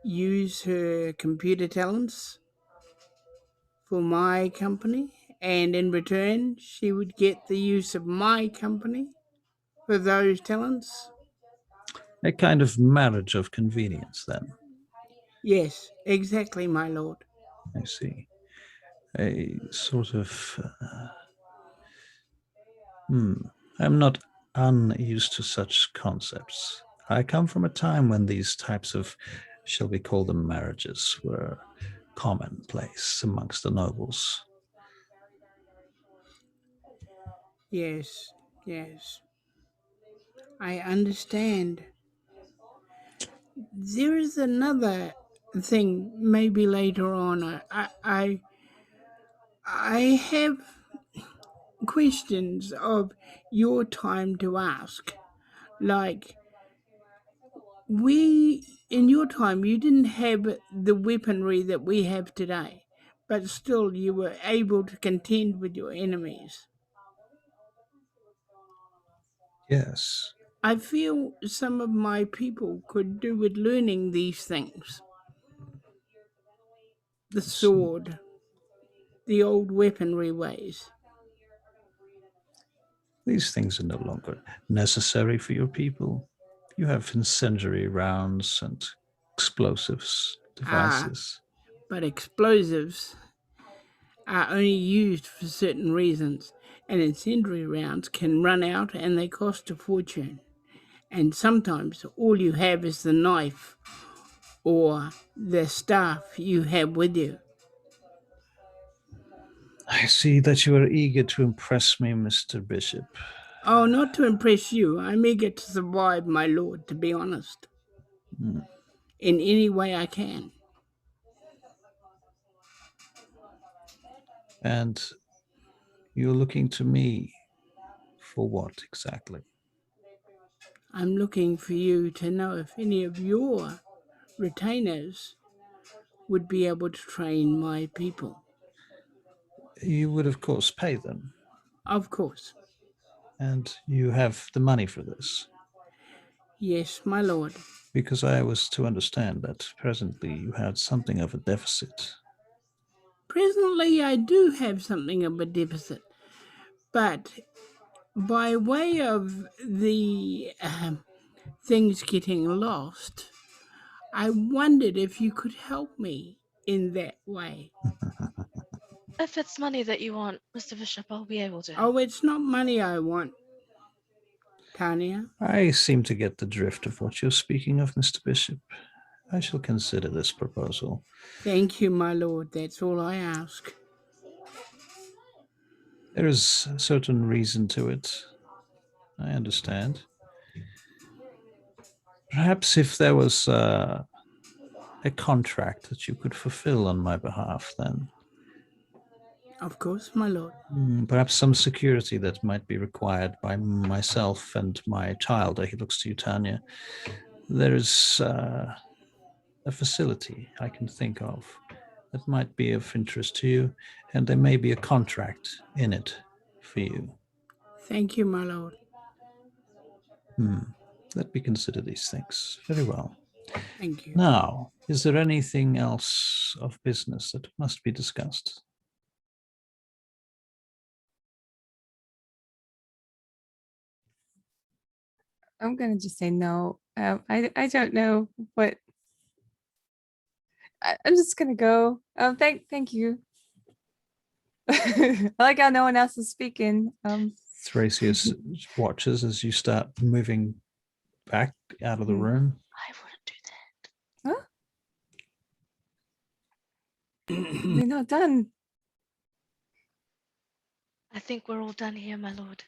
S2: Use her computer talents for my company, and in return, she would get the use of my company for those talents.
S1: A kind of marriage of convenience, then.
S2: Yes, exactly, my lord.
S1: I see. A sort of... I'm not unused to such concepts. I come from a time when these types of, shall we call them marriages, were commonplace amongst the nobles.
S2: Yes, yes. I understand. There is another thing maybe later on. I have questions of your time to ask. Like, in your time, you didn't have the weaponry that we have today, but still you were able to contend with your enemies.
S1: Yes.
S2: I feel some of my people could do with learning these things. The sword, the old weaponry ways.
S1: These things are no longer necessary for your people. You have incendiary rounds and explosives devices.
S2: But explosives are only used for certain reasons, and incendiary rounds can run out and they cost a fortune. And sometimes all you have is the knife or the staff you have with you.
S1: I see that you are eager to impress me, Mr. Bishop.
S2: Oh, not to impress you. I'm eager to survive, my lord, to be honest. In any way I can.
S1: And you're looking to me for what exactly?
S2: I'm looking for you to know if any of your retainers would be able to train my people.
S1: You would, of course, pay them.
S2: Of course.
S1: And you have the money for this?
S2: Yes, my lord.
S1: Because I was to understand that presently you had something of a deficit.
S2: Presently, I do have something of a deficit, but by way of the things getting lost, I wondered if you could help me in that way.
S3: If it's money that you want, Mr. Bishop, I'll be able to help.
S2: Oh, it's not money I want, Tanya.
S1: I seem to get the drift of what you're speaking of, Mr. Bishop. I shall consider this proposal.
S2: Thank you, my lord. That's all I ask.
S1: There is a certain reason to it. I understand. Perhaps if there was a contract that you could fulfill on my behalf, then
S2: Of course, my lord.
S1: perhaps some security that might be required by myself and my child. He looks to you, Tanya. There is a facility I can think of that might be of interest to you, and there may be a contract in it for you.
S2: Thank you, my lord.
S1: Let me consider these things. Very well.
S2: Thank you.
S1: Now, is there anything else of business that must be discussed?
S4: I'm gonna just say no. I don't know what. I'm just gonna go. Thank you. I like how no one else is speaking.
S1: Thracius watches as you start moving back out of the room.
S3: I wouldn't do that.
S4: Huh? We're not done.
S3: I think we're all done here, my lord.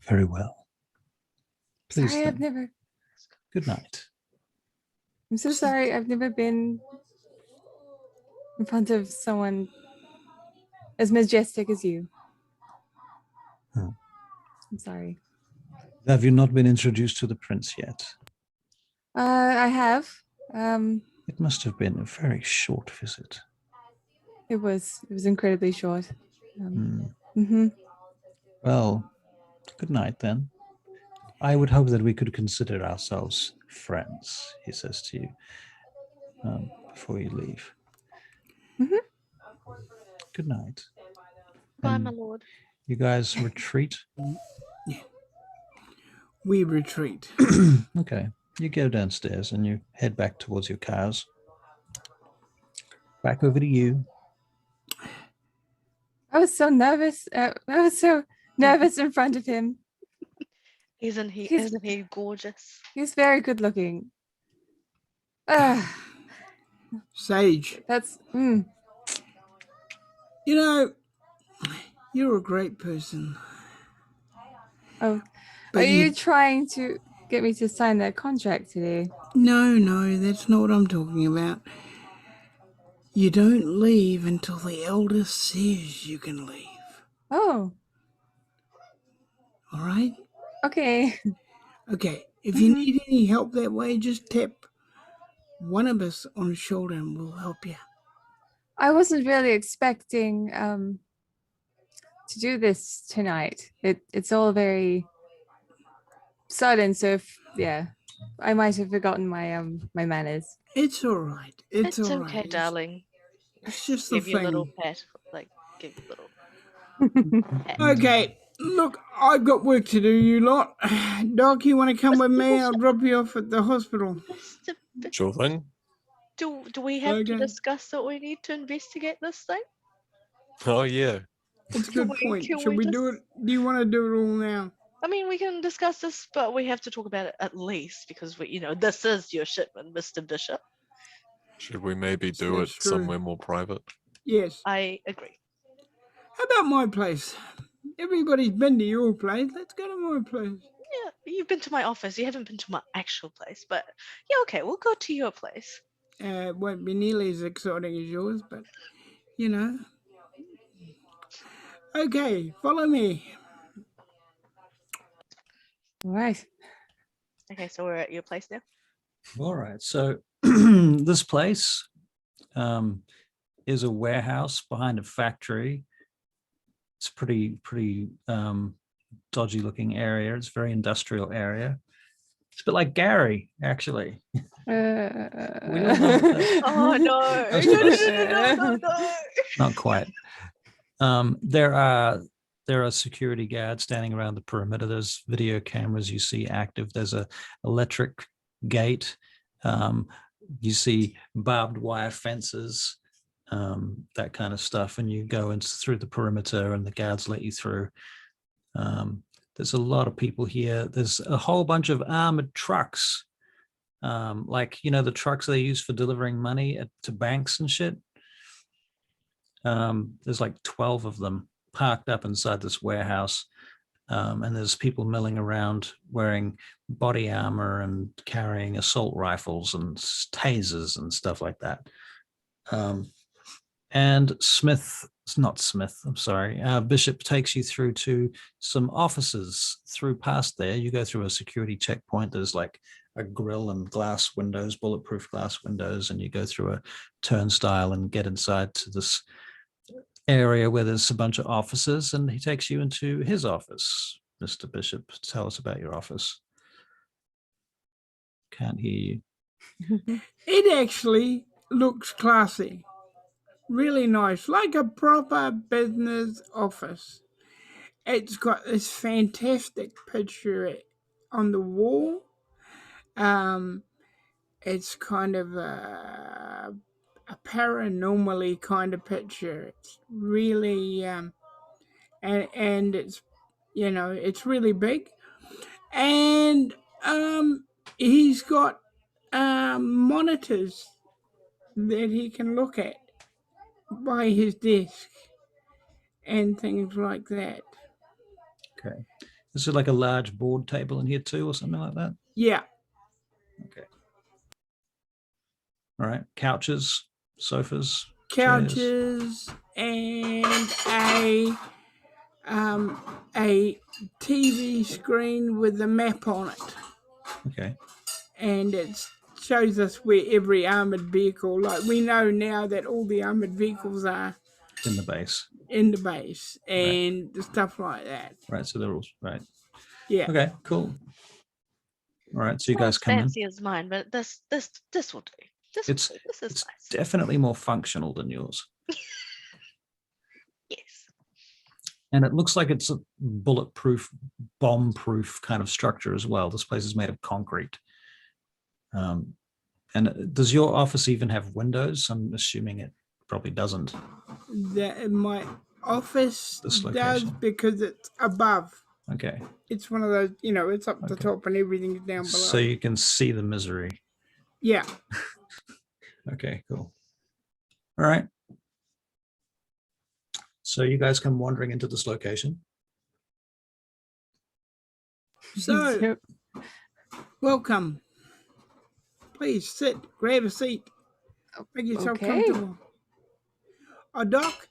S1: Very well. Please
S4: Sorry,
S1: then.
S4: I've never.
S1: Good night.
S4: I'm so sorry. I've never been in front of someone as majestic as you. I'm sorry.
S1: Have you not been introduced to the prince yet?
S4: I have.
S1: It must have been a very short visit.
S4: It was incredibly short.
S1: Well, good night then. I would hope that we could consider ourselves friends, he says to you before you leave. Good night.
S3: Bye,
S1: And
S3: my lord.
S1: you guys retreat?
S2: We retreat.
S1: Okay. You go downstairs and you head back towards your cows. Back over to you.
S4: I was so nervous. I was so nervous in front of him.
S3: Isn't he gorgeous?
S4: He's very good looking.
S2: Sage.
S4: That's
S2: You know, you're a great person.
S4: Oh,
S2: But
S4: are you trying to get me to sign that contract today?
S2: No, that's not what I'm talking about. You don't leave until the elder says you can leave.
S4: Oh,
S2: All right?
S4: okay.
S2: Okay, if you need any help that way, just tap one of us on the shoulder and we'll help you.
S4: I wasn't really expecting to do this tonight. It's all very sudden, so I might have forgotten my my manners.
S2: It's all right. It's all right.
S3: Okay, darling.
S2: It's just the
S3: Give you a little
S2: thing.
S3: pat, give you a little pat.
S2: Okay, look, I've got work to do, you lot. Doc, you want to come with me? I'll drop you off at the hospital.
S5: Sure thing.
S3: Do we have to discuss that we need to investigate this thing?
S5: Oh yeah.
S2: It's a good point. Should we do it? Do you want to do it all now?
S3: I mean, we can discuss this, but we have to talk about it at least because this is your shipment, Mr. Bishop.
S5: Should we maybe do
S2: That's
S5: it
S2: true.
S5: somewhere more private?
S2: Yes.
S3: I agree.
S2: How about my place? Everybody's been to your place. Let's go to my place.
S3: Yeah, you've been to my office. You haven't been to my actual place, but yeah, okay, we'll go to your place.
S2: It won't be nearly as exciting as yours, but you know. Okay, follow me.
S4: All right.
S3: Okay, so we're at your place now.
S1: All right. So this place is a warehouse behind a factory. It's pretty dodgy looking area. It's a very industrial area. It's a bit like Gary, actually. We all know that.
S3: Oh no.
S1: No. Not quite. There's there are security guards standing around the perimeter. There's video cameras you see active. There's a electric gate. You see barbed wire fences, that kind of stuff. And you go through the perimeter and the guards let you through. There's a lot of people here. There's a whole bunch of armored trucks, like, the trucks they use for delivering money to banks and shit. There's like 12 of them parked up inside this warehouse. And there's people milling around wearing body armor and carrying assault rifles and tasers and stuff like that. And Bishop takes you through to some offices through past there. You go through a security checkpoint. There's like a grill and glass windows, bulletproof glass windows, and you go through a turnstile and get inside to this area where there's a bunch of offices, and he takes you into his office. Mr. Bishop, tell us about your office. Can't hear you.
S2: It actually looks classy. Really nice, like a proper business office. It's got this fantastic picture on the wall. It's kind of a paranormally kind of picture. It's really and it's it's really big, and he's got monitors that he can look at by his desk and things like that.
S1: Okay. Is it like a large board table in here too, or something like that?
S2: Yeah.
S1: Okay. All right. Couches, sofas,
S2: chairs. And a TV screen with a map on it.
S1: Okay.
S2: And it shows us where every armored vehicle, like we know now that all the armored vehicles are
S1: in the base.
S2: And stuff like that.
S1: Right. So they're all right.
S2: Yeah.
S1: Okay. Cool. All right. So you guys come in.
S3: Fancy as mine, but this will do. This is nice.
S1: Definitely more functional than yours.
S3: Yes.
S1: And it looks like it's a bulletproof, bomb-proof kind of structure as well. This place is made of concrete. And does your office even have windows? I'm assuming it probably doesn't.
S2: My office does, because it's above.
S1: Okay.
S2: It's one of those, it's up the top and everything's down below.
S1: So you can see the misery.
S2: Yeah.
S1: Okay, cool. All right. So you guys come wandering into this location.
S2: So, welcome. Please sit, grab a seat, make yourself comfortable. Oh, Doc,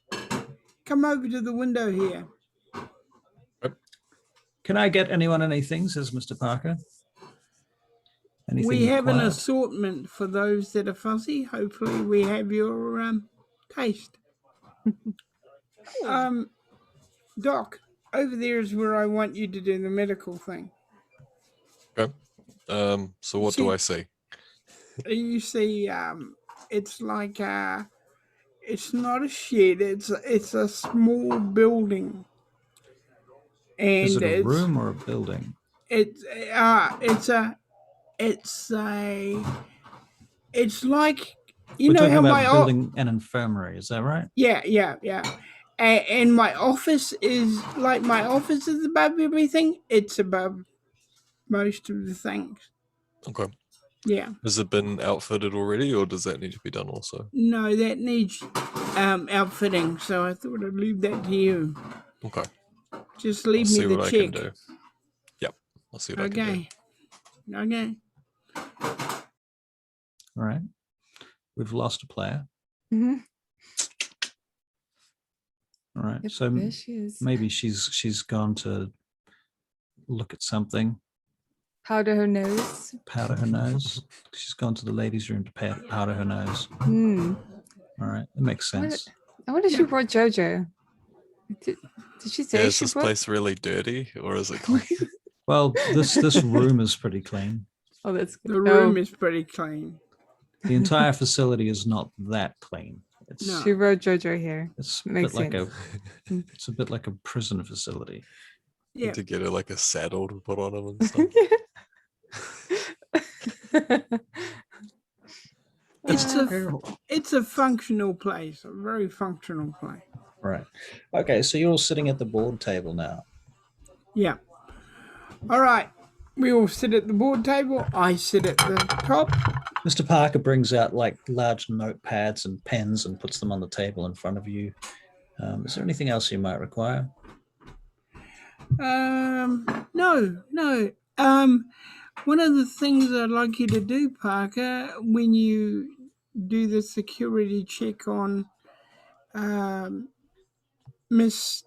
S2: come over to the window here.
S1: Can I get anyone anything, says Mr. Parker? Anything
S2: we have
S1: required?
S2: an assortment for those that are fussy. Hopefully we have your taste. Doc, over there is where I want you to do the medical thing.
S5: Okay. So what do I see?
S2: You see, it's like it's not a shed. It's a small building. And
S1: is it a room or a building?
S2: It's like
S1: We're talking about building an infirmary. Is that right?
S2: Yeah. And my office is above everything. It's above most of the things.
S5: Okay.
S2: Yeah.
S5: Has it been outfitted already, or does that need to be done also?
S2: No, that needs outfitting. So I thought I'd leave that to you.
S5: Okay.
S2: Just leave me the check.
S5: I can do. Yep. I'll see what I can do.
S2: Okay.
S1: All right. We've lost a player.
S4: Mm-hmm.
S1: All right.
S4: Yep,
S1: So
S4: there she is.
S1: maybe she's gone to look at something.
S4: Powder her nose.
S1: Powder her nose. She's gone to the ladies' room to powder her nose.
S4: Hmm.
S1: All right. It makes sense.
S4: I wonder if she brought JoJo. Did she say
S5: is
S4: she
S5: this
S4: brought...
S5: place really dirty, or is it clean?
S1: Well, this room is pretty clean.
S4: Oh, that's good.
S2: The room is pretty clean.
S1: The entire facility is not that clean. It's
S2: No.
S4: She wrote Jojo here.
S1: it's a
S4: Makes
S1: bit like
S4: sense.
S1: it's a bit like a prison facility.
S2: Yeah.
S5: To get her like a saddle to put on him and stuff.
S2: It's a functional place, a very functional place.
S1: Right. Okay, so you're all sitting at the board table now.
S2: Yeah. All right. We all sit at the board table. I sit at the top.
S1: Mr. Parker brings out like large notepads and pens and puts them on the table in front of you. Is there anything else you might require?
S2: No. One of the things I'd like you to do, Parker, when you do the security check on Miss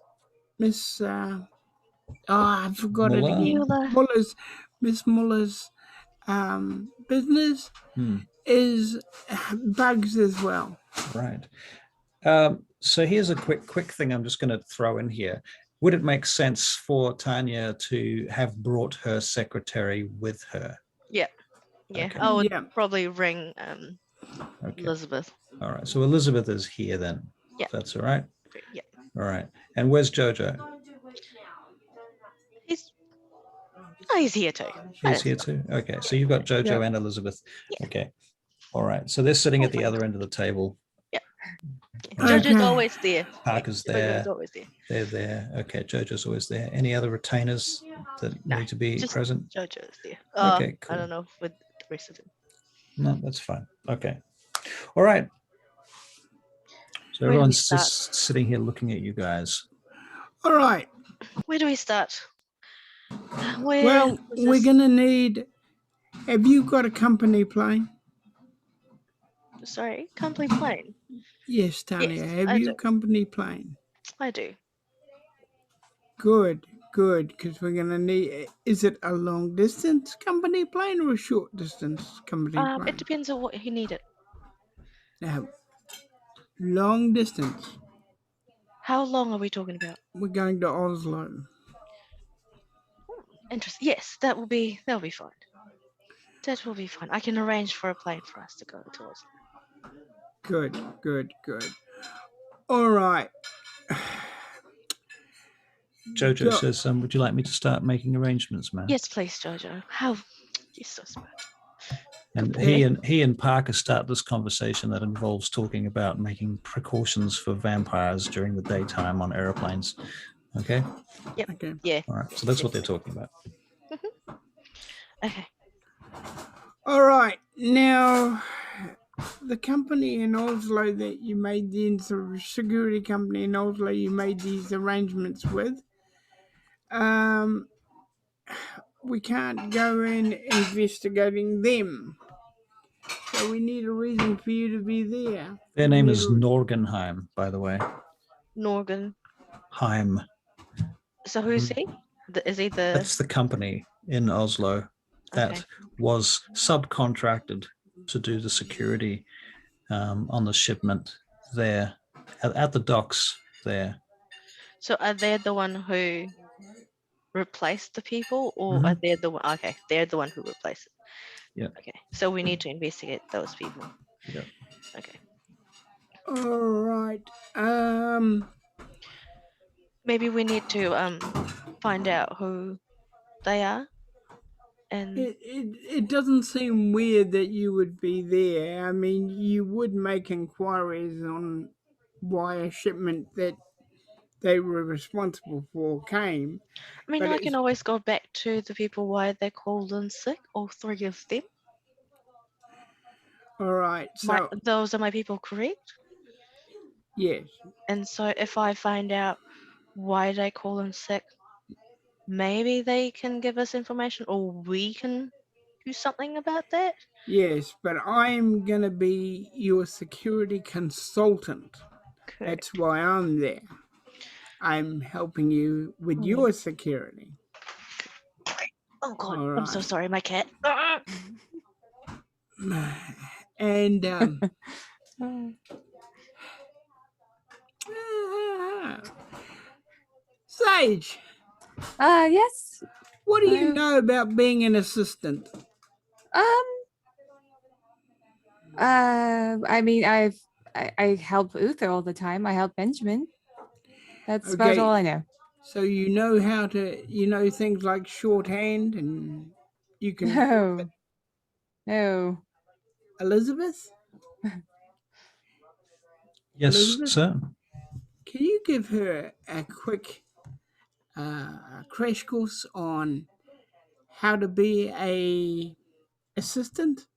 S2: I forgot
S1: Muller?
S2: it again.
S3: Muller.
S2: Miss Muller's business is bugs as well.
S1: Right. So here's a quick thing I'm just going to throw in here. Would it make sense for Tanya to have brought her secretary with her?
S3: Yeah.
S1: Okay.
S3: I would
S2: Yeah.
S3: probably ring
S1: Okay.
S3: Elizabeth.
S1: All right. So Elizabeth is here then.
S3: Yeah.
S1: If that's all right.
S3: Yeah.
S1: All right. And where's Jojo?
S3: He's here too.
S1: He's here too. Okay. So you've got Jojo and Elizabeth.
S3: Yeah.
S1: Okay. All right. So they're sitting at the other end of the table.
S3: Yeah.
S2: Okay.
S3: Jojo's always there.
S1: Parker's
S3: Jojo's
S1: there.
S3: always there.
S1: They're there. Okay. Jojo's always there. Any other retainers that
S3: No,
S1: need to be
S3: just
S1: present?
S3: Jojo's there.
S1: Okay, cool.
S3: I don't know with the rest of them.
S1: No, that's fine. Okay. All right. So
S3: Where do we
S1: everyone's
S3: start?
S1: just sitting here looking at you guys.
S2: All right.
S3: Where do we start?
S2: Well, we're going to need... Have you got a company plane?
S3: Sorry, company plane.
S2: Yes, Tanya.
S3: Yes,
S2: have
S3: I
S2: you
S3: do.
S2: a company plane?
S3: I do.
S2: Good, because we're going to need... Is it a long-distance company plane or a short-distance company plane?
S3: It depends on what he needed.
S2: Now, long distance.
S3: How long are we talking about?
S2: We're going to Oslo.
S3: Interesting. Yes, that will be fine. That will be fine. I can arrange for a plane for us to go to Oslo.
S2: Good. All right.
S1: Jojo says, would you like me to start making arrangements, man?
S3: Yes, please, Jojo. You're so smart.
S1: And he and Parker start this conversation that involves talking about making precautions for vampires during the daytime on airplanes. Okay?
S3: Yep.
S2: Okay.
S3: Yeah.
S1: All right. So that's what they're talking about.
S3: Okay.
S2: All right. Now, the company in Oslo that you made the security company in Oslo you made these arrangements with, we can't go in investigating them. So we need a reason for you to be there.
S1: Their name is Norgenheim, by the way.
S3: Norgen.
S1: Heim.
S3: So who's he? Is he the...
S1: That's the company in Oslo that was subcontracted to do the security on the shipment there at the docks there.
S3: So are they the one who replaced the people, or are they the one? Okay, they're the one who replaced it.
S1: Yeah.
S3: Okay, so we need to investigate those people.
S1: Yeah.
S3: Okay.
S2: All right.
S3: Maybe we need to find out who they are. And
S2: it doesn't seem weird that you would be there. I mean, you would make inquiries on why a shipment that they were responsible for came.
S3: I mean, I can always go back to the people why they called in sick, all three of them.
S2: All right. So
S3: those are my people, correct?
S2: Yes.
S3: And so if I find out why they call in sick, maybe they can give us information, or we can do something about that.
S2: Yes, but I'm going to be your security consultant.
S3: Correct.
S2: That's why I'm there. I'm helping you with your security.
S3: Oh, God.
S2: All right.
S3: I'm so sorry, my cat.
S2: And Sage.
S4: Yes.
S2: What do you know about being an assistant?
S4: I mean, I've I help Uther all the time. I help Benjamin. That's about
S2: Okay.
S4: all I know.
S2: So you know how to, you know things like shorthand, and you can.
S4: No. No.
S2: Elizabeth,
S1: Yes,
S2: Elizabeth?
S1: sir.
S2: can you give her a quick crash course on how to be a assistant?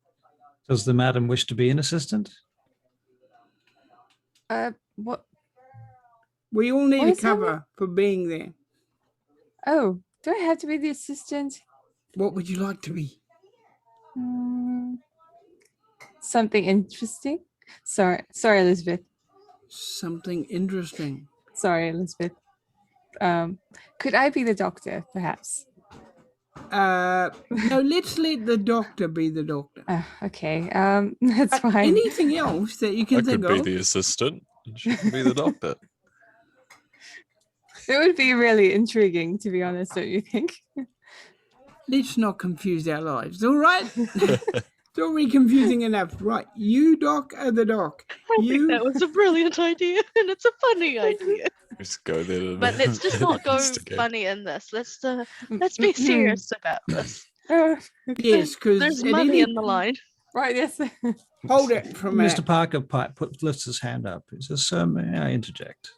S1: Does the madam wish to be an assistant?
S4: What?
S2: We all need
S4: What
S2: a
S4: is happening?
S2: cover for being there.
S4: Oh, do I have to be the assistant?
S2: What would you like to be?
S4: Something interesting. Sorry, Elizabeth.
S2: Something interesting.
S4: Sorry, Elizabeth. Could I be the doctor, perhaps?
S2: No, let's let the doctor be the doctor.
S4: Okay. That's fine.
S2: Anything else that you
S5: I
S2: can
S5: could
S2: think
S5: be
S2: of?
S5: the assistant, and she can be the doctor.
S4: It would be really intriguing, to be honest, don't you think?
S2: Let's not confuse our lives, all right? It's already confusing enough. Right, you, Doc, are the Doc.
S3: I think
S2: You,
S3: that was a brilliant idea, and it's a funny idea.
S5: Just go there to
S3: But let's just not go
S5: investigate.
S3: funny in this. Let's be serious about this.
S2: yes, because
S3: There's money in the line.
S4: Right, yes.
S2: hold it for a minute.
S1: Mr. Parker lifts his hand up. He says, "Sir, may I interject?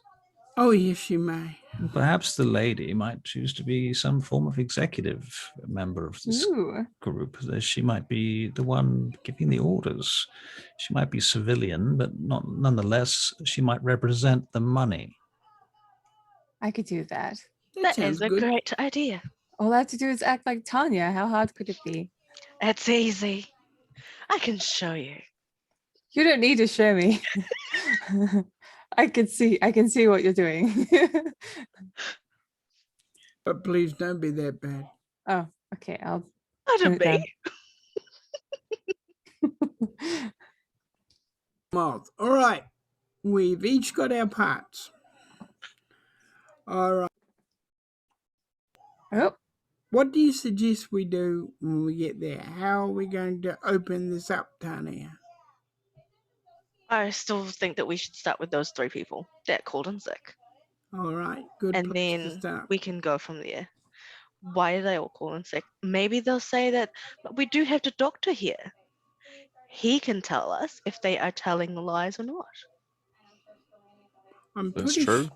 S2: Oh, yes, you may.
S1: Perhaps the lady might choose to be some form of executive member of this
S4: Ooh.
S1: group. She might be the one giving the orders. She might be civilian, but nonetheless, she might represent the money."
S4: I could do that.
S3: That
S2: sounds
S3: is a
S2: good.
S3: great idea.
S4: All I have to do is act like Tanya. How hard could it be?
S3: It's easy. I can show you.
S4: You don't need to show me. I can see what you're doing.
S2: But please don't be that bad.
S4: Oh, okay. I'll
S3: That'd
S4: turn it
S3: be.
S2: Mouth. All right. We've each got our parts. All right.
S4: Oh,
S2: What do you suggest we do when we get there? How are we going to open this up, Tanya?
S3: I still think that we should start with those 3 people that called in sick.
S2: All right. Good
S3: And
S2: place to
S3: then
S2: start.
S3: we can go from there. Why did they all call in sick? Maybe they'll say that, but we do have the doctor here. He can tell us if they are telling lies or not.
S2: I'm
S5: That's
S2: pretty
S5: true.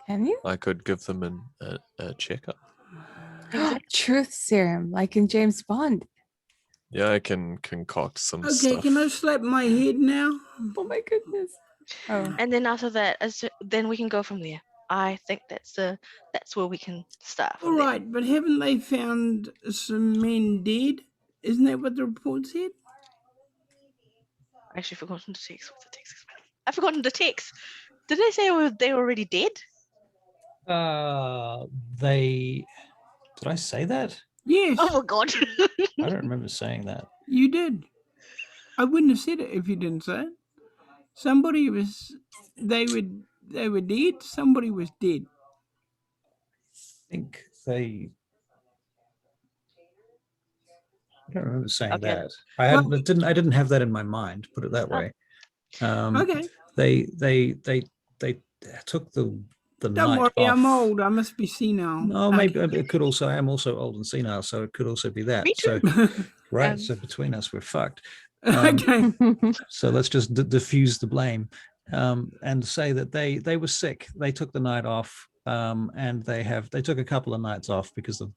S4: can you?
S5: I could give them a checkup.
S3: Exactly.
S4: Truth serum, like in James Bond.
S5: Yeah, I can concoct some
S2: Okay,
S5: stuff.
S2: can I slap my head now?
S4: Oh my goodness. Oh,
S3: And then after that, then we can go from there. I think that's where we can start
S2: All
S3: from there.
S2: right, but haven't they found some men dead? Isn't that what the report said?
S3: I actually forgotten to text what the text is about. I've forgotten the text. Did they say they were already dead?
S1: Did I say that?
S2: Yes,
S3: Oh my god.
S1: I don't remember saying that.
S2: you did. I wouldn't have said it if you didn't say it. Somebody was, they were dead. Somebody was dead.
S1: I think I don't remember saying
S3: Okay.
S1: that. I didn't have that in my mind. Put it that way.
S2: Okay,
S1: They took the
S2: don't
S1: night
S2: worry.
S1: off.
S2: I'm old. I must be senile.
S1: No, maybe it could also. I am also old and senile, so it could also be that.
S3: Me too.
S1: So right.
S3: Um,
S1: So between us, we're fucked.
S2: Okay.
S1: So let's just diffuse the blame, and say that they were sick. They took the night off, and they took a couple of nights off because of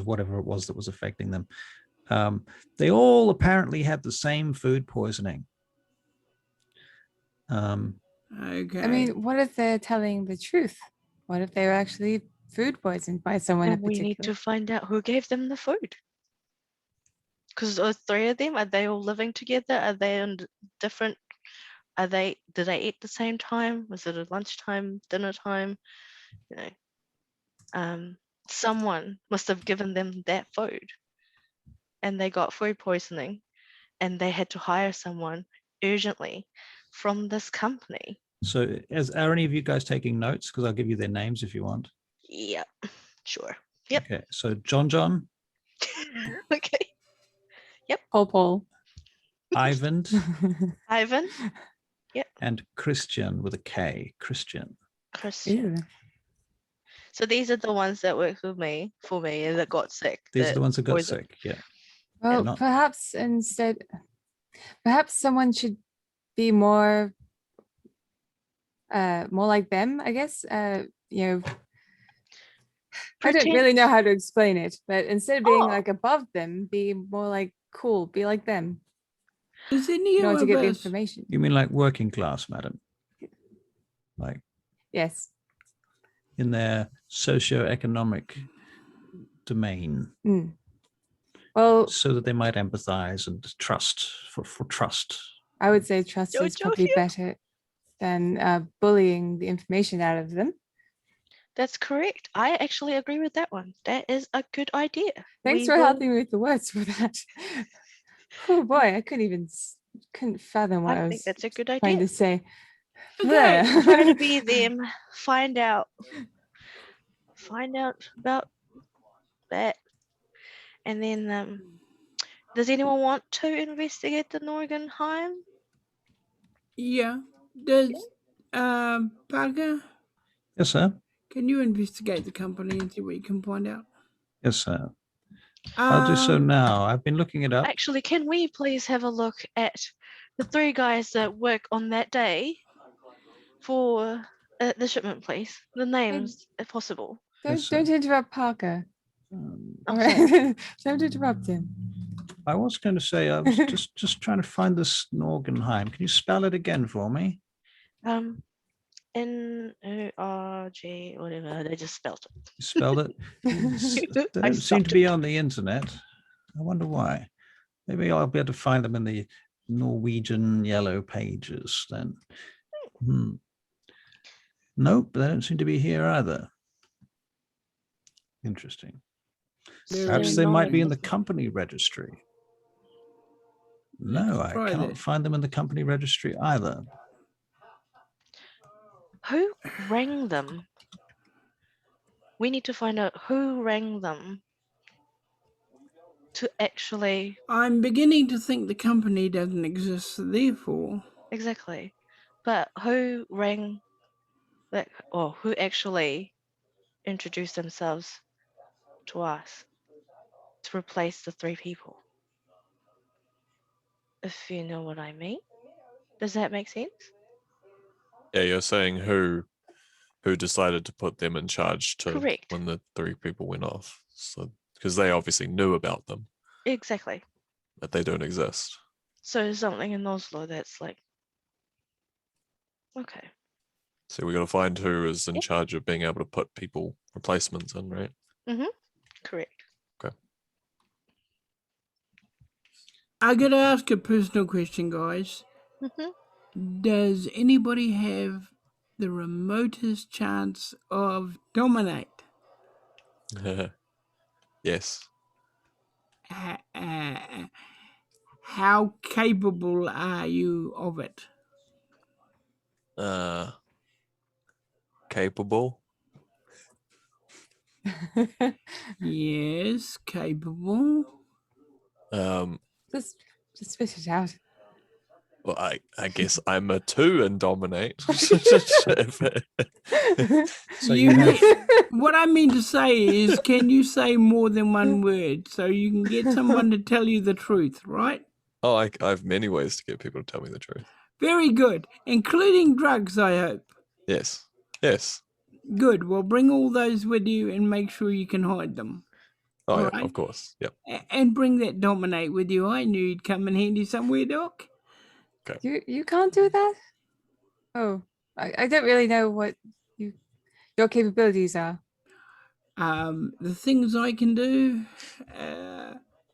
S1: whatever it was that was affecting them. They all apparently had the same food poisoning.
S2: Okay.
S4: I mean, what if they're telling the truth? What if they were actually food poisoned by someone in
S3: and we
S4: particular?
S3: need to find out who gave them the food. Because those 3 of them, are they all living together? Are they on different? Did they eat the same time? Was it a lunchtime, dinner time? You know, someone must have given them that food, and they got food poisoning, and they had to hire someone urgently from this company.
S1: So, are any of you guys taking notes? Because I'll give you their names if you want.
S3: Yep, sure. Yep.
S1: Okay. So John,
S3: Okay.
S4: Paul.
S1: Ivan,
S3: Ivan, Yep.
S1: And Christian with a K. Christian.
S3: Christian.
S4: Ew.
S3: So these are the ones that worked for me and that got sick.
S1: These are the ones that got
S3: poisoned.
S1: sick. Yeah.
S4: Well,
S1: not-
S4: perhaps someone should be more like them, I guess. You know, I don't really know how to explain it, but instead of being
S3: Oh.
S4: like above them, be more like cool, be like them.
S2: Does any
S4: In order to
S2: of
S4: get the
S2: us,
S4: information.
S1: You mean like working class, madam? Like
S4: Yes.
S1: in their socio-economic domain,
S4: Well,
S1: so that they might empathize and trust for trust.
S4: I would say trust is
S3: Jojo
S4: probably
S3: here?
S4: better than bullying the information out of them.
S3: That's correct. I actually agree with that one. That is a good idea.
S4: Thanks
S3: We
S4: for
S3: will-
S4: helping me with the words for that. Oh boy, I couldn't fathom what I
S3: I
S4: was
S3: think that's a good
S4: trying
S3: idea.
S4: to say.
S2: Okay,
S4: Bleh.
S3: Try to be them. Find out about that. And then, does anyone want to investigate the Norgenheim?
S2: yeah. Does Parker,
S1: Yes, sir.
S2: can you investigate the company and see what you can find out?
S1: Yes, sir. I'll do so now. I've been looking it up.
S3: Actually, can we please have a look at the 3 guys that work on that day for the shipment, please? The names, if possible.
S1: Yes, sir.
S4: Don't interrupt Parker.
S3: I'm
S4: All
S3: sorry.
S4: right. Don't interrupt him.
S1: I was going to say I was just trying to find this Norgenheim. Can you spell it again for me?
S3: Norg, whatever. They just spelled it.
S1: You spelled it. They
S3: I
S1: don't seem to
S3: spelled
S1: be
S3: it.
S1: on the internet. I wonder why. Maybe I'll be able to find them in the Norwegian yellow pages then. Nope, they don't seem to be here either. Interesting. Perhaps
S3: So
S1: they might be in the
S3: non-
S1: company registry. No, I
S2: try
S1: cannot
S2: that.
S1: find them in the company registry either.
S3: Who rang them? We need to find out who rang them to actually
S2: I'm beginning to think the company doesn't exist, therefore.
S3: exactly. But who rang that, or who actually introduced themselves to us to replace the 3 people? If you know what I mean. Does that make sense?
S5: Yeah, you're saying who decided to put them in charge to
S3: Correct.
S5: when the 3 people went off. So because they obviously knew about them,
S3: Exactly.
S5: but they don't exist.
S3: So something in Oslo that's like, okay.
S5: So we got to find who is in
S3: Yep.
S5: charge of being able to put people replacements in, right?
S3: Correct.
S2: I gotta ask a personal question, guys. Does anybody have the remotest chance of dominate?
S5: Yes.
S2: How capable are you of it?
S5: Capable.
S2: Yes, capable.
S4: Just spit it out.
S5: Well, I guess I'm a 2 in dominate.
S1: So you
S2: You
S1: have
S2: What I mean to say is, can you say more than one word so you can get someone to tell you the truth, right?
S5: Oh, I have many ways to get people to tell me the truth.
S2: Very good, including drugs, I hope.
S5: Yes. Yes.
S2: Good, well, bring all those with you and make sure you can hide them.
S5: Oh, yeah,
S2: Alright.
S5: of course. Yep.
S2: And bring that dominate with you. I knew you'd come in handy somewhere, Doc.
S4: You can't do that? Oh, I don't really know what your capabilities are.
S2: The things I can do.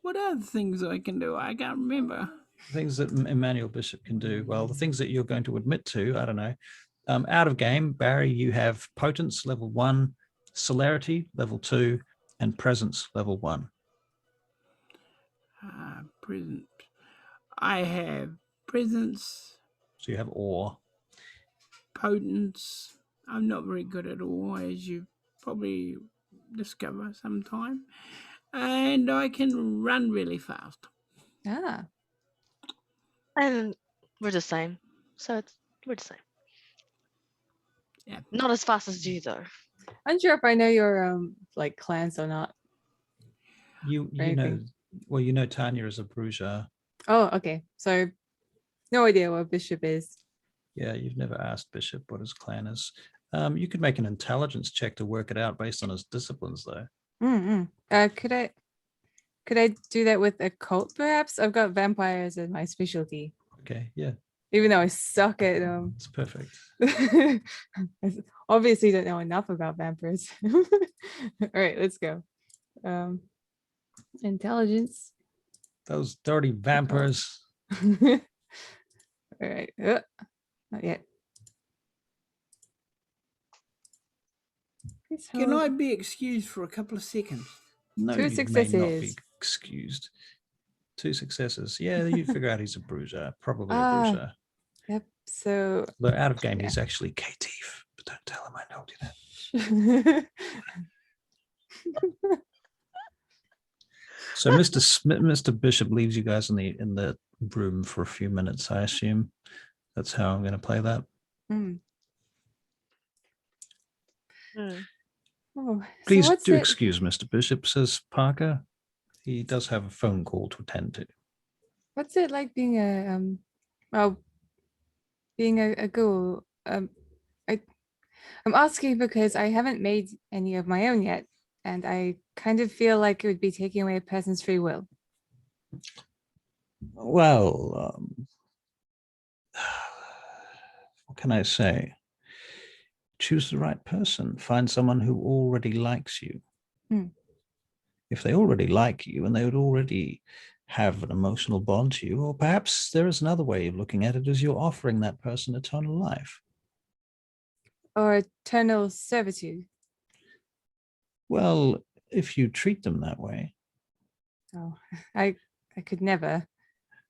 S2: What are the things I can do? I can't remember.
S1: things that Emmanuel Bishop can do. Well, the things that you're going to admit to, I don't know. Out of game, Barry, you have potence level 1, celerity level 2, and presence level 1.
S2: Presence. I have presence,
S1: So you have awe.
S2: potence. I'm not very good at all, as you probably discover sometime. And I can run really fast.
S4: Ah.
S3: And we're the same. So it's Would say.
S2: Yeah.
S3: Not as fast as you though.
S4: Unsure if I know your like clans or not.
S1: You know,
S4: anything.
S1: well, you know Tanya is a Brujah.
S4: Oh, okay. So no idea what Bishop is.
S1: Yeah, you've never asked Bishop what his clan is. You could make an intelligence check to work it out based on his disciplines, though.
S4: Could I do that with a cult, perhaps? I've got vampires as my specialty.
S1: Okay, yeah,
S4: Even though I suck at
S1: it's perfect.
S4: I obviously don't know enough about vampires. All right, let's go. Intelligence.
S1: Those dirty vampires.
S4: All right. Not yet. Please
S2: Can
S4: hold.
S2: I be excused for a couple of seconds?
S1: No,
S4: Two
S1: you may not
S4: successes.
S1: be excused. 2 successes. Yeah, you figure out he's a Brujah, probably a
S4: Ah.
S1: Brujah.
S4: Yep. So
S1: Though out of game,
S4: yeah.
S1: he's actually Caitiff, but don't tell him I told you that. So Mr. Bishop leaves you guys in the room for a few minutes, I assume. That's how I'm going to play that.
S4: Oh,
S1: Please
S4: so
S1: do excuse Mr. Bishop, says Parker. He does have a phone call to attend to.
S4: What's it like being a ghoul? I'm asking because I haven't made any of my own yet, and I kind of feel like it would be taking away a person's free will.
S1: Well, what can I say? Choose the right person. Find someone who already likes you. If they already like you and they would already have an emotional bond to you, or perhaps there is another way of looking at it as you're offering that person eternal life.
S4: Or eternal servitude.
S1: Well, if you treat them that way.
S4: Oh, I could never.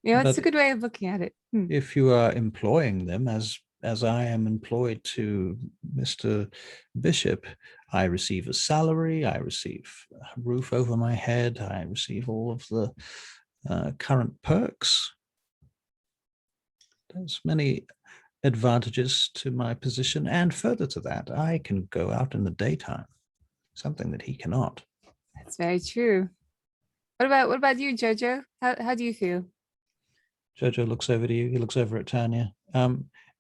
S4: You know, it's a good way of looking at it.
S1: If you are employing them as I am employed to Mr. Bishop, I receive a salary, I receive a roof over my head, I receive all of the current perks. There's many advantages to my position, and further to that, I can go out in the daytime, something that he cannot.
S4: That's very true. What about you, Jojo? How do you feel?
S1: Jojo looks over to you. He looks over at Tanya.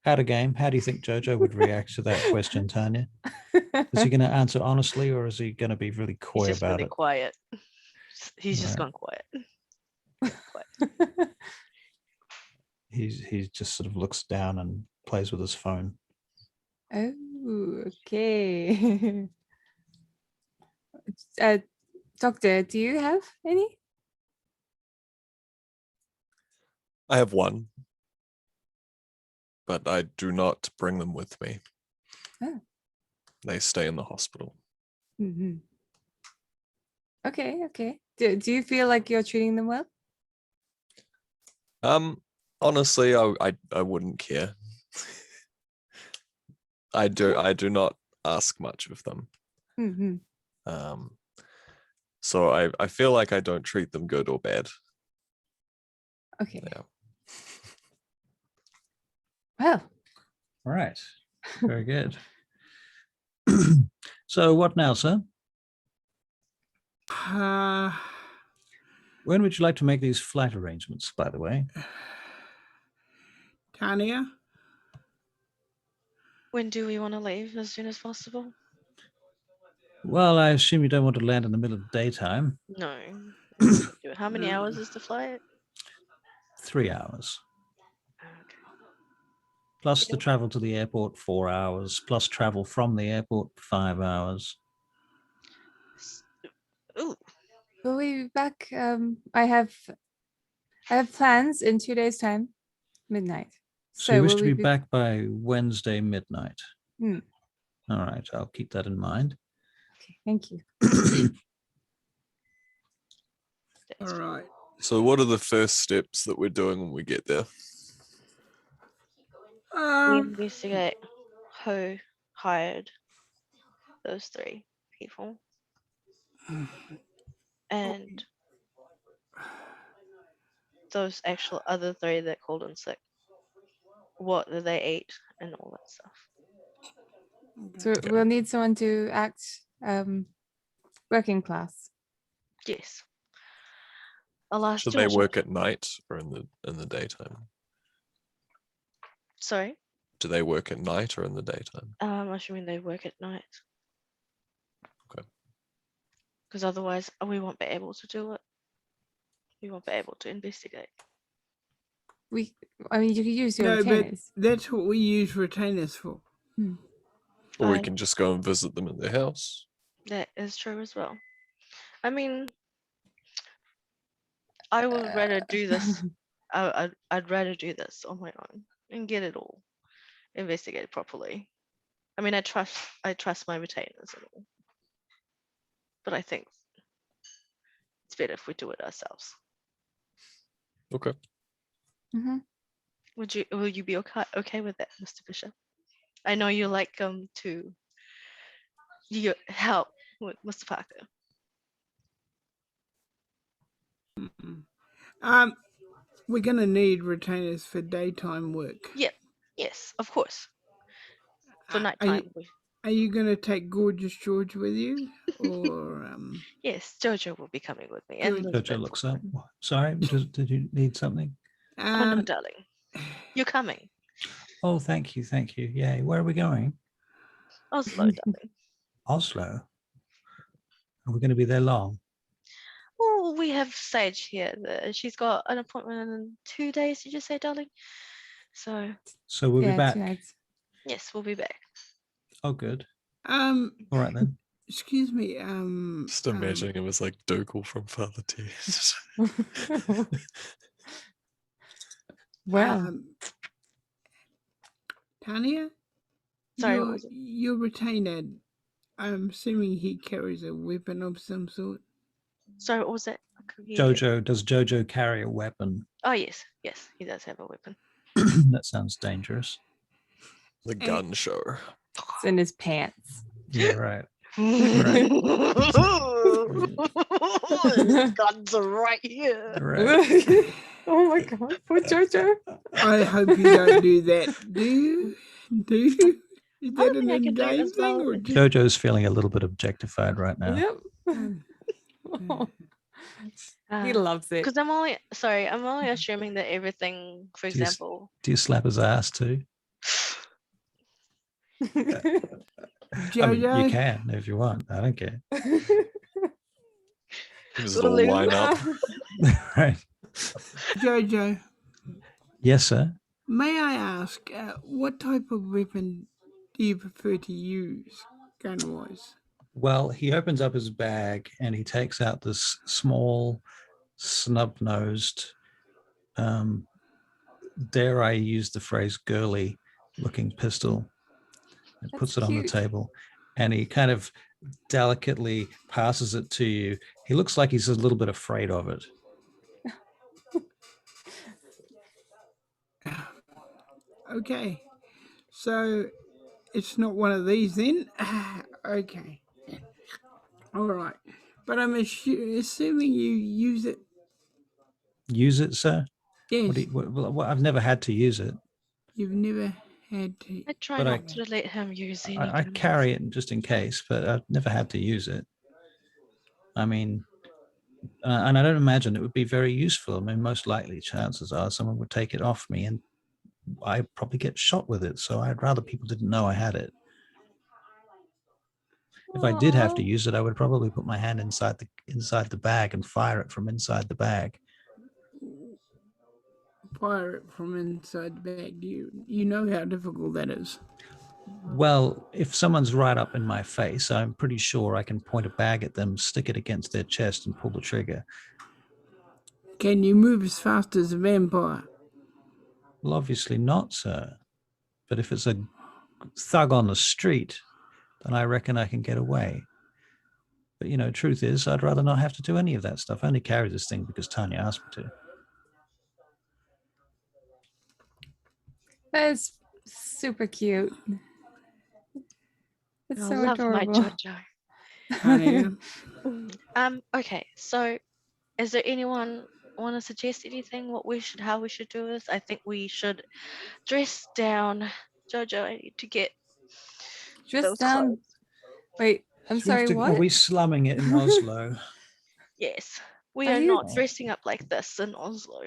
S1: Out of game, how do you think Jojo would react to that question, Tanya? Is he going to answer honestly, or is he going to be really coy
S3: He's just
S1: about
S3: really
S1: it?
S3: Quiet. He's just gone quiet.
S1: He just sort of looks down and plays with his phone.
S4: Oh, okay. Doctor, do you have any?
S5: I have one, but I do not bring them with me.
S4: Oh.
S5: They stay in the hospital.
S4: Okay. Do you feel like you're treating them well?
S5: Honestly, I wouldn't care. I do not ask much of them. So I feel like I don't treat them good or bad.
S4: Okay.
S5: Yeah.
S4: Well.
S1: All right. Very good. So what now, sir? When would you like to make these flight arrangements, by the way?
S2: Tanya?
S3: When do we want to leave? As soon as possible?
S1: Well, I assume you don't want to land in the middle of the daytime.
S3: No. How many hours is the flight?
S1: 3 hours.
S3: Okay.
S1: Plus the travel to the airport, 4 hours. Plus travel from the airport, 5 hours.
S3: Ooh.
S4: Will we be back? I have plans in 2 days' time, midnight.
S1: So you wish to be back by Wednesday midnight. All right, I'll keep that in mind.
S4: Okay, thank you.
S2: All right.
S5: So what are the first steps that we're doing when we get there?
S3: We investigate who hired those 3 people. And those actual other 3 that called in sick. what do they eat and all that stuff.
S4: So we'll need someone to act working class.
S3: Yes. I'll ask
S5: Should they
S3: Georgia.
S5: work at night or in the daytime?
S3: Sorry?
S5: Do they work at night or in the daytime?
S3: I'm assuming they work at night.
S5: Okay.
S3: Because otherwise we won't be able to do it. We won't be able to investigate.
S4: I mean, you could use your
S2: No, but
S4: retainers.
S2: that's what we use retainers for.
S5: Or we
S3: Fine.
S5: can just go and visit them at their house.
S3: That is true as well. I mean, I would rather do this. I'd rather do this on my own and get it all investigated properly. I mean, I trust my retainers and all, but I think it's better if we do it ourselves.
S5: Okay.
S4: Mm-hmm.
S3: Will you be okay with that, Mr. Bishop? I know you like to help with Mr. Parker.
S2: We're gonna need retainers for daytime work.
S3: Yes, of course. For
S2: Are
S3: nighttime.
S2: you gonna take Gorgeous George with you, or
S3: Yes, Jojo will be coming with me.
S2: Good.
S3: And
S1: Jojo
S3: Elizabeth.
S1: looks up. Sorry, did you need something?
S3: Oh no, darling. You're coming.
S1: Oh, thank you. Yay. Where are we going?
S3: Oslo, darling.
S1: Oslo. Are we going to be there long?
S3: Oh, we have Sage here. She's got an appointment in 2 days, did you say, darling? So
S1: We'll be
S4: Yeah,
S1: back.
S4: 2 nights.
S3: yes, we'll be back.
S1: Oh, good. All right then.
S2: excuse me,
S5: Just imagining it was like Dougal from Father Tears.
S4: Wow.
S2: Tanya,
S3: Sorry, what was it?
S2: your retainer. I'm assuming he carries a weapon of some sort.
S3: Sorry, what was that? I couldn't hear you.
S1: Does Jojo carry a weapon?
S3: Oh yes, he does have a weapon.
S1: That sounds dangerous.
S5: The gun show.
S4: It's in his pants.
S1: Yeah, right.
S3: Guns are right here.
S1: Right.
S4: Oh my god, poor Jojo.
S2: I hope you don't do that. Do you? Is
S3: I
S2: that
S3: don't
S2: an
S3: think I can do it
S2: in-game
S3: as
S2: thing,
S3: well.
S2: or just?
S1: Jojo's feeling a little bit objectified right now.
S4: Yep. He loves it.
S3: Because I'm only assuming that everything, for
S1: Do you-
S3: example,
S1: Do you slap his ass too?
S2: Jojo,
S1: I mean, you can if you want. I don't care.
S5: Just all line up.
S1: Right.
S2: Jojo,
S1: Yes, sir.
S2: may I ask what type of weapon do you prefer to use, gun-wise?
S1: Well, he opens up his bag and he takes out this small, snub-nosed, dare I use the phrase girly-looking pistol, and
S4: That's
S1: puts it on the
S4: cute.
S1: table. And he kind of delicately passes it to you. He looks like he's a little bit afraid of it.
S2: Okay, so it's not one of these then? Okay. All right. But I'm assuming you use it.
S1: Use it, sir?
S2: Yes.
S1: I've never had to use it.
S2: You've never had to.
S3: I try
S1: But
S3: not to let him use any.
S1: I carry it just in case, but I've never had to use it. I mean, and I don't imagine it would be very useful. I mean, most likely chances are someone would take it off me and I'd probably get shot with it. So I'd rather people didn't know I had it. If I did have to use it, I would probably put my hand inside the bag and fire it from inside the bag.
S2: Fire it from inside the bag. You know how difficult that is.
S1: Well, if someone's right up in my face, I'm pretty sure I can point a bag at them, stick it against their chest and pull the trigger.
S2: Can you move as fast as a vampire?
S1: Well, obviously not, sir. But if it's a thug on the street, then I reckon I can get away. But, truth is, I'd rather not have to do any of that stuff. I only carry this thing because Tanya asked me to.
S4: That's super cute. It's
S3: I
S4: so
S3: love my
S4: adorable.
S3: Jojo.
S2: Tanya,
S3: Okay, so is there anyone want to suggest anything, how we should do this, I think we should dress down. Jojo, I need to get
S4: Dress
S3: those
S4: down.
S3: clothes.
S4: Wait, I'm sorry,
S1: Are
S4: what?
S1: we slumming it in Oslo?
S3: Yes, we
S4: Are
S3: are
S4: you-
S3: not dressing up like this in Oslo.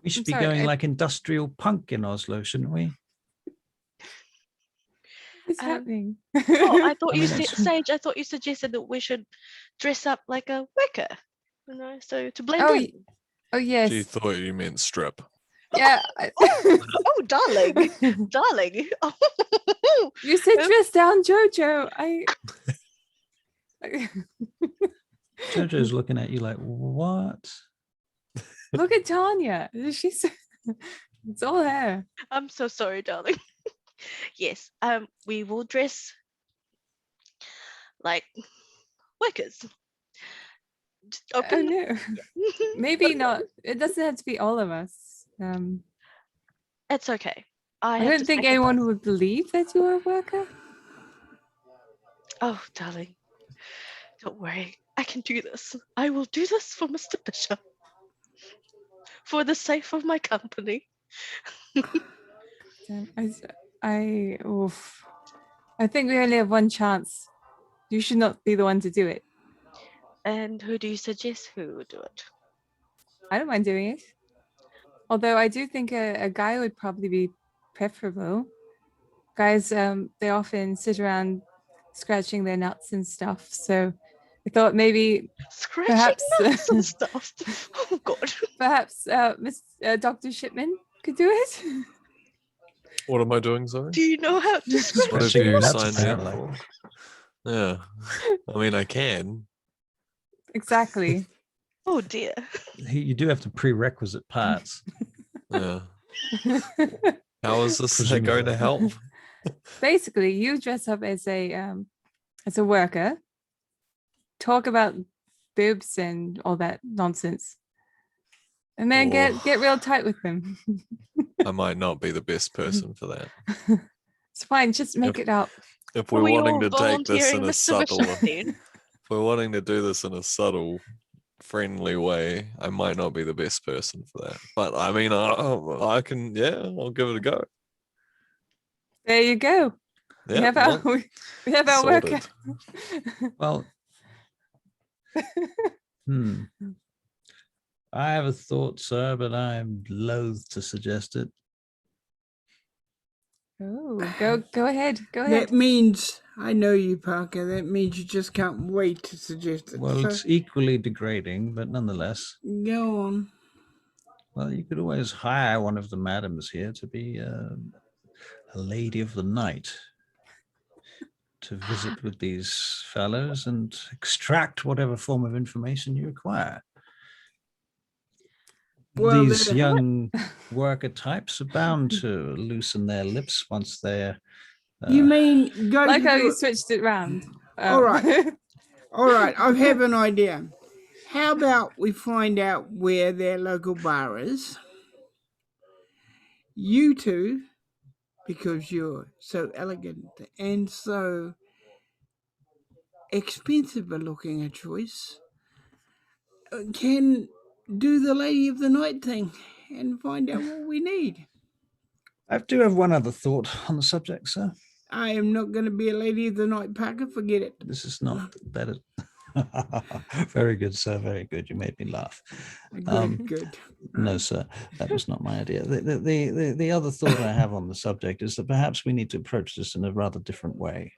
S1: We should
S4: I'm
S1: be
S4: sorry,
S1: going like industrial punk in Oslo, shouldn't we?
S4: What's happening?
S3: Oh, I thought
S1: I
S3: you
S1: mean,
S3: said,
S1: it's-
S3: Sage. I thought you suggested that we should dress up like a Wicca, so to blend
S4: Oh,
S3: in.
S4: Oh yes.
S5: She thought you meant strip.
S4: Yeah.
S3: Oh, darling, darling.
S4: You said dress down, Jojo.
S1: Jojo's looking at you like, what?
S4: Look at Tanya. She's it's all her.
S3: I'm so sorry, darling. Yes, we will dress like Wiccas. Just
S4: Oh
S3: open.
S4: no. Maybe not. It doesn't have to be all of us.
S3: It's okay.
S4: I
S3: have
S4: don't
S3: to
S4: think
S3: sacrifice.
S4: anyone would believe that you're a worker.
S3: Oh, darling, don't worry. I can do this. I will do this for Mr. Bishop. For the sake of my company.
S4: Damn, I think we only have one chance. You should not be the one to do it.
S3: And who do you suggest who would do it?
S4: I don't mind doing it. Although I do think a guy would probably be preferable. Guys, they often sit around scratching their nuts and stuff. So I thought maybe
S3: Scratching
S4: perhaps
S3: nuts and stuff. Oh God.
S4: perhaps Dr. Shipman could do it.
S5: What am I doing, sorry?
S3: Do you know how to
S5: What
S3: scratch?
S5: have
S1: Scratching
S5: you
S1: nuts,
S5: signed me up
S1: apparently.
S5: for? Yeah. I mean, I can.
S4: Exactly.
S3: Oh dear.
S1: You do have the prerequisite parts.
S5: Yeah. How is this
S1: Presumably.
S5: going to help?
S4: Basically, you dress up as a worker, talk about boobs and all that nonsense, and then get real tight with them.
S5: I might not be the best person for that.
S4: It's fine, just make it up.
S5: If
S3: Are
S5: we're
S3: we
S5: wanting
S3: all
S5: to take this in
S3: volunteering
S5: a
S3: Mr.
S5: subtle,
S3: Bishop
S5: if
S3: then?
S5: we're wanting to do this in a subtle, friendly way, I might not be the best person for that. But I mean, I can, yeah, I'll give it a go.
S4: There you go.
S5: Yeah,
S4: we have our we have our worker.
S5: sorted.
S1: Well, I have a thought, sir, but I'm loath to suggest it.
S4: Oh, go ahead. Go ahead.
S2: That means, I know you, Parker, that means you just can't wait to suggest it.
S1: Well,
S2: So,
S1: it's equally degrading, but nonetheless.
S2: go on.
S1: Well, you could always hire one of the madams here to be a lady of the night to visit with these fellows and extract whatever form of information you require.
S2: Well,
S1: These
S2: then-
S1: young worker types are bound to loosen their lips once they're.
S2: You mean go
S4: Like
S2: to
S4: how
S2: the-
S4: you switched it round.
S2: All right. All right, I have an idea. How about we find out where their local bar is? You two, because you're so elegant and so expensive a looking a choice, can do the lady of the night thing and find out what we need.
S1: I do have one other thought on the subject, sir.
S2: I am not going to be a lady of the night, Parker. Forget it.
S1: This is not better. Very good, sir. Very good. You made me laugh.
S2: Good.
S1: No, sir, that was not my idea. The other thought I have on the subject is that perhaps we need to approach this in a rather different way.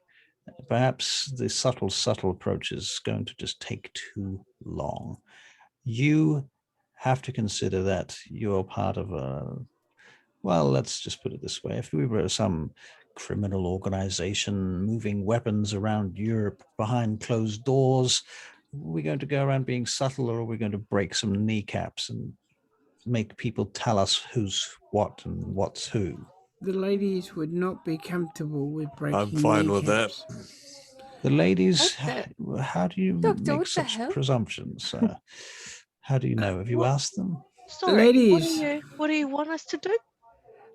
S1: Perhaps the subtle approach is going to just take too long. You have to consider that you're part of a, well, let's just put it this way. If we were some criminal organization moving weapons around Europe behind closed doors, we're going to go around being subtle, or are we going to break some kneecaps and make people tell us who's what and what's who?
S2: The ladies would not be comfortable with breaking
S5: I'm fine with that.
S2: kneecaps.
S1: The ladies,
S4: What
S1: how do you
S4: Doctor,
S1: make
S4: what the
S1: such
S4: hell?
S1: presumptions? How do you know? Have you
S3: What?
S1: asked them?
S3: Sorry.
S2: Ladies.
S3: What do you want us to do?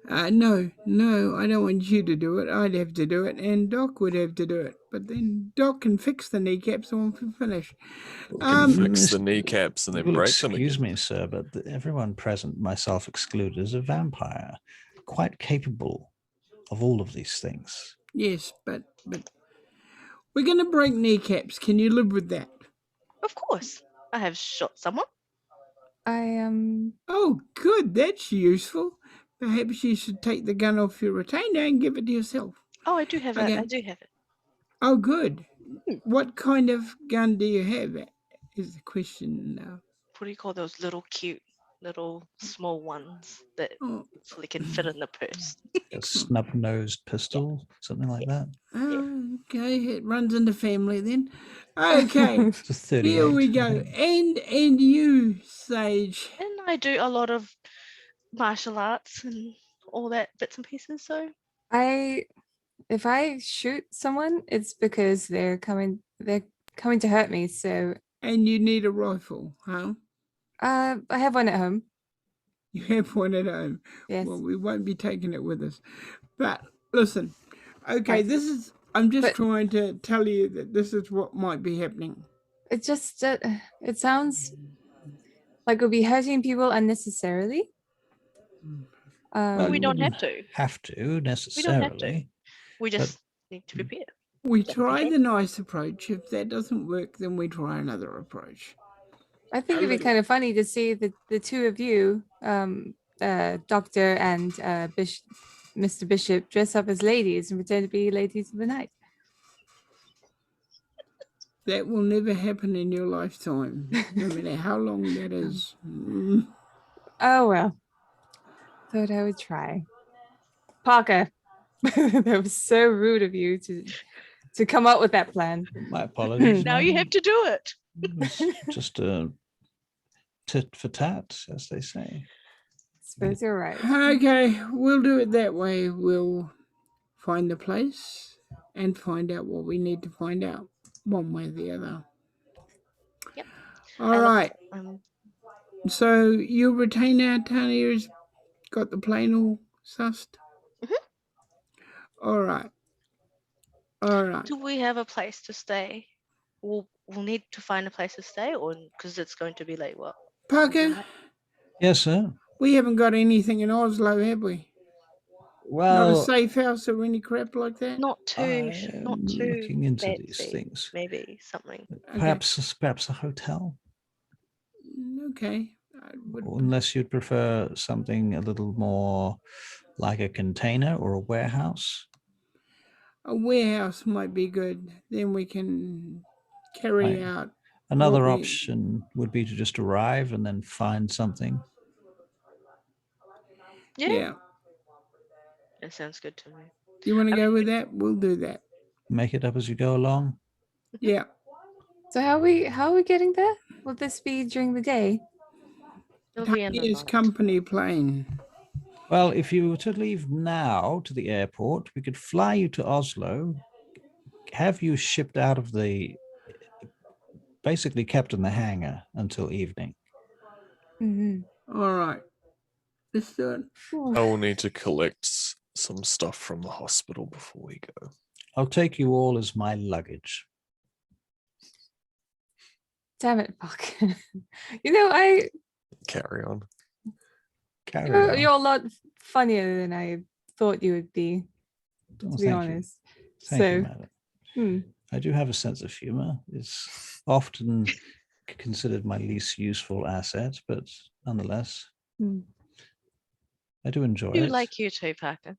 S2: No, I don't want you to do it. I'd have to do it, and Doc would have to do it. But then Doc can fix the kneecaps once we finish.
S5: Fix the kneecaps and then
S1: You'll
S5: break them
S1: excuse
S5: again.
S1: me, sir, but everyone present, myself excluded, is a vampire, quite capable of all of these things.
S2: Yes, but we're going to break kneecaps. Can you live with that?
S3: Of course. I have shot someone.
S2: Oh, good. That's useful. Perhaps you should take the gun off your retainer and give it to yourself.
S3: Oh, I do have
S2: Okay.
S3: it. I do have it.
S2: Oh, good. What kind of gun do you have? Is the question now.
S3: What do you call those little cute, little small ones that
S2: Oh,
S3: so they can fit in the purse?
S1: A snub-nosed pistol, something like that.
S2: okay, it runs in the family then. Okay,
S1: It's a 38.
S2: here we go. And you, Sage.
S3: And I do a lot of martial arts and all that bits and pieces. So
S4: if I shoot someone, it's because they're coming to hurt me. So
S2: And you need a rifle, huh?
S4: I have one at home.
S2: You have one at home.
S4: Yes.
S2: Well, we won't be taking it with us. But listen, okay,
S4: Right.
S2: I'm just trying to tell you that this is what might be happening.
S4: It just it sounds like we'll be hurting people unnecessarily.
S1: Well,
S3: we
S1: you
S3: don't have
S1: wouldn't
S3: to.
S1: have to necessarily.
S3: We just need to prepare.
S2: We try the nice approach. If that doesn't work, then we try another approach.
S4: I think it'd be kind of funny to see the two of you, Doctor and Mr. Bishop, dress up as ladies and pretend to be ladies of the night.
S2: That will never happen in your lifetime, no matter how long that is.
S4: Oh, well. Thought I would try. Parker, that was so rude of you to come up with that plan.
S1: My apologies.
S3: Now you have to do it.
S1: It was just a tit for tat, as they say.
S4: Suppose you're right.
S2: Okay, we'll do it that way. We'll find the place and find out what we need to find out, one way or the other.
S3: Yep.
S2: All right. So your retainer, Tanya's got the plane all sussed? All right.
S3: Do we have a place to stay? We'll need to find a place to stay, or because it's going to be late. What?
S2: Parker?
S1: Yes, sir.
S2: We haven't got anything in Oslo, have we?
S1: Well,
S2: not a safe house or any crap like that?
S3: Not too
S1: looking into
S3: fancy.
S1: these things.
S3: Maybe something.
S1: Perhaps a hotel.
S2: Okay.
S1: Unless you'd prefer something a little more like a container or a warehouse.
S2: A warehouse might be good. Then we can carry out.
S1: Another option would be to just arrive and then find something.
S3: Yeah. That sounds good to me.
S2: You want to go with that? We'll do that.
S1: Make it up as you go along.
S2: Yeah.
S4: So how are we getting there? Will this be during the day?
S2: Tanya's company plane.
S1: Well, if you were to leave now to the airport, we could fly you to Oslo, have you shipped out of basically kept in the hangar until evening.
S2: All right. Let's do it.
S5: I will need to collect some stuff from the hospital before we go.
S1: I'll take you all as my luggage.
S4: Damn it, Buck. I
S5: carry on.
S4: You're a lot funnier than I thought you would be, to be honest.
S1: Thank you, madam. I do have a sense of humor. It's often considered my least useful asset, but nonetheless, I do enjoy it.
S3: I like you too, Parker.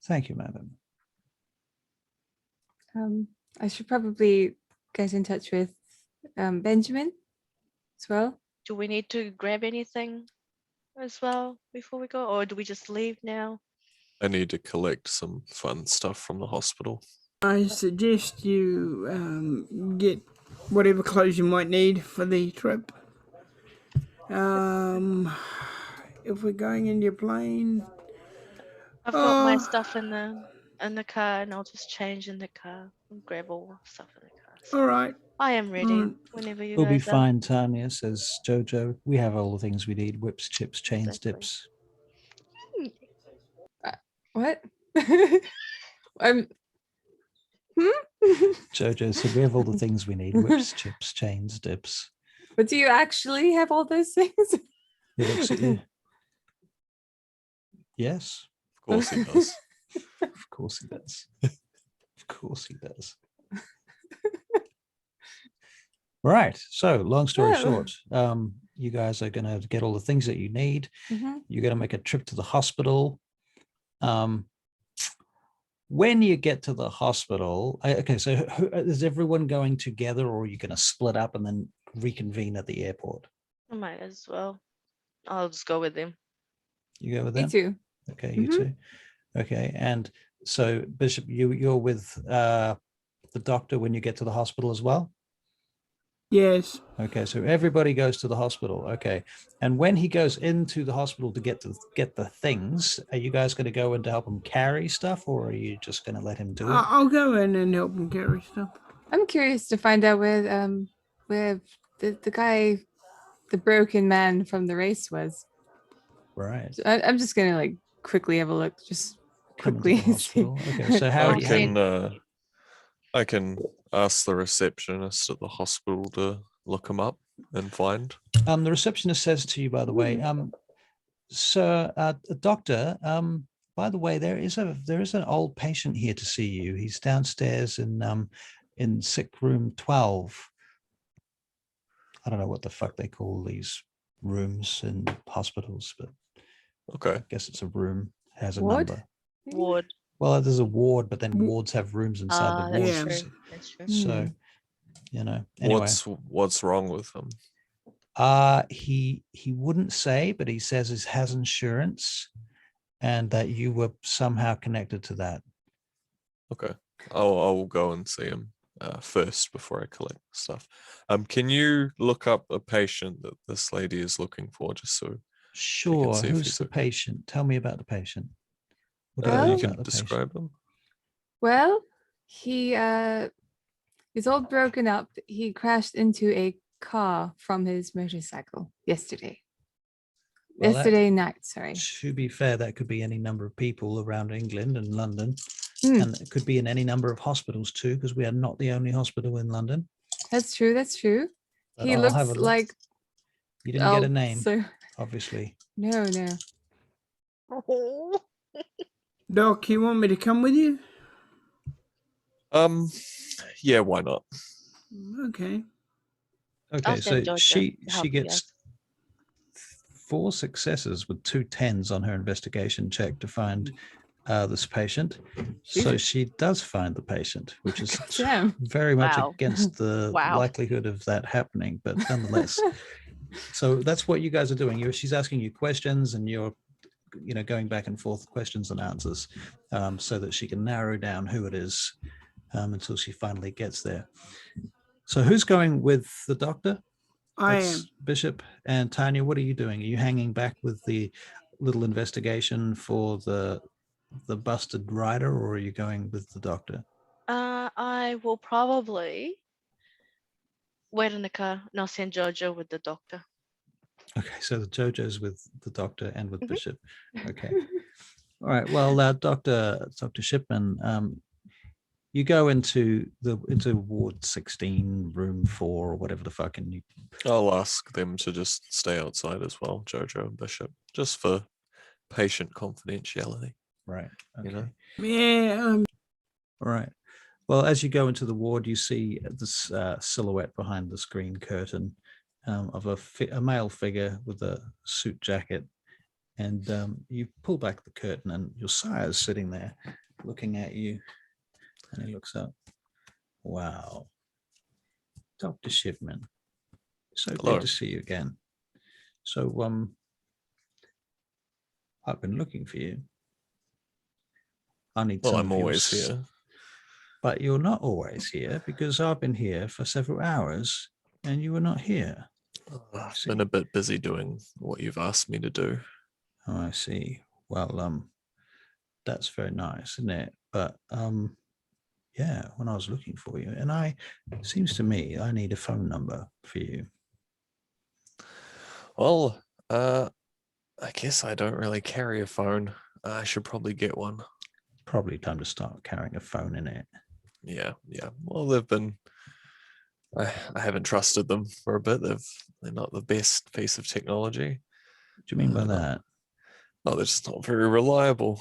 S1: Thank you, madam.
S4: I should probably get in touch with Benjamin as well.
S3: Do we need to grab anything as well before we go, or do we just leave now?
S5: I need to collect some fun stuff from the hospital.
S2: I suggest you get whatever clothes you might need for the trip. If we're going in your plane,
S3: I've got my stuff in the car, and I'll just change in the car and grab all the stuff in the car. So
S2: all right.
S3: I am ready whenever you
S1: We'll
S3: guys
S1: be fine, Tanya, says Jojo. We have all the things we need: whips, chips, chains, dips.
S4: What? I'm.
S1: Jojo said we have all the things we need: whips, chips, chains, dips.
S4: But do you actually have all those things?
S1: He looks at you. Yes,
S5: Of course he does.
S1: of course he does. Of course he does. Right. So, long story
S4: Oh.
S1: short, you guys are going to get all the things that you need.
S4: Mhm.
S1: You're going to make a trip to the hospital. When you get to the hospital, okay, so is everyone going together, or are you going to split up and then reconvene at the airport?
S3: I might as well. I'll just go with him.
S1: You go with
S4: Me
S1: them?
S4: too.
S1: Okay, you
S4: Mhm.
S1: too. Okay, and so Bishop, you're with the doctor when you get to the hospital as well?
S2: Yes.
S1: Okay, so everybody goes to the hospital. Okay, and when he goes into the hospital to get the things, are you guys going to go in to help him carry stuff, or are you just going to let him do it?
S2: I'll go in and help him carry stuff.
S4: I'm curious to find out where the guy, the broken man from the race was.
S1: Right.
S4: So I'm just gonna like quickly have a look, just
S1: Come into
S4: quickly.
S1: the hospital. Okay, so how
S5: I
S1: do
S5: can I can ask the receptionist at the hospital to look him up and find.
S1: the receptionist says to you, by the way, sir, doctor, by the way, there is an old patient here to see you. He's downstairs in sick room 12. I don't know what the fuck they call these rooms in hospitals, but
S5: Okay.
S1: I guess it's a room, has a
S4: Ward?
S1: number.
S3: Ward.
S1: Well, there's a ward, but then wards have rooms inside the
S3: That's
S1: wards.
S2: Yeah.
S3: true.
S1: So,
S3: That's true.
S1: so, you know, anyway.
S5: What's wrong with him?
S1: He wouldn't say, but he says he has insurance and that you were somehow connected to that.
S5: Okay. I'll go and see him first before I collect stuff. Can you look up a patient that this lady is looking for, just so
S1: Sure.
S5: see if
S1: Who's
S5: he's
S1: the
S5: okay.
S1: patient? Tell me about the patient. What do you know
S5: you
S4: Well,
S5: can
S1: about the patient?
S5: describe him?
S4: Well, he is all broken up. He crashed into a car from his motorcycle yesterday.
S1: Well,
S4: Yesterday night, sorry.
S1: To be fair, that could be any number of people around England and London.
S4: Hmm.
S1: And it could be in any number of hospitals too, because we are not the only hospital in London.
S4: That's true. That's true.
S1: But
S4: He
S1: I'll have
S4: looks
S1: a look.
S4: like
S1: You didn't get a
S4: oh,
S1: name,
S4: so
S1: obviously.
S4: no.
S2: Doc, you want me to come with you?
S5: Yeah, why not?
S2: Okay.
S1: Okay,
S3: I'll
S1: so
S3: send Georgia
S1: she
S3: to help you
S1: gets
S3: guys.
S1: 4 successes with 2 10s on her investigation check to find this patient. So
S4: Jesus.
S1: she does find the patient, which is
S4: Damn.
S1: very much
S3: Wow.
S1: against the
S3: Wow.
S1: likelihood of that happening, but nonetheless. So that's what you guys are doing. She's asking you questions, and you're going back and forth, questions and answers, so that she can narrow down who it is until she finally gets there. So who's going with the doctor?
S2: I
S1: That's
S2: am.
S1: Bishop. And Tanya, what are you doing? Are you hanging back with the little investigation for the busted rider, or are you going with the doctor?
S3: I will probably wait in the car and I'll send Jojo with the doctor.
S1: Okay, so the JoJo's with the doctor and with
S3: Mhm.
S1: Bishop. Okay. All right. Well, Dr. Shipman, you go into ward 16, room 4, or whatever the fuck, and you.
S5: I'll ask them to just stay outside as well, Jojo and Bishop, just for patient confidentiality.
S1: Right. Okay.
S5: You know?
S2: Yeah.
S1: All right. Well, as you go into the ward, you see this silhouette behind the screen curtain of a male figure with a suit jacket. And you pull back the curtain, and your sire's sitting there looking at you. And he looks up. Wow. Dr. Shipman. So
S5: Hello.
S1: good to see you again. So, I've been looking for you. I need
S5: Well,
S1: some
S5: I'm
S1: of your
S5: always here.
S1: But you're not always here, because I've been here for several hours and you were not here.
S5: I've been a bit busy doing what you've asked me to do.
S1: Oh, I see. Well, that's very nice, isn't it? But yeah, when I was looking for you, and it seems to me I need a phone number for you.
S5: Well, I guess I don't really carry a phone. I should probably get one.
S1: Probably time to start carrying a phone in it.
S5: Yeah. Well, they've been. I haven't trusted them for a bit. They're not the best piece of technology.
S1: What do you mean by that?
S5: No, they're just not very reliable.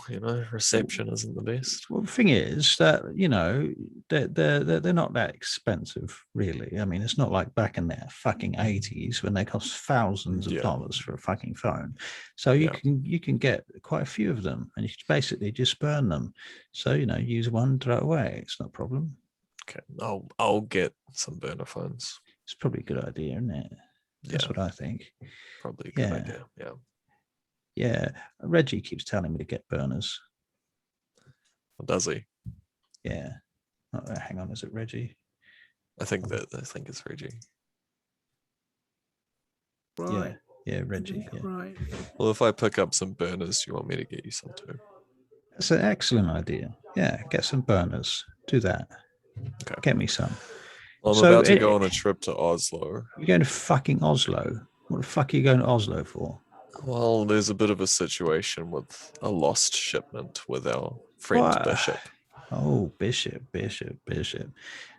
S5: Reception isn't the best.
S1: Well, the thing is that they're not that expensive, really. I mean, it's not like back in the fucking 80s when they cost thousands of dollars for a fucking phone. So you can get quite a few of them, and you can basically just burn them. So use one, throw it away. It's not a problem.
S5: Okay, I'll get some burner phones.
S1: It's probably a good idea, isn't it? That's what I think.
S5: Probably a good idea. Yeah.
S1: Yeah, Reggie keeps telling me to get burners.
S5: Does he?
S1: Yeah. Oh, hang on, is it Reggie?
S5: I think it's Reggie.
S2: Right.
S1: Yeah, Reggie. Yeah.
S2: Right.
S5: Well, if I pick up some burners, you want me to get you some too?
S1: That's an excellent idea. Yeah, get some burners. Do that.
S5: Okay.
S1: Get me some.
S5: Well, I'm about to go on a trip to Oslo.
S1: You're going to fucking Oslo? What the fuck are you going to Oslo for?
S5: Well, there's a bit of a situation with a lost shipment with our friend Bishop.
S1: Oh, Bishop.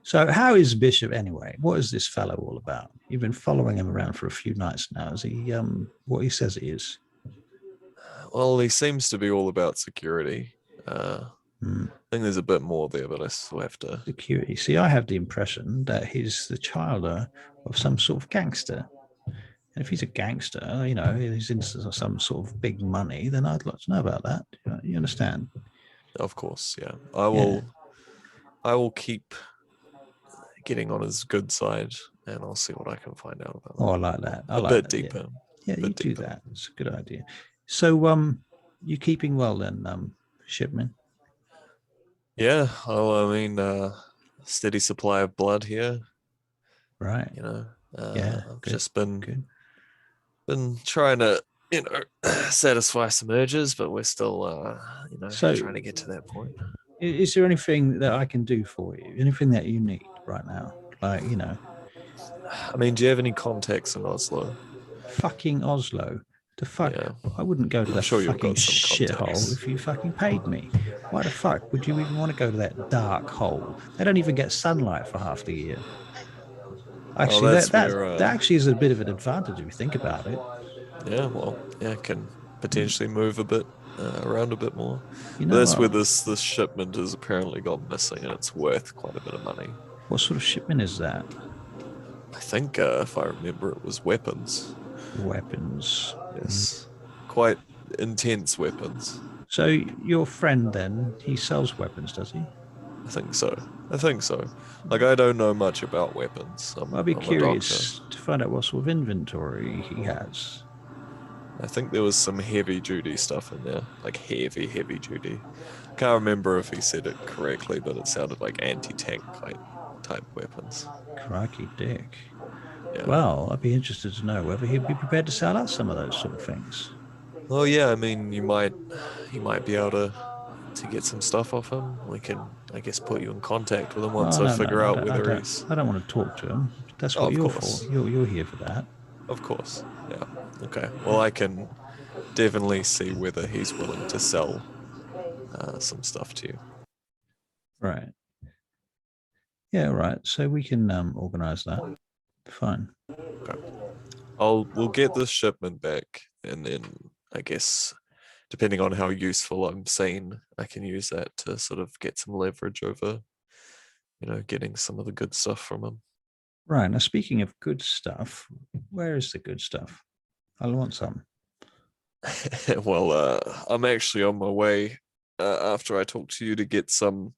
S1: So how is Bishop anyway? What is this fellow all about? You've been following him around for a few nights now. Is he what he says he is?
S5: Well, he seems to be all about security. I think there's a bit more there, but I still have to...
S1: Security. See, I have the impression that he's the child of some sort of gangster. And if he's a gangster, he's into some sort of big money, then I'd like to know about that. You understand?
S5: Of course, yeah. I will keep getting on his good side, and I'll see what I can find out about that.
S1: Oh, I like that.
S5: A bit deeper.
S1: Yeah, you do that. It's a good idea. So, you keeping well then, shipman?
S5: Yeah, well, I mean, steady supply of blood here.
S1: Right.
S5: I've just been trying to, satisfy some urges, but we're still, trying to get to that point.
S1: Is there anything that I can do for you? Anything that you need right now? Like,
S5: I mean, do you have any contacts in Oslo?
S1: Fucking Oslo. The fuck?
S5: Yeah.
S1: I wouldn't go to that
S5: sure
S1: fucking shithole if you fucking paid me. Why the fuck would you even want to go to that dark hole? They don't even get sunlight for half the year. Actually, that actually is a bit of an advantage if you think about it.
S5: Yeah, well, it can potentially move a bit around a bit more.
S1: But
S5: that's where this shipment has apparently gone missing, and it's worth quite a bit of money.
S1: What sort of shipment is that?
S5: I think, if I remember, it was weapons.
S1: Weapons.
S5: Yes. Quite intense weapons.
S1: So your friend then, he sells weapons, does he?
S5: I think so. Like, I don't know much about weapons.
S1: I'd be curious to find out what sort of inventory he has.
S5: I think there was some heavy duty stuff in there, like heavy duty. I can't remember if he said it correctly, but it sounded like anti-tank type weapons.
S1: Crikey dick.
S5: Yeah.
S1: Well, I'd be interested to know whether he'd be prepared to sell us some of those sort of things.
S5: Well, yeah, I mean, you might be able to get some stuff off him. We can, I guess, put you in contact with him once I figure out whether he's...
S1: I don't want to talk to him. That's what you're for. You're here for that.
S5: Of course, yeah. Okay, well, I can definitely see whether he's willing to sell some stuff to you.
S1: Right. Yeah, right. So we can organize that. Fine.
S5: Okay. We'll get this shipment back, and then I guess, depending on how useful I'm seen, I can use that to sort of get some leverage over, getting some of the good stuff from him.
S1: Right. Now, speaking of good stuff, where is the good stuff? I want some.
S5: Well, I'm actually on my way after I talk to you to get some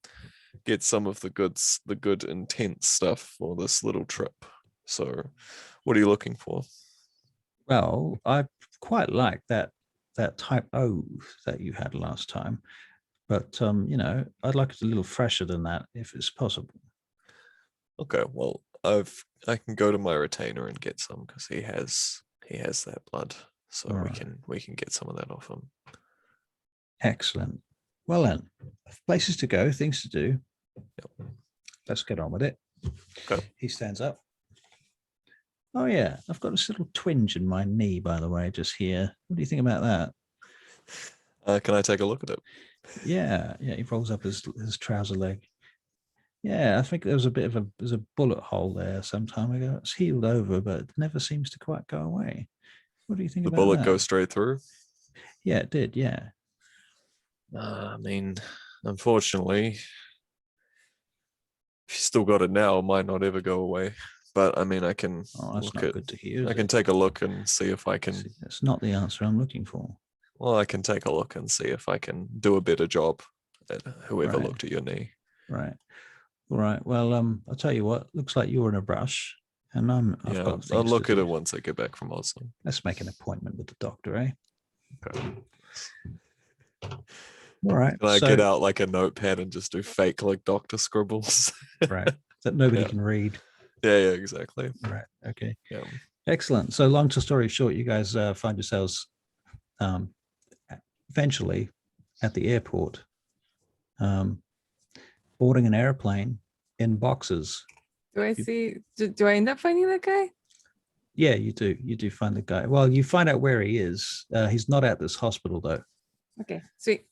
S5: of the good intense stuff for this little trip. So, what are you looking for?
S1: Well, I quite like that type O that you had last time, but I'd like it a little fresher than that if it's possible.
S5: Okay, well, I can go to my retainer and get some because he has that blood, so we can get some of that off him.
S1: Excellent. Well then, places to go, things to do.
S5: Yep.
S1: Let's get on with it.
S5: Okay.
S1: He stands up. Oh yeah, I've got this little twinge in my knee, by the way, just here. What do you think about that?
S5: Can I take a look at it?
S1: Yeah, he rolls up his trouser leg. Yeah, I think there was there's a bullet hole there some time ago. It's healed over, but it never seems to quite go away. What do you think
S5: The
S1: about
S5: bullet
S1: that?
S5: goes straight through.
S1: Yeah, it did. Yeah.
S5: I mean, unfortunately, if you still got it now, it might not ever go away. But I mean, I can
S1: Oh, that's
S5: look
S1: not
S5: at.
S1: good to hear.
S5: I can take a look and see if I can.
S1: That's not the answer I'm looking for.
S5: Well, I can take a look and see if I can do a better job at whoever
S1: Right.
S5: looked at your knee.
S1: Right. All right. Well, I'll tell you what. Looks like you're in a rush, and I've
S5: Yeah,
S1: got
S5: I'll
S1: things
S5: look
S1: to
S5: at
S1: do.
S5: it once I get back from Oslo.
S1: Let's make an appointment with the doctor, eh?
S5: Okay.
S1: All right.
S5: Can I
S1: so,
S5: get out like a notepad and just do fake like doctor scribbles?
S1: right that nobody
S5: Yeah.
S1: can read.
S5: Yeah, exactly.
S1: Right. Okay.
S5: Yeah.
S1: Excellent. So, long story short, you guys find yourselves eventually at the airport, boarding an airplane in boxes.
S4: Do I see? Do I end up finding that guy?
S1: Yeah, you do. You do find the guy. Well, you find out where he is. He's not at this hospital though.
S4: Okay, sweet.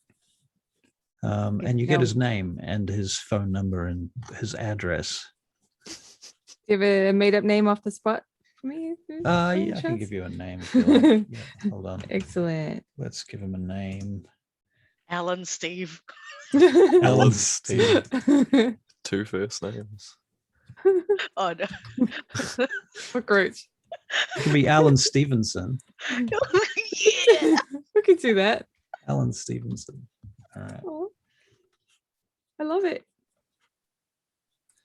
S1: And you
S4: now-
S1: get his name and his phone number and his address.
S4: Do you have a made-up name off the spot for me?
S1: Yeah, I can give you a name if you like. Yeah, hold on.
S4: Excellent.
S1: Let's give him a name.
S3: Alan Steve.
S5: Alan Steve. 2 first names.
S3: Oh no.
S4: For Groot.
S1: It can be Alan Stevenson.
S3: Yeah.
S4: We could do that.
S1: Alan Stevenson. All right.
S4: Oh, I love it.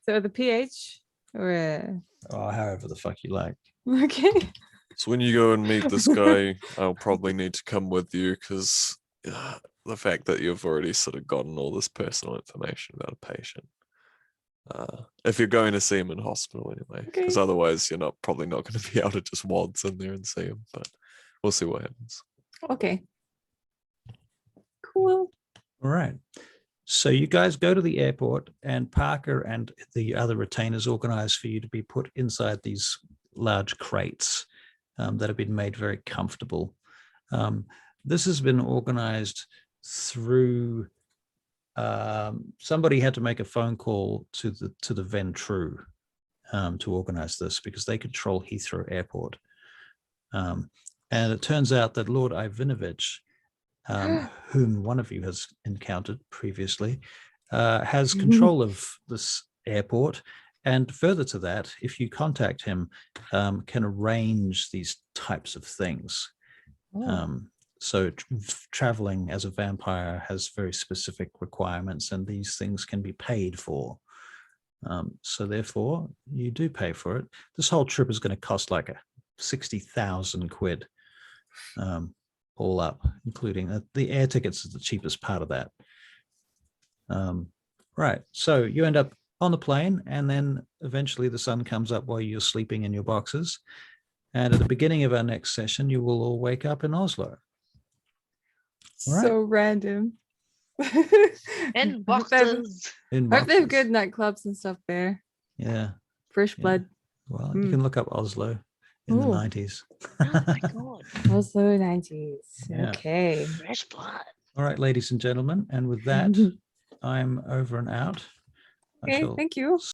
S4: So the PH or
S1: Oh, however the fuck you like.
S4: okay.
S5: So when you go and meet this guy, I'll probably need to come with you because the fact that you've already sort of gotten all this personal information about a patient. If you're going to see him in hospital anyway, because
S4: Okay.
S5: otherwise you're probably not going to be able to just wads in there and see him. But we'll see what happens.
S4: Okay. Cool.
S1: All right. So you guys go to the airport, and Parker and the other retainers organize for you to be put inside these large crates that have been made very comfortable. This has been organized through somebody had to make a phone call to the Ventru to organize this because they control Heathrow Airport. And it turns out that Lord Ivanovich, whom one of you has encountered previously, has control of this airport. And further to that, if you contact him, can arrange these types of things. So traveling as a vampire has very specific requirements, and these things can be paid for. So therefore, you do pay for it. This whole trip is going to cost like 60,000 quid. All up, including the air tickets is the cheapest part of that. Right. So you end up on the plane, and then eventually the sun comes up while you're sleeping in your boxes. And at the beginning of our next session, you will all wake up in Oslo. All right.
S4: So random.
S3: In
S4: I hope they have-
S3: boxes.
S1: In
S4: I hope they have
S1: boxes.
S4: good nightclubs and stuff there.
S1: Yeah.
S4: Fresh
S1: Yeah.
S4: blood.
S1: Well, you can look up Oslo in the
S4: Ooh.
S1: 90s.
S3: Oh my god.
S4: Oslo 90s.
S1: Yeah.
S4: Okay.
S3: Fresh blood.
S1: All right, ladies and gentlemen. And with that, I'm over and out. I
S4: Okay,
S1: shall
S4: thank you.